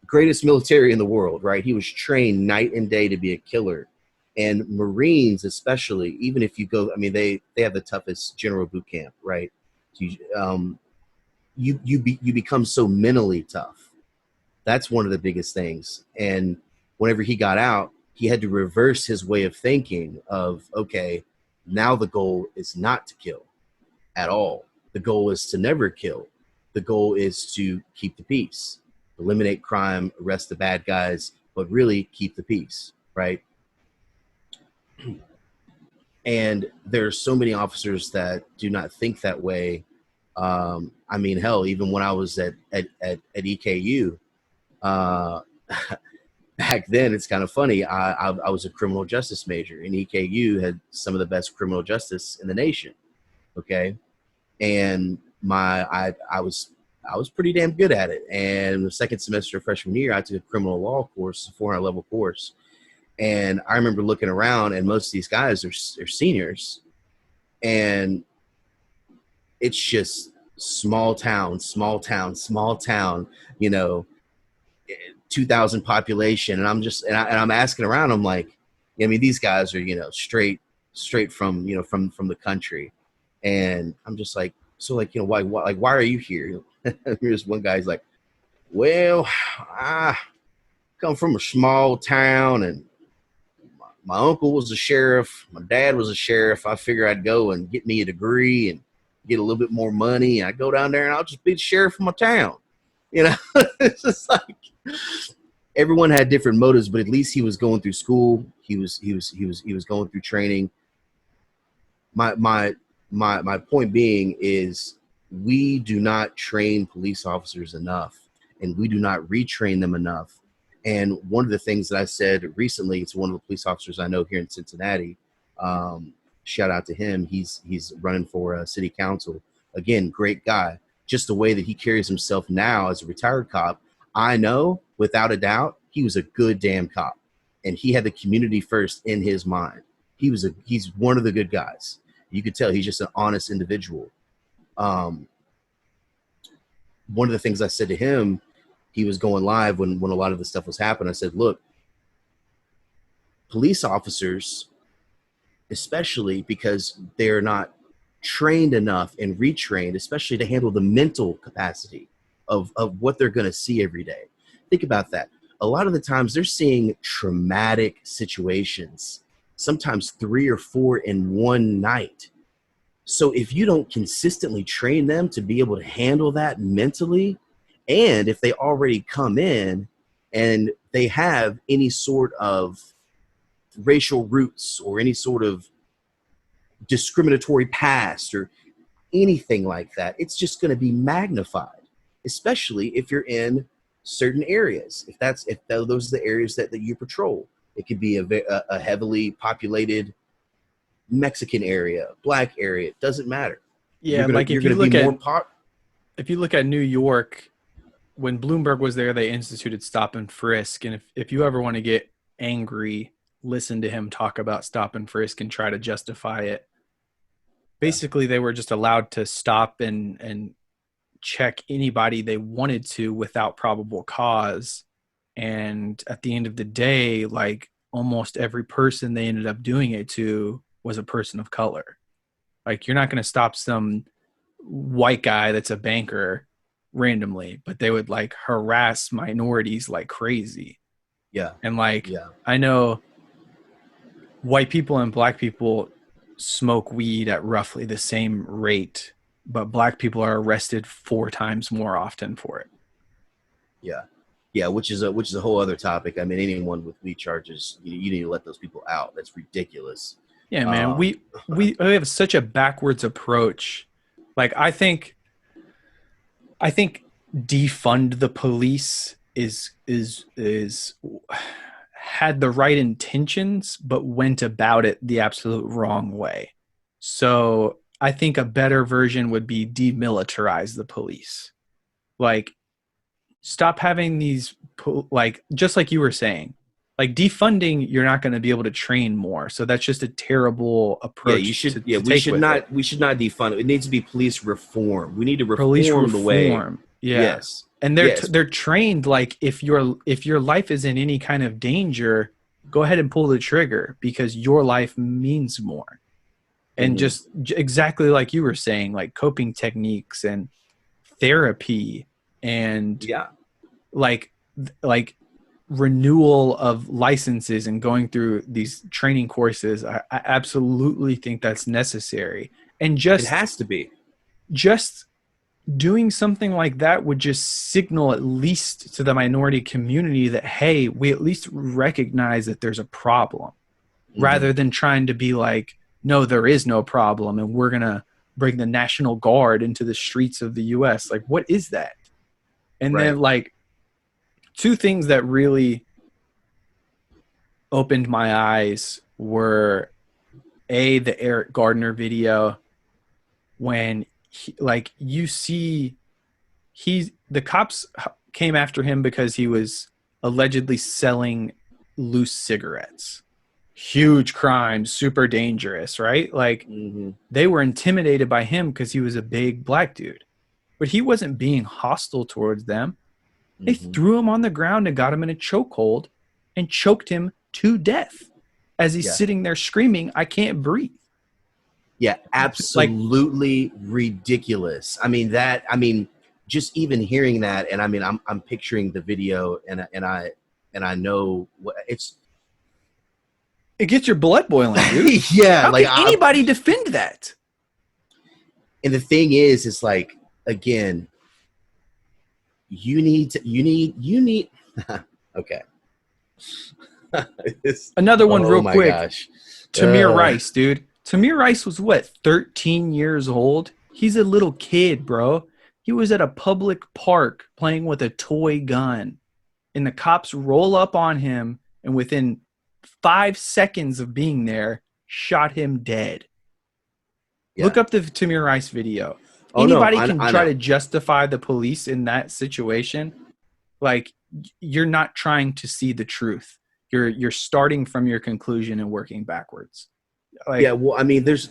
greatest military in the world, right? He was trained night and day to be a killer. And Marines, especially, even if you go, I mean, they have the toughest general boot camp, right? You become so mentally tough. That's one of the biggest things. And whenever he got out, he had to reverse his way of thinking of, okay, now the goal is not to kill at all. The goal is to never kill. The goal is to keep the peace, eliminate crime, arrest the bad guys, but really keep the peace, right? And there are so many officers that do not think that way. I mean, hell, even when I was at EKU, uh, back then, it's kind of funny. I was a criminal justice major, and EKU had some of the best criminal justice in the nation. Okay, and I was pretty damn good at it. And the second semester of freshman year, I took a criminal law course, a 400 level course. And I remember looking around, and most of these guys are seniors, and it's just small town, small town, small town. You know, 2,000 population, and I'm asking around. I'm like, I mean, these guys are, you know, straight from, you know, from the country, and I'm just like, so, like, you know, why are you here? Here's one guy's like, well, I come from a small town, and my uncle was a sheriff, my dad was a sheriff. I figure I'd go and get me a degree and get a little bit more money, and I go down there and I'll just be the sheriff of my town. You know, it's just like everyone had different motives, but at least he was going through school. He was going through training. My point being is, we do not train police officers enough, and we do not retrain them enough. And one of the things that I said recently to one of the police officers I know here in Cincinnati, shout out to him. He's running for city council. Again, great guy. Just the way that he carries himself now as a retired cop, I know without a doubt he was a good damn cop, and he had the community first in his mind. He's one of the good guys. You could tell he's just an honest individual. Um, One of the things I said to him, he was going live when a lot of this stuff was happening. I said, look, police officers, especially because they're not trained enough and retrained, especially to handle the mental capacity of what they're going to see every day. Think about that. A lot of the times they're seeing traumatic situations, sometimes 3 or 4 in one night. So if you don't consistently train them to be able to handle that mentally, and if they already come in and they have any sort of racial roots or any sort of discriminatory past or anything like that, it's just going to be magnified, especially if you're in certain areas. If those are the areas that you patrol. It could be a heavily populated Mexican area, black area. It doesn't matter. Yeah, like You're gonna be more pop. if you look at New York, when Bloomberg was there, they instituted stop and frisk. And if you ever want to get angry, listen to him talk about stop and frisk and try to justify it. Basically, they were just allowed to stop and check anybody they wanted to without probable cause. And at the end of the day, like, almost every person they ended up doing it to was a person of color. Like, you're not going to stop some white guy that's a banker randomly, but they would like harass minorities like crazy. Yeah. And like, Yeah. I know white people and black people smoke weed at roughly the same rate, but black people are arrested 4 times more often for it. Yeah. Yeah, which is a whole other topic. I mean, anyone with weed charges, you need to let those people out. That's ridiculous. Yeah, man. We have such a backwards approach. Like, I think defund the police is had the right intentions but went about it the absolute wrong way. So I think a better version would be demilitarize the police. Like, stop having these like, just like you were saying, like defunding, you're not going to be able to train more. So that's just a terrible Yeah, approach you should. to Yeah, we take should with not. it. We should not defund it. It needs to be police reform. We need to Police reform the way. reform. Yeah. Yes. And Yes. they're trained, like, if your life is in any kind of danger, go ahead and pull the trigger because your life means more. And Mhm. just exactly like you were saying, like coping techniques and therapy and Yeah. like renewal of licenses and going through these training courses. I absolutely think that's necessary. And It has to be. just doing something like that would just signal, at least to the minority community, that, hey, we at least recognize that there's a problem, rather than trying to be like, no, there is no problem and we're gonna bring the National Guard into the streets of the US. Like, what is that? And then, Right. like, 2 things that really opened my eyes were the Eric Gardner video, when you see the cops came after him because he was allegedly selling loose cigarettes. Huge crime, super dangerous, right? Like, they were intimidated by him because he was a big black dude. But he wasn't being hostile towards them. They threw him on the ground and got him in a chokehold and choked him to death as he's sitting there screaming, "I can't breathe." Yeah, absolutely ridiculous. I mean, just even hearing that, and I mean, I'm picturing the video, and I know what it's. It gets your blood boiling, dude. Yeah, How like can anybody defend that? And the thing is, it's like, again, you need. Okay. Another one, real quick. Gosh. Tamir Rice, dude. Tamir Rice was what, 13 years old? He's a little kid, bro. He was at a public park playing with a toy gun, and the cops roll up on him, and within 5 seconds of being there, shot him dead. Yeah. Look up the Tamir Rice video. Oh, Anybody no, can I try know. to justify the police in that situation. Like, you're not trying to see the truth. You're starting from your conclusion and working backwards. Like, Yeah, well, I mean, there's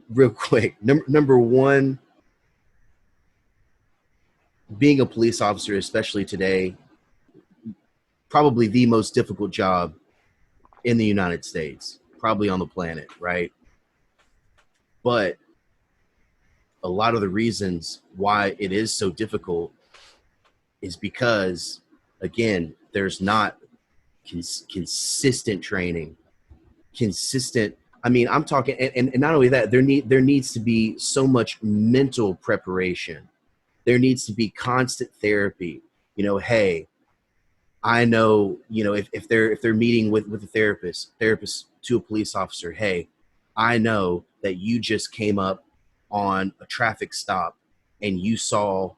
real quick. Number one, being a police officer, especially today, probably the most difficult job in the United States, probably on the planet, right? But a lot of the reasons why it is so difficult is because, again, there's not consistent training, consistent. I mean, I'm talking, and not only that, there needs to be so much mental preparation. There needs to be constant therapy. You know, hey, I know, you know, if they're meeting with a therapist to a police officer, hey, I know that you just came up on a traffic stop and you saw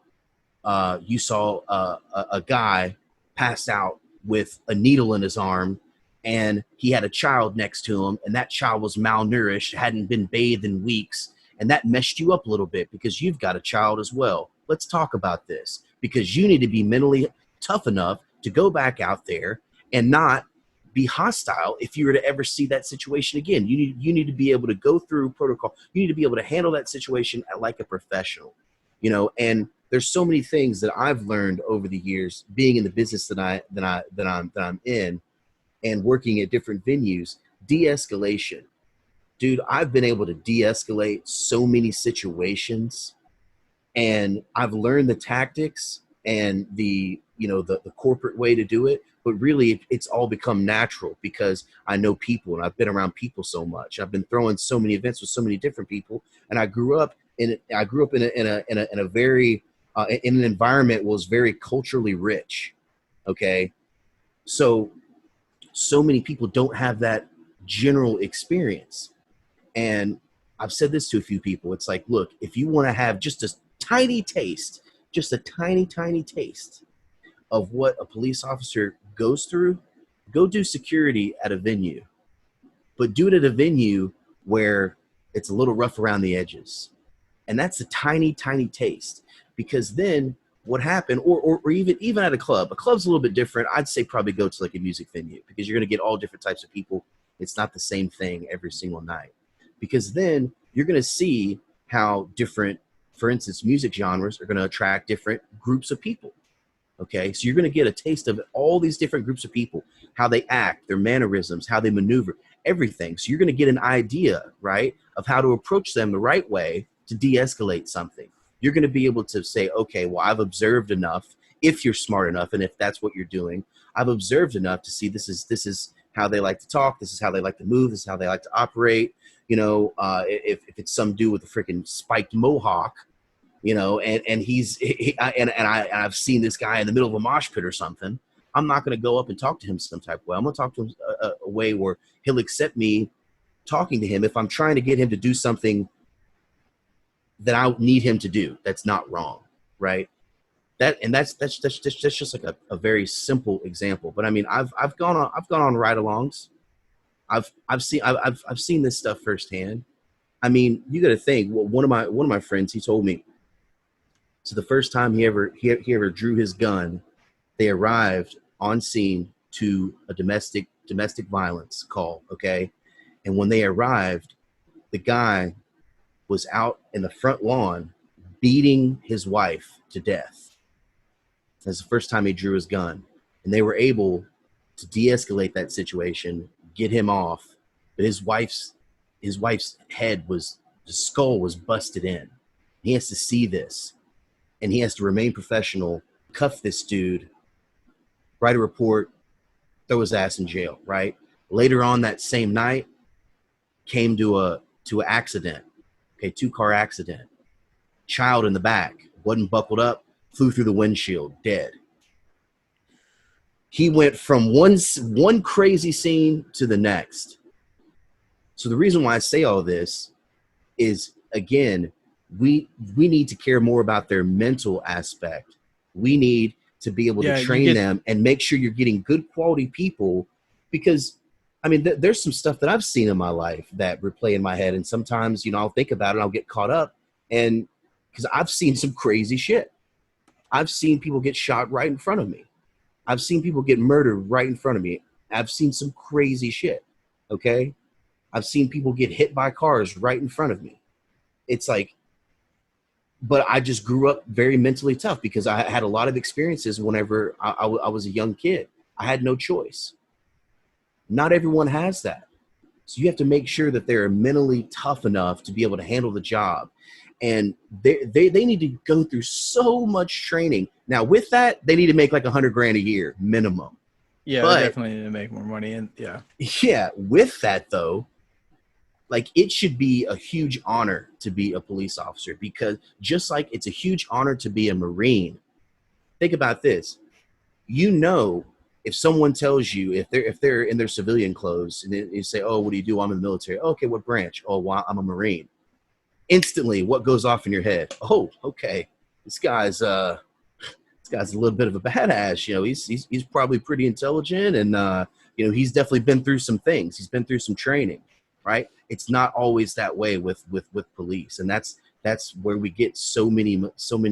a guy passed out with a needle in his arm, and he had a child next to him, and that child was malnourished, hadn't been bathed in weeks, and that messed you up a little bit because you've got a child as well. Let's talk about this, because you need to be mentally tough enough to go back out there and not be hostile if you were to ever see that situation again. You need to be able to go through protocol. You need to be able to handle that situation like a professional, you know. And there's so many things that I've learned over the years being in the business that I'm in and working at different venues. De-escalation, dude. I've been able to de-escalate so many situations, and I've learned the tactics and the corporate way to do it. But really, it's all become natural because I know people and I've been around people so much. I've been throwing so many events with so many different people, and I grew up in a very in an environment that was very culturally rich. Okay, so many people don't have that general experience. And I've said this to a few people. It's like, look, if you want to have just a tiny taste, just a tiny, tiny taste of what a police officer goes through, go do security at a venue. But do it at a venue where it's a little rough around the edges. And that's a tiny, tiny taste. Because then what happened, or even at a club's a little bit different. I'd say probably go to like a music venue because you're going to get all different types of people. It's not the same thing every single night. Because then you're going to see how different, for instance, music genres are going to attract different groups of people. Okay, so you're going to get a taste of all these different groups of people, how they act, their mannerisms, how they maneuver, everything. So you're going to get an idea, right, of how to approach them the right way to de-escalate something. You're going to be able to say, okay, well, I've observed enough. If you're smart enough, and if that's what you're doing, I've observed enough to see this is how they like to talk. This is how they like to move. This is how they like to operate. If it's some dude with a freaking spiked mohawk, and I've seen this guy in the middle of a mosh pit or something. I'm not going to go up and talk to him some type of way. I'm going to talk to him a way where he'll accept me talking to him if I'm trying to get him to do something that I need him to do. That's not wrong, right? That's just like a very simple example. But I mean, I've gone on ride-alongs. I've seen this stuff firsthand. I mean, you got to think. Well, one of my friends, he told me. So the first time he ever drew his gun, they arrived on scene to a domestic violence call. Okay, and when they arrived, the guy was out in the front lawn beating his wife to death. That's the first time he drew his gun, and they were able to de-escalate that situation, get him off. But his wife's head was, the skull was busted in. He has to see this, and he has to remain professional, cuff this dude, write a report, throw his ass in jail, right? Later on that same night, came to an accident, okay, 2-car accident. Child in the back, wasn't buckled up, flew through the windshield, dead. He went from one crazy scene to the next. So the reason why I say all this is, again, we need to care more about their mental aspect. We need to be able to train them and make sure you're getting good quality people, because I mean, there's some stuff that I've seen in my life that replay in my head, and sometimes I'll think about it and I'll get caught up, and because I've seen some crazy shit. I've seen people get shot right in front of me. I've seen people get murdered right in front of me. I've seen some crazy shit. Okay, I've seen people get hit by cars right in front of me. It's like, but I just grew up very mentally tough because I had a lot of experiences whenever I was a young kid. I had no choice. Not everyone has that. So you have to make sure that they're mentally tough enough to be able to handle the job. And they need to go through so much training. Now, with that, they need to make like $100,000 a year minimum. Yeah, but they definitely need to make more money. And yeah, with that though, like, it should be a huge honor to be a police officer, because just like it's a huge honor to be a Marine. Think about this. If someone tells you, if they're in their civilian clothes, and you say, "Oh, what do you do?" "I'm in the military." "Okay, what branch?" "Oh, well, I'm a Marine." Instantly, what goes off in your head? "Oh, okay, this guy's a little bit of a badass. He's probably pretty intelligent, and he's definitely been through some things. He's been through some training." Right? It's not always that way with police, and that's where we get so many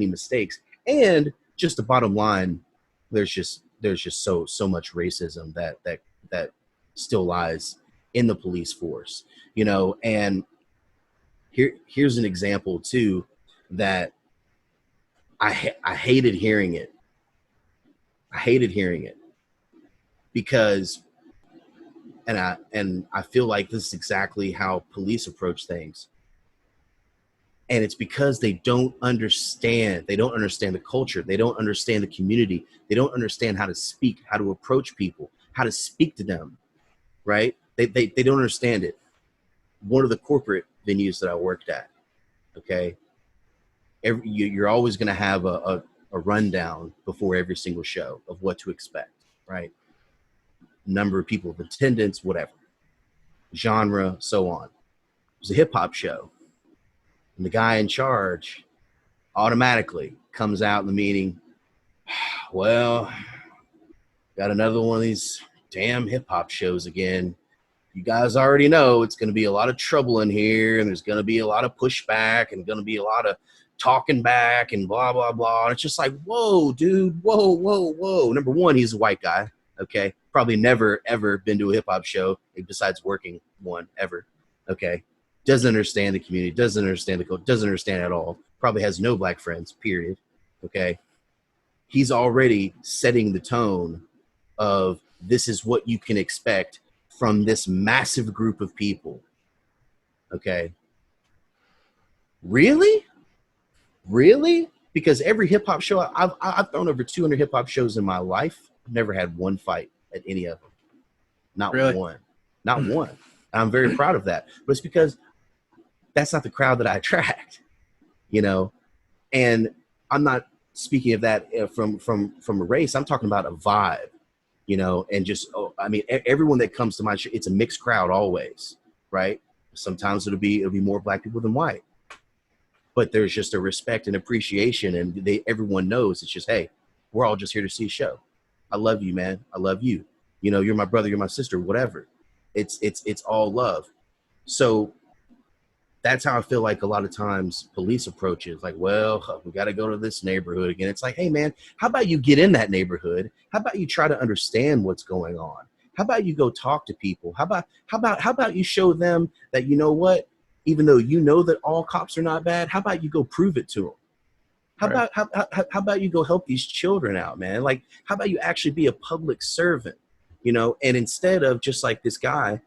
mistakes. And just the bottom line, there's just so much racism that still lies in the police force. And here's an example too, that I hated hearing it. I hated hearing it because, and I feel like this is exactly how police approach things. And it's because they don't understand. They don't understand the culture. They don't understand the community. They don't understand how to speak, how to approach people, how to speak to them, right? They don't understand it. One of the corporate venues that I worked at, okay, you're always going to have a rundown before every single show of what to expect, right? Number of people of attendance, whatever, genre, so on. It was a hip hop show. And the guy in charge automatically comes out in the meeting. Well, got another one of these damn hip hop shows again. You guys already know it's going to be a lot of trouble in here, and there's going to be a lot of pushback and going to be a lot of talking back and blah, blah, blah. And it's just like, whoa, dude, whoa, whoa, whoa. Number one, he's a white guy, okay? Probably never, ever been to a hip hop show besides working one ever, okay? Doesn't understand the community, doesn't understand the culture, doesn't understand at all. Probably has no black friends, period, okay? He's already setting the tone of this is what you can expect from this massive group of people. Okay. Really? Because every hip hop show, I've thrown over 200 hip hop shows in my life. I've never had one fight at any of them. Not Really? one. Not one. And I'm very proud of that. But it's because that's not the crowd that I attract, you know? And I'm not speaking of that from a race. I'm talking about a vibe. You know, and just, I mean, everyone that comes to my show, it's a mixed crowd always, right? Sometimes it'll be more black people than white, but there's just a respect and appreciation, and everyone knows it's just, hey, we're all just here to see a show. I love you, man. I love you. You know, you're my brother, you're my sister, whatever. It's all love. So that's how I feel like a lot of times police approach it. Like, well, we got to go to this neighborhood again. It's like, hey, man, how about you get in that neighborhood? How about you try to understand what's going on? How about you go talk to people? How about you show them that, you know what, even though you know that all cops are not bad, how about you go prove it to them? How Right. about how about you go help these children out, man? Like, how about you actually be a public servant, you know? And instead of just like this guy,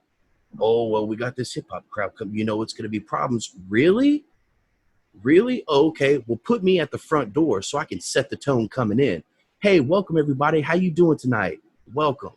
oh, well, we got this hip hop crowd coming. You know, it's going to be problems. Really? Really? Oh, okay. Well, put me at the front door so I can set the tone coming in. Hey, welcome, everybody. How you doing tonight? Welcome.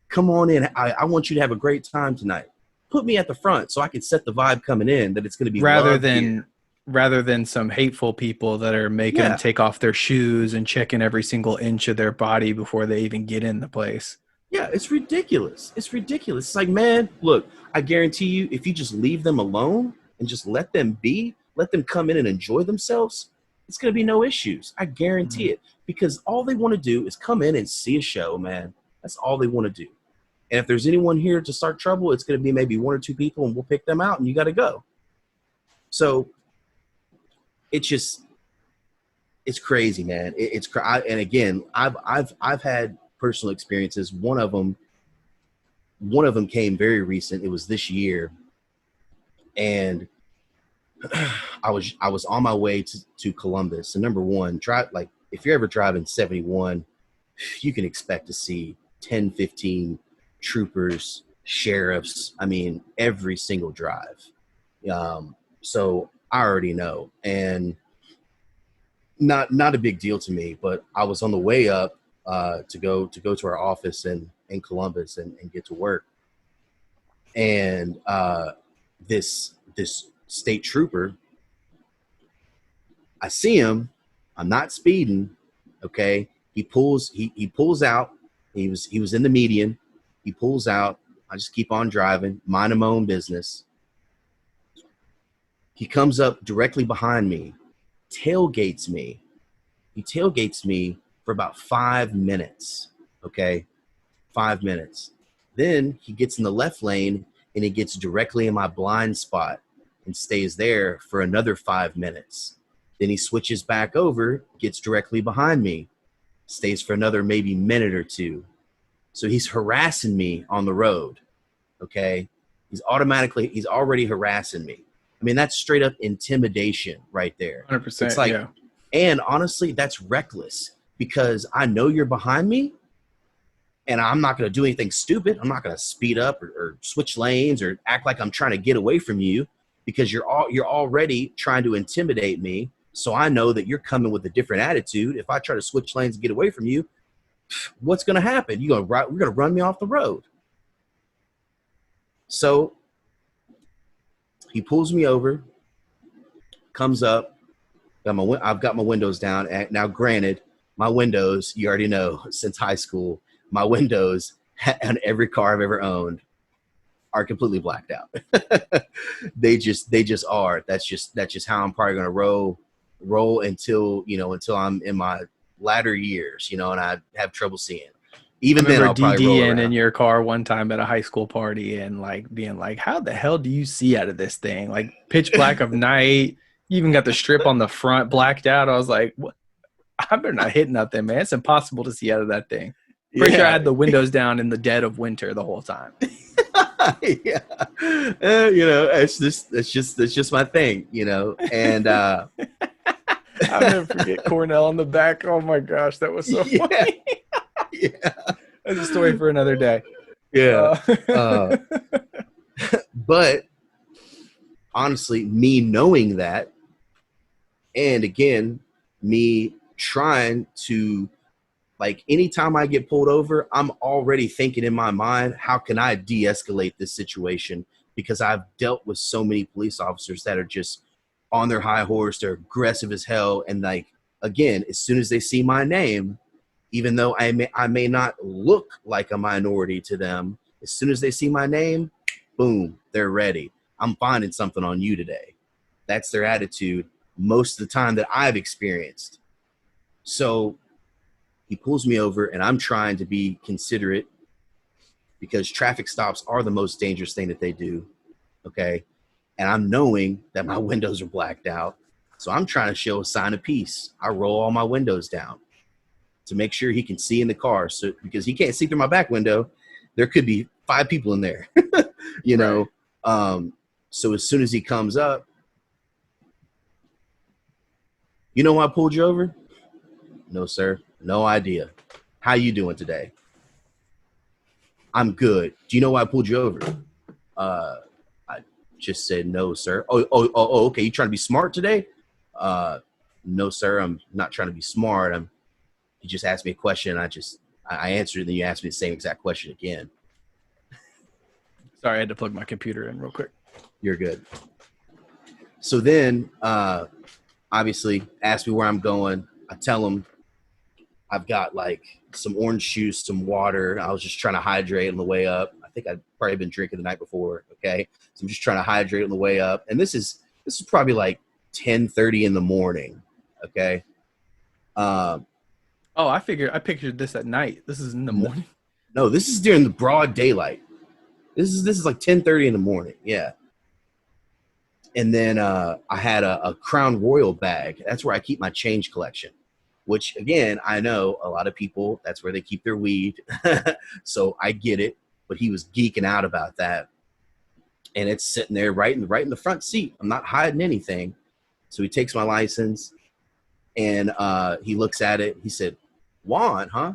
Come on in. I want you to have a great time tonight. Put me at the front so I can set the vibe coming in that it's going to be rather love than here. rather than some hateful people that are making them Yeah. take off their shoes and checking every single inch of their body before they even get in the place. Yeah, it's ridiculous. It's ridiculous. It's like, man, look, I guarantee you, if you just leave them alone and just let them be, let them come in and enjoy themselves, it's going to be no issues. I guarantee it. Because all they want to do is come in and see a show, man. That's all they want to do. And if there's anyone here to start trouble, it's going to be maybe one or two people, and we'll pick them out, and you got to go. So it's just, it's crazy, man. And again, I've had personal experiences. One of them came very recent. It was this year, and I was on my way to Columbus. And number one, if you're ever driving 71, you can expect to see 10, 15 troopers, sheriffs. I mean, every single drive. So I already know, and not a big deal to me. But I was on the way up to go to our office in Columbus and get to work, and this state trooper, I see him. I'm not speeding. Okay. He pulls out. He was in the median. He pulls out. I just keep on driving, minding my own business. He comes up directly behind me, tailgates me. He tailgates me for about 5 minutes. Okay. 5 minutes. Then he gets in the left lane and he gets directly in my blind spot and stays there for another 5 minutes. Then he switches back over, gets directly behind me, stays for another maybe minute or two. So he's harassing me on the road. Okay. He's already harassing me. I mean, that's straight up intimidation right there. It's 100%. like, Yeah. And honestly, that's reckless because I know you're behind me and I'm not going to do anything stupid. I'm not going to speed up or switch lanes or act like I'm trying to get away from you because you're already trying to intimidate me. So I know that you're coming with a different attitude. If I try to switch lanes and get away from you, what's going to happen? We're going to run me off the road. So he pulls me over, comes up. I've got my windows down. Now, granted, my windows, you already know, since high school, my windows on every car I've ever owned are completely blacked out. they just are. That's just how I'm probably going to roll until I'm in my latter years, and I have trouble seeing. Even then, I'll probably roll DDing in around. your car one time at a high school party and like being like, "How the hell do you see out of this thing? Like pitch black of night. You even got the strip on the front blacked out." I was like, "What? I better not hit nothing, man. It's impossible to see out of that thing." Pretty sure I had the windows down in the dead of winter the whole time. Yeah, it's just my thing, and I'll never forget Cornell on the back. Oh my gosh, that was so yeah, funny. yeah, That's a story for another day. yeah. But honestly, me knowing that, and again, me trying to, like, anytime I get pulled over, I'm already thinking in my mind, how can I de-escalate this situation? Because I've dealt with so many police officers that are just on their high horse, they're aggressive as hell, and like, again, as soon as they see my name, even though I may not look like a minority to them, as soon as they see my name, boom, they're ready. I'm finding something on you today. That's their attitude most of the time that I've experienced. So he pulls me over, and I'm trying to be considerate because traffic stops are the most dangerous thing that they do. Okay. And I'm knowing that my windows are blacked out. So I'm trying to show a sign of peace. I roll all my windows down to make sure he can see in the car. So because he can't see through my back window, there could be 5 people in there, know. So as soon as he comes up, you know why I pulled you over? No, sir. No idea. How you doing today? I'm good. Do you know why I pulled you over? I just said no, sir. Oh, okay. You trying to be smart today? No, sir. I'm not trying to be smart. You just asked me a question. I answered, and then you asked me the same exact question again. Sorry, I had to plug my computer in real quick. You're good. So then, obviously, ask me where I'm going. I tell him I've got like some orange juice, some water. I was just trying to hydrate on the way up. I think I'd probably been drinking the night before. Okay. So I'm just trying to hydrate on the way up. And this is probably like 10:30 in the morning. Okay. I pictured this at night. This is in the morning. No, this is during the broad daylight. This is like 10:30 in the morning. Yeah. And then I had a Crown Royal bag. That's where I keep my change collection, which, again, I know a lot of people, that's where they keep their weed. So I get it. But he was geeking out about that. And it's sitting there right in the front seat. I'm not hiding anything. So he takes my license, and he looks at it. He said, "Juan, huh?"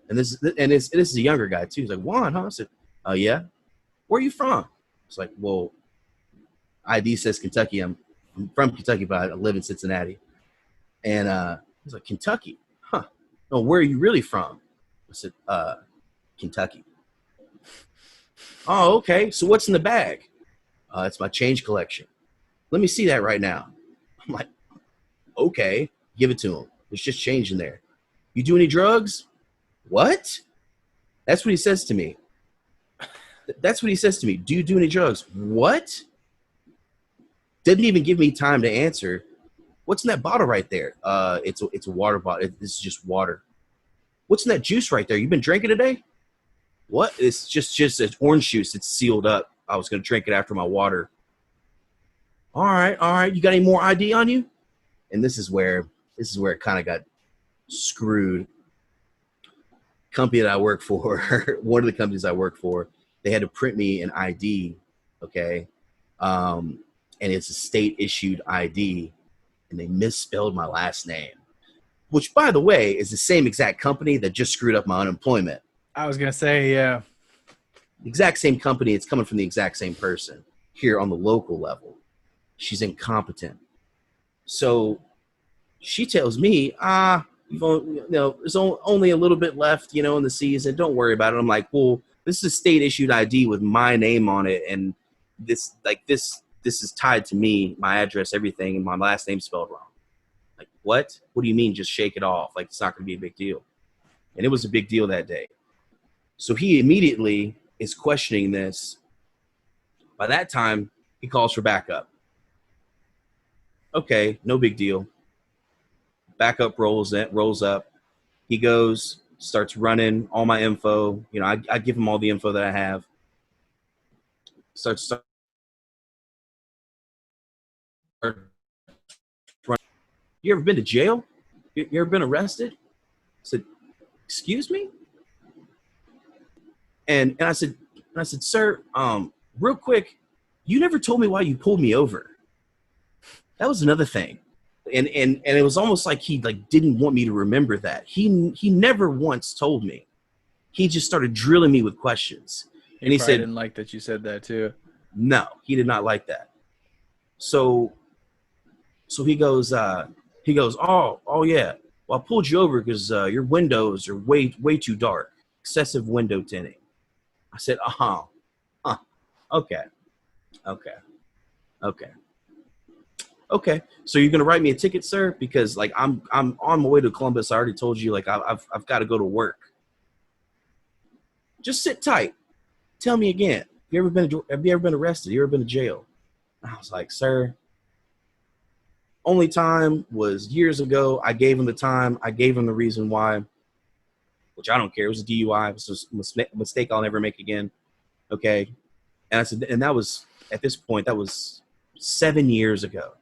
And this is a younger guy too. He's like, "Juan, huh?" I said, "Yeah." "Where are you from?" It's like, "Well, ID says Kentucky. I'm from Kentucky, but I live in Cincinnati." And he's like, "Kentucky, huh? No, where are you really from?" I said, "Kentucky." "Oh, okay. So what's in the bag?" "It's my change collection." "Let me see that right now." I'm like, "Okay." Give it to him. There's just change in there. "You do any drugs?" "What?" That's what he says to me. That's what he says to me. "Do you do any drugs?" "What?" Didn't even give me time to answer. "What's in that bottle right there?" It's a water bottle. This is just water." "What's in that juice right there? You been drinking today?" "What?" "It's just an orange juice. It's sealed up. I was gonna drink it after my water." All right. You got any more ID on you?" And this is where it kind of got screwed. Company that I work for, one of the companies I work for, they had to print me an ID. Okay. And it's a state issued ID. and they misspelled my last name, which, by the way, is the same exact company that just screwed up my unemployment. I was gonna say, yeah. The exact same company. It's coming from the exact same person here on the local level. She's incompetent. So she tells me, there's only a little bit left, in the season. Don't worry about it. I'm like, well, this is a state issued ID with my name on it, and this is tied to me, my address, everything, and my last name spelled wrong. Like, what? What do you mean? Just shake it off? Like, it's not going to be a big deal. And it was a big deal that day. So he immediately is questioning this. By that time, he calls for backup. Okay, no big deal. Backup rolls up. He goes, starts running all my info. I give him all the info that I have. Starts running. You ever been to jail? You ever been arrested? I said, excuse me? And I said, sir, real quick, you never told me why you pulled me over. That was another thing. And it was almost like he didn't want me to remember that. He never once told me. He just started drilling me with questions. And he said, didn't like that you said that too. No, he did not like that. So he goes, oh yeah. Well, I pulled you over because your windows are way too dark. Excessive window tinting. I said, okay. Okay, so you're gonna write me a ticket, sir? Because I'm on my way to Columbus. I already told you, I've got to go to work. Just sit tight. Tell me again. Have you ever been arrested? Have you ever been to jail? I was like, sir, only time was years ago. I gave him the time. I gave him the reason why, which I don't care. It was a DUI. It was just a mistake I'll never make again. Okay, and I said, and that was at this point that was 7 years ago.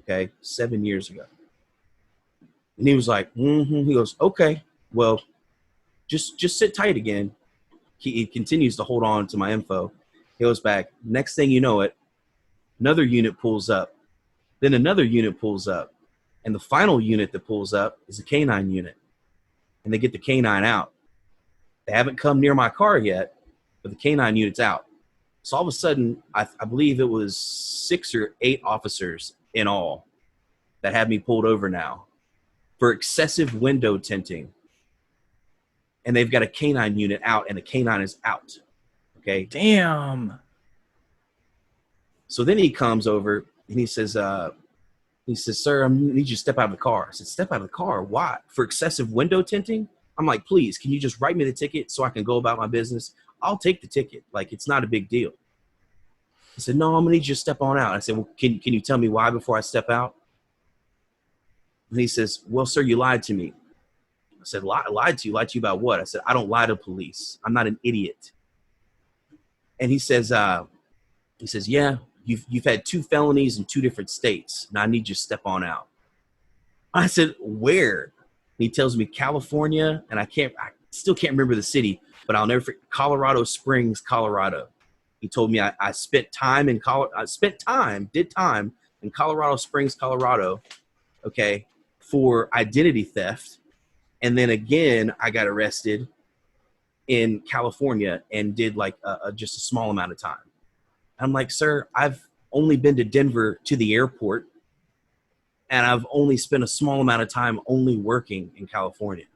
Okay, 7 years ago. And he was like, He goes, okay, well, just sit tight again. He continues to hold on to my info. He goes back. Next thing you know it, another unit pulls up. Then another unit pulls up. And the final unit that pulls up is a canine unit. And they get the canine out. They haven't come near my car yet, but the canine unit's out. So all of a sudden, I believe it was 6 or 8 officers in all that had me pulled over now for excessive window tinting. And they've got a canine unit out, and the canine is out. Okay. Damn. So then he comes over and he says, sir, I need you to step out of the car. I said, step out of the car? Why? For excessive window tinting? I'm like, please, can you just write me the ticket so I can go about my business? I'll take the ticket. It's not a big deal. He said, no, I'm going to need you to step on out. I said, well, can you tell me why before I step out? And he says, well, sir, you lied to me. I said, lied to you? Lied to you about what? I said, I don't lie to police. I'm not an idiot. And he says, yeah, you've had 2 felonies in 2 different states. Now I need you to step on out. I said, where? And he tells me California, and I still can't remember the city, but I'll never forget Colorado Springs, Colorado. He told me I spent time in Colorado Springs, Colorado, okay, for identity theft. And then again, I got arrested in California and did just a small amount of time. I'm like, sir, I've only been to Denver to the airport, and I've only spent a small amount of time only working in California.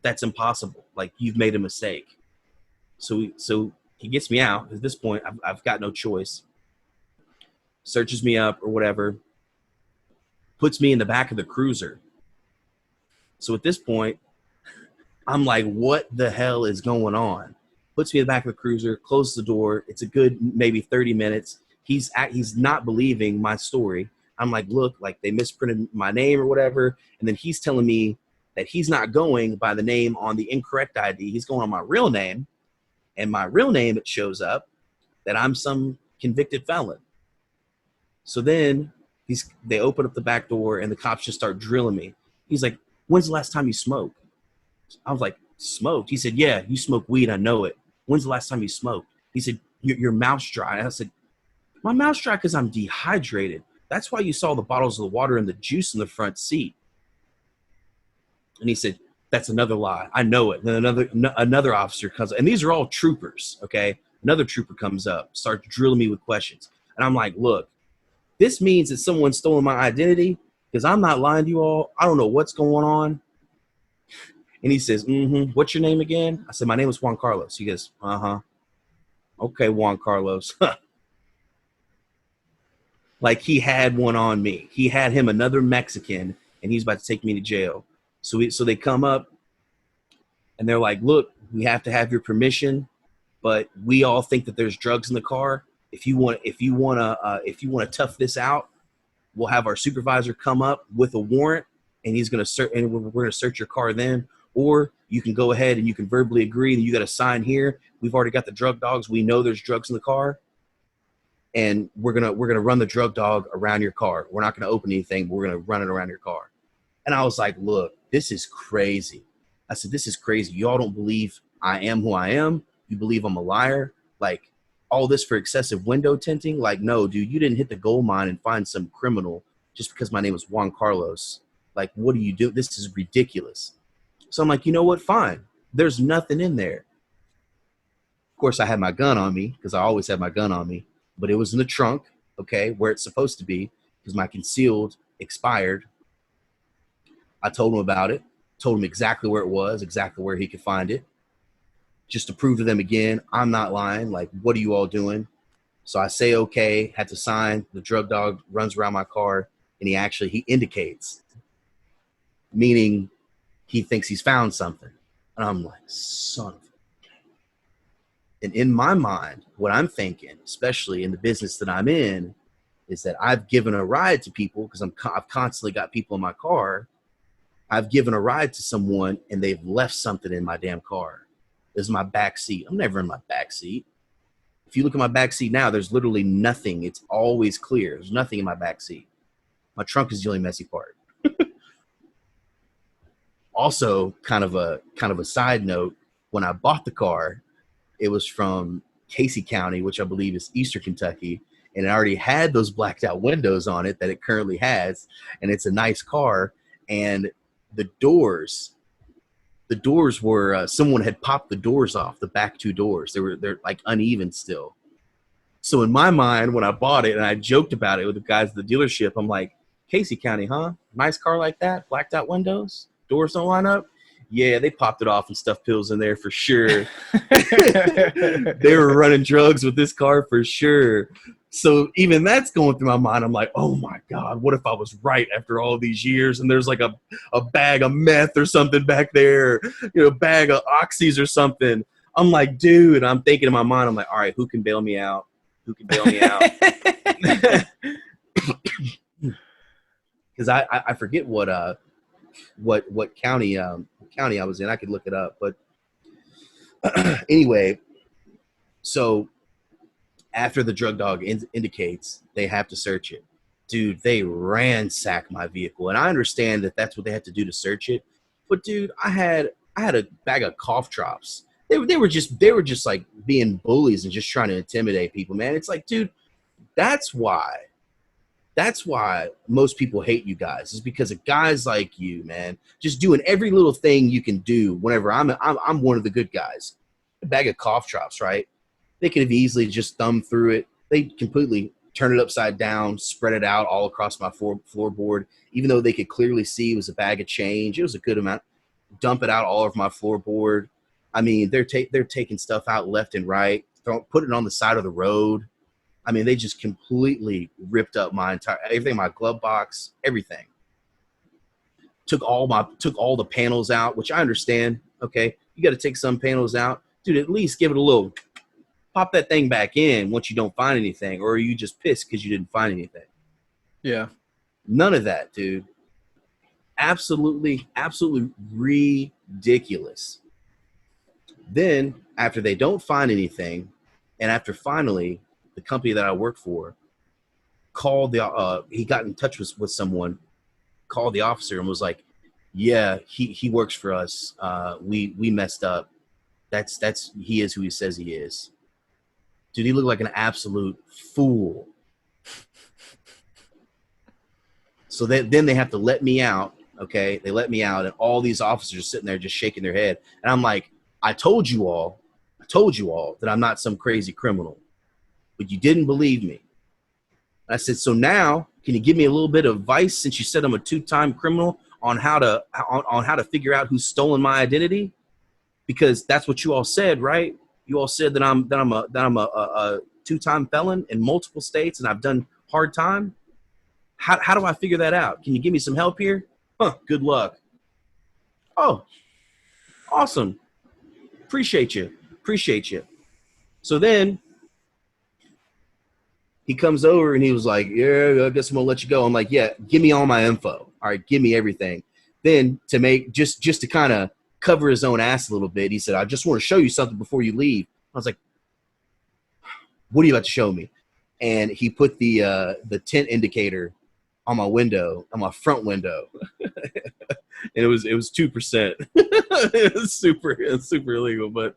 That's impossible. You've made a mistake. So he gets me out. At this point, I've got no choice. Searches me up or whatever. Puts me in the back of the cruiser. So at this point, I'm like, what the hell is going on? Puts me in the back of the cruiser, closes the door. It's a good maybe 30 minutes. He's not believing my story. I'm like, look, they misprinted my name or whatever. And then he's telling me that he's not going by the name on the incorrect ID. He's going on my real name. And my real name, it shows up that I'm some convicted felon. So then they open up the back door and the cops just start drilling me. He's like, when's the last time you smoked? I was like, smoked? He said, yeah, you smoke weed. I know it. When's the last time you smoked? He said, your mouth's dry. I said, my mouth's dry because I'm dehydrated. That's why you saw the bottles of the water and the juice in the front seat. And he said, that's another lie. I know it. And then another officer comes, and these are all troopers, okay? Another trooper comes up, starts drilling me with questions. And I'm like, look, this means that someone's stolen my identity because I'm not lying to you all. I don't know what's going on. And he says, what's your name again? I said, my name is Juan Carlos. He goes, okay, Juan Carlos. Like he had one on me. He had him another Mexican, and he's about to take me to jail. So they come up, and they're like, look, we have to have your permission, but we all think that there's drugs in the car. If you want to tough this out, we'll have our supervisor come up with a warrant, and he's going to search, and we're going to search your car then. Or you can go ahead and you can verbally agree that you got to sign here. We've already got the drug dogs. We know there's drugs in the car, and we're gonna run the drug dog around your car. We're not gonna open anything, but we're gonna run it around your car. And I was like, look, this is crazy. I said, this is crazy. Y'all don't believe I am who I am. You believe I'm a liar. Like all this for excessive window tinting. Like, no, dude, you didn't hit the gold mine and find some criminal just because my name is Juan Carlos. Like, what do you do? This is ridiculous. So I'm like, you know what? Fine. There's nothing in there. Of course, I had my gun on me because I always have my gun on me, but it was in the trunk, okay, where it's supposed to be because my concealed expired. I told him about it, told him exactly where it was, exactly where he could find it, just to prove to them again, I'm not lying. Like, what are you all doing? So I say, okay, had to sign. The drug dog runs around my car, and he indicates, meaning he thinks he's found something. And I'm like, son of a. And in my mind, what I'm thinking, especially in the business that I'm in, is that I've given a ride to people because I've constantly got people in my car. I've given a ride to someone, and they've left something in my damn car. This is my back seat. I'm never in my back seat. If you look at my back seat now, there's literally nothing. It's always clear. There's nothing in my back seat. My trunk is the only messy part. Also, kind of a side note, when I bought the car, it was from Casey County, which I believe is Eastern Kentucky, and it already had those blacked out windows on it that it currently has, and it's a nice car. And the doors were someone had popped the doors off, the back two doors. They're like uneven still. So in my mind, when I bought it, and I joked about it with the guys at the dealership, I'm like, Casey County, huh? Nice car like that, blacked out windows, doors don't line up. Yeah, they popped it off and stuffed pills in there for sure. They were running drugs with this car for sure. So even that's going through my mind. I'm like, oh my God, what if I was right after all these years and there's like a bag of meth or something back there, a bag of oxys or something. I'm like, dude, I'm thinking in my mind, I'm like, all right, who can bail me out? Who can bail me out? Because I forget what county I was in. I could look it up, but anyway, so after the drug dog indicates, they have to search it. Dude, they ransack my vehicle, and I understand that that's what they have to do to search it. But dude, I had a bag of cough drops. They were just like being bullies and just trying to intimidate people, man. It's like, dude, that's why most people hate you guys, is because of guys like you, man. Just doing every little thing you can do whenever I'm one of the good guys. A bag of cough drops, right? They could have easily just thumbed through it. They completely turn it upside down, spread it out all across my floorboard, even though they could clearly see it was a bag of change. It was a good amount. Dump it out all over my floorboard. I mean, they're taking stuff out left and right, put it on the side of the road. I mean, they just completely ripped up everything, my glove box, everything. Took all the panels out, which I understand. Okay, you got to take some panels out, dude. At least give it a little. Pop that thing back in once you don't find anything, or are you just pissed because you didn't find anything? Yeah. None of that, dude. Absolutely ridiculous. Then, after they don't find anything, and after finally the company that I work for called he got in touch with someone, called the officer and was like, yeah, he works for us. We messed up. He is who he says he is. Dude, he looked like an absolute fool. So then they have to let me out. Okay, they let me out, and all these officers are sitting there just shaking their head. And I'm like, I told you all that I'm not some crazy criminal, but you didn't believe me. And I said, so now can you give me a little bit of advice, since you said I'm a 2-time criminal, on how to figure out who's stolen my identity? Because that's what you all said, right? You all said that I'm a 2-time felon in multiple states, and I've done hard time. How do I figure that out? Can you give me some help here? Good luck. Oh, awesome. Appreciate you. So then he comes over and he was like, yeah, I guess I'm gonna let you go. I'm like, yeah, give me all my info. All right, give me everything. Then to make just to kind of cover his own ass a little bit, he said, I just want to show you something before you leave. I was like, what are you about to show me? And he put the tint indicator on my window, on my front window. And it was 2%. It was super illegal, but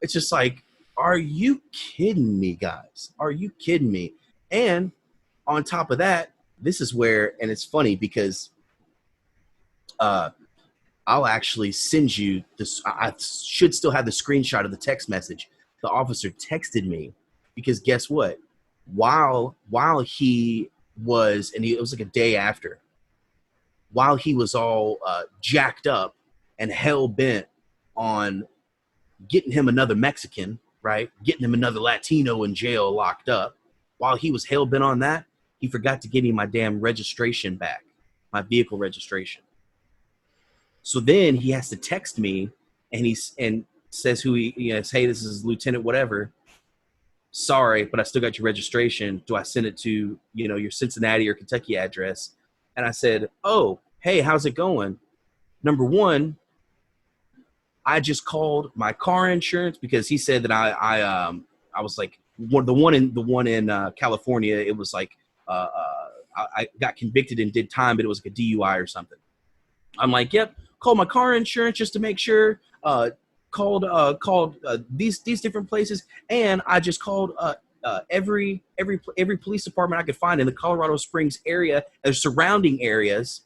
it's just like, are you kidding me, guys? Are you kidding me? And on top of that, this is where, and it's funny because I'll actually send you this. I should still have the screenshot of the text message. The officer texted me because guess what? While he was, and it was like a day after, while he was all jacked up and hell bent on getting him another Mexican, right? Getting him another Latino in jail, locked up. While he was hell bent on that, he forgot to give me my damn registration back, my vehicle registration. So then he has to text me, and says who he is. Hey, this is Lieutenant whatever. Sorry, but I still got your registration. Do I send it to your Cincinnati or Kentucky address? And I said, oh, hey, how's it going? Number one, I just called my car insurance because he said that I was like the one in California. It was like I got convicted and did time, but it was like a DUI or something. I'm like, yep, called my car insurance just to make sure. Called these different places, and I just called every police department I could find in the Colorado Springs area and surrounding areas,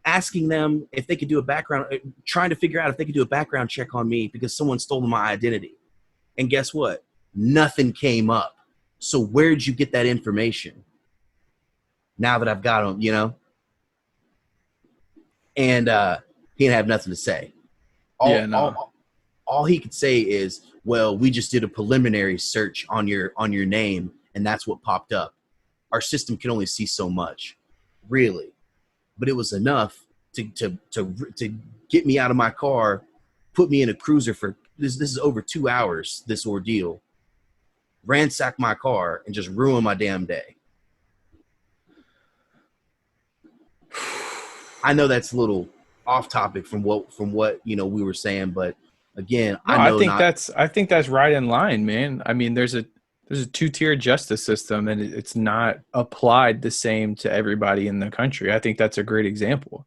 asking them if they could do a background, trying to figure out if they could do a background check on me because someone stole my identity. And guess what? Nothing came up. So where'd you get that information? Now that I've got them, and he didn't have nothing to say. All he could say is, well, we just did a preliminary search on your name, and that's what popped up. Our system can only see so much, really, but it was enough to get me out of my car, put me in a cruiser for this is over 2 hours, this ordeal, ransack my car, and just ruin my damn day. I know that's a little off topic from what we were saying, but again, no, I think that's right in line, man. I mean, there's a 2-tier justice system, and it's not applied the same to everybody in the country. I think that's a great example.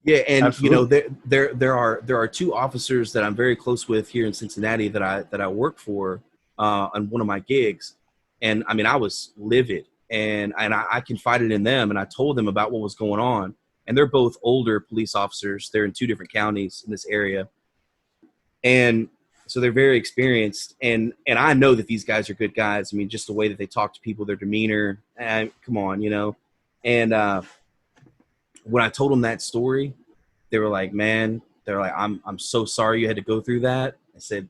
Yeah, and Absolutely. there are 2 officers that I'm very close with here in Cincinnati that I work for on one of my gigs, and I mean I was livid, and I confided in them, and I told them about what was going on, and they're both older police officers. They're in 2 different counties in this area. And so they're very experienced, and I know that these guys are good guys. I mean, just the way that they talk to people, their demeanor, and come on, And when I told them that story, they were like, "Man," they're like, "I'm so sorry you had to go through that." I said,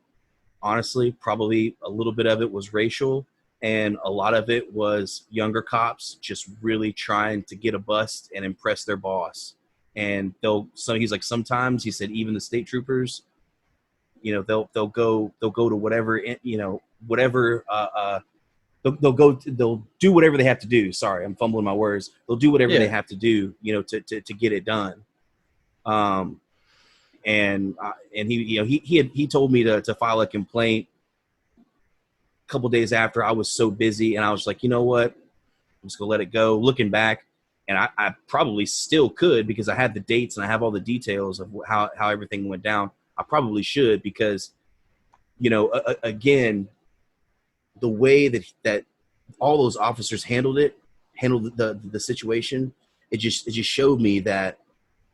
honestly, probably a little bit of it was racial, and a lot of it was younger cops just really trying to get a bust and impress their boss. And he's like, sometimes he said, even the state troopers, they'll go to whatever, whatever, they'll do whatever they have to do. Sorry, I'm fumbling my words. They'll do whatever they have to do, to get it done. And he told me to file a complaint a couple days after. I was so busy, and I was like, you know what? I'm just gonna let it go. Looking back, and I probably still could, because I have the dates and I have all the details of how everything went down. I probably should, because, again, the way that all those officers handled it handled the situation, it just showed me that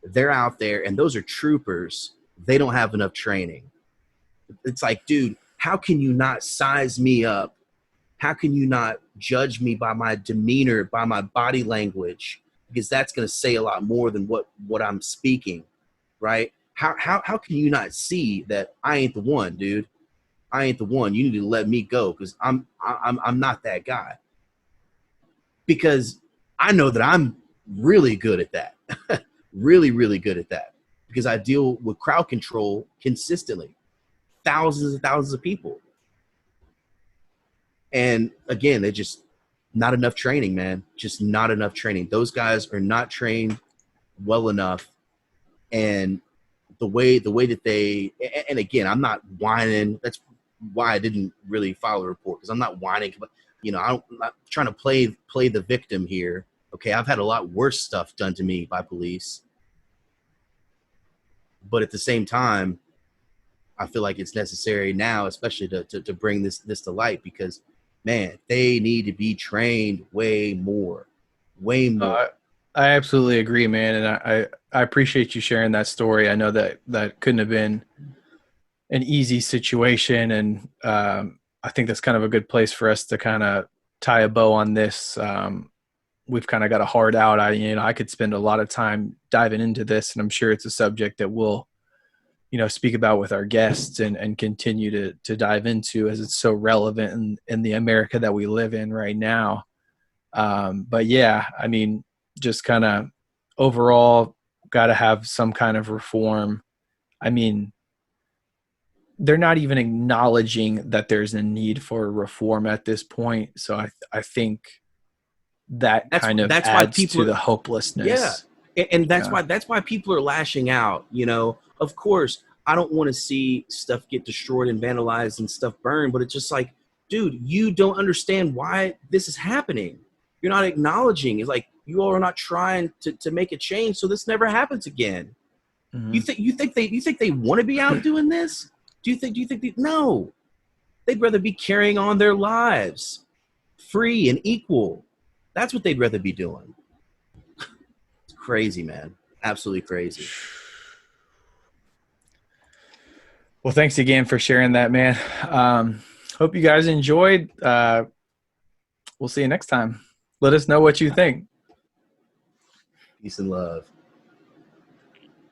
they're out there, and those are troopers. They don't have enough training. It's like, dude, how can you not size me up? How can you not judge me by my demeanor, by my body language? Because that's going to say a lot more than what I'm speaking, right? How can you not see that I ain't the one, dude? I ain't the one. You need to let me go because I'm not that guy. Because I know that I'm really good at that. Really, really good at that. Because I deal with crowd control consistently. Thousands and thousands of people. And again, they just not enough training, man. Just not enough training. Those guys are not trained well enough. And the way that they, and again, I'm not whining. That's why I didn't really file a report, because I'm not whining. But I'm not trying to play the victim here. Okay, I've had a lot worse stuff done to me by police, but at the same time, I feel like it's necessary now, especially to bring this to light, because man, they need to be trained way more, way more. I absolutely agree, man, and I appreciate you sharing that story. I know that couldn't have been an easy situation, and I think that's kind of a good place for us to kind of tie a bow on this. We've kind of got a hard out. I could spend a lot of time diving into this, and I'm sure it's a subject that we'll speak about with our guests and continue to dive into, as it's so relevant in the America that we live in right now. But yeah, I mean, just kind of overall got to have some kind of reform. I mean, they're not even acknowledging that there's a need for reform at this point. So I think that's why adds people to the hopelessness. Yeah. And that's why people are lashing out. Of course, I don't want to see stuff get destroyed and vandalized and stuff burned, but it's just like, dude, you don't understand why this is happening. You're not acknowledging. It's like, you all are not trying to make a change, so this never happens again. Mm-hmm. You think they want to be out doing this? Do you think no? They'd rather be carrying on their lives, free and equal. That's what they'd rather be doing. It's crazy, man. Absolutely crazy. Well, thanks again for sharing that, man. Hope you guys enjoyed. We'll see you next time. Let us know what you think. Peace and love.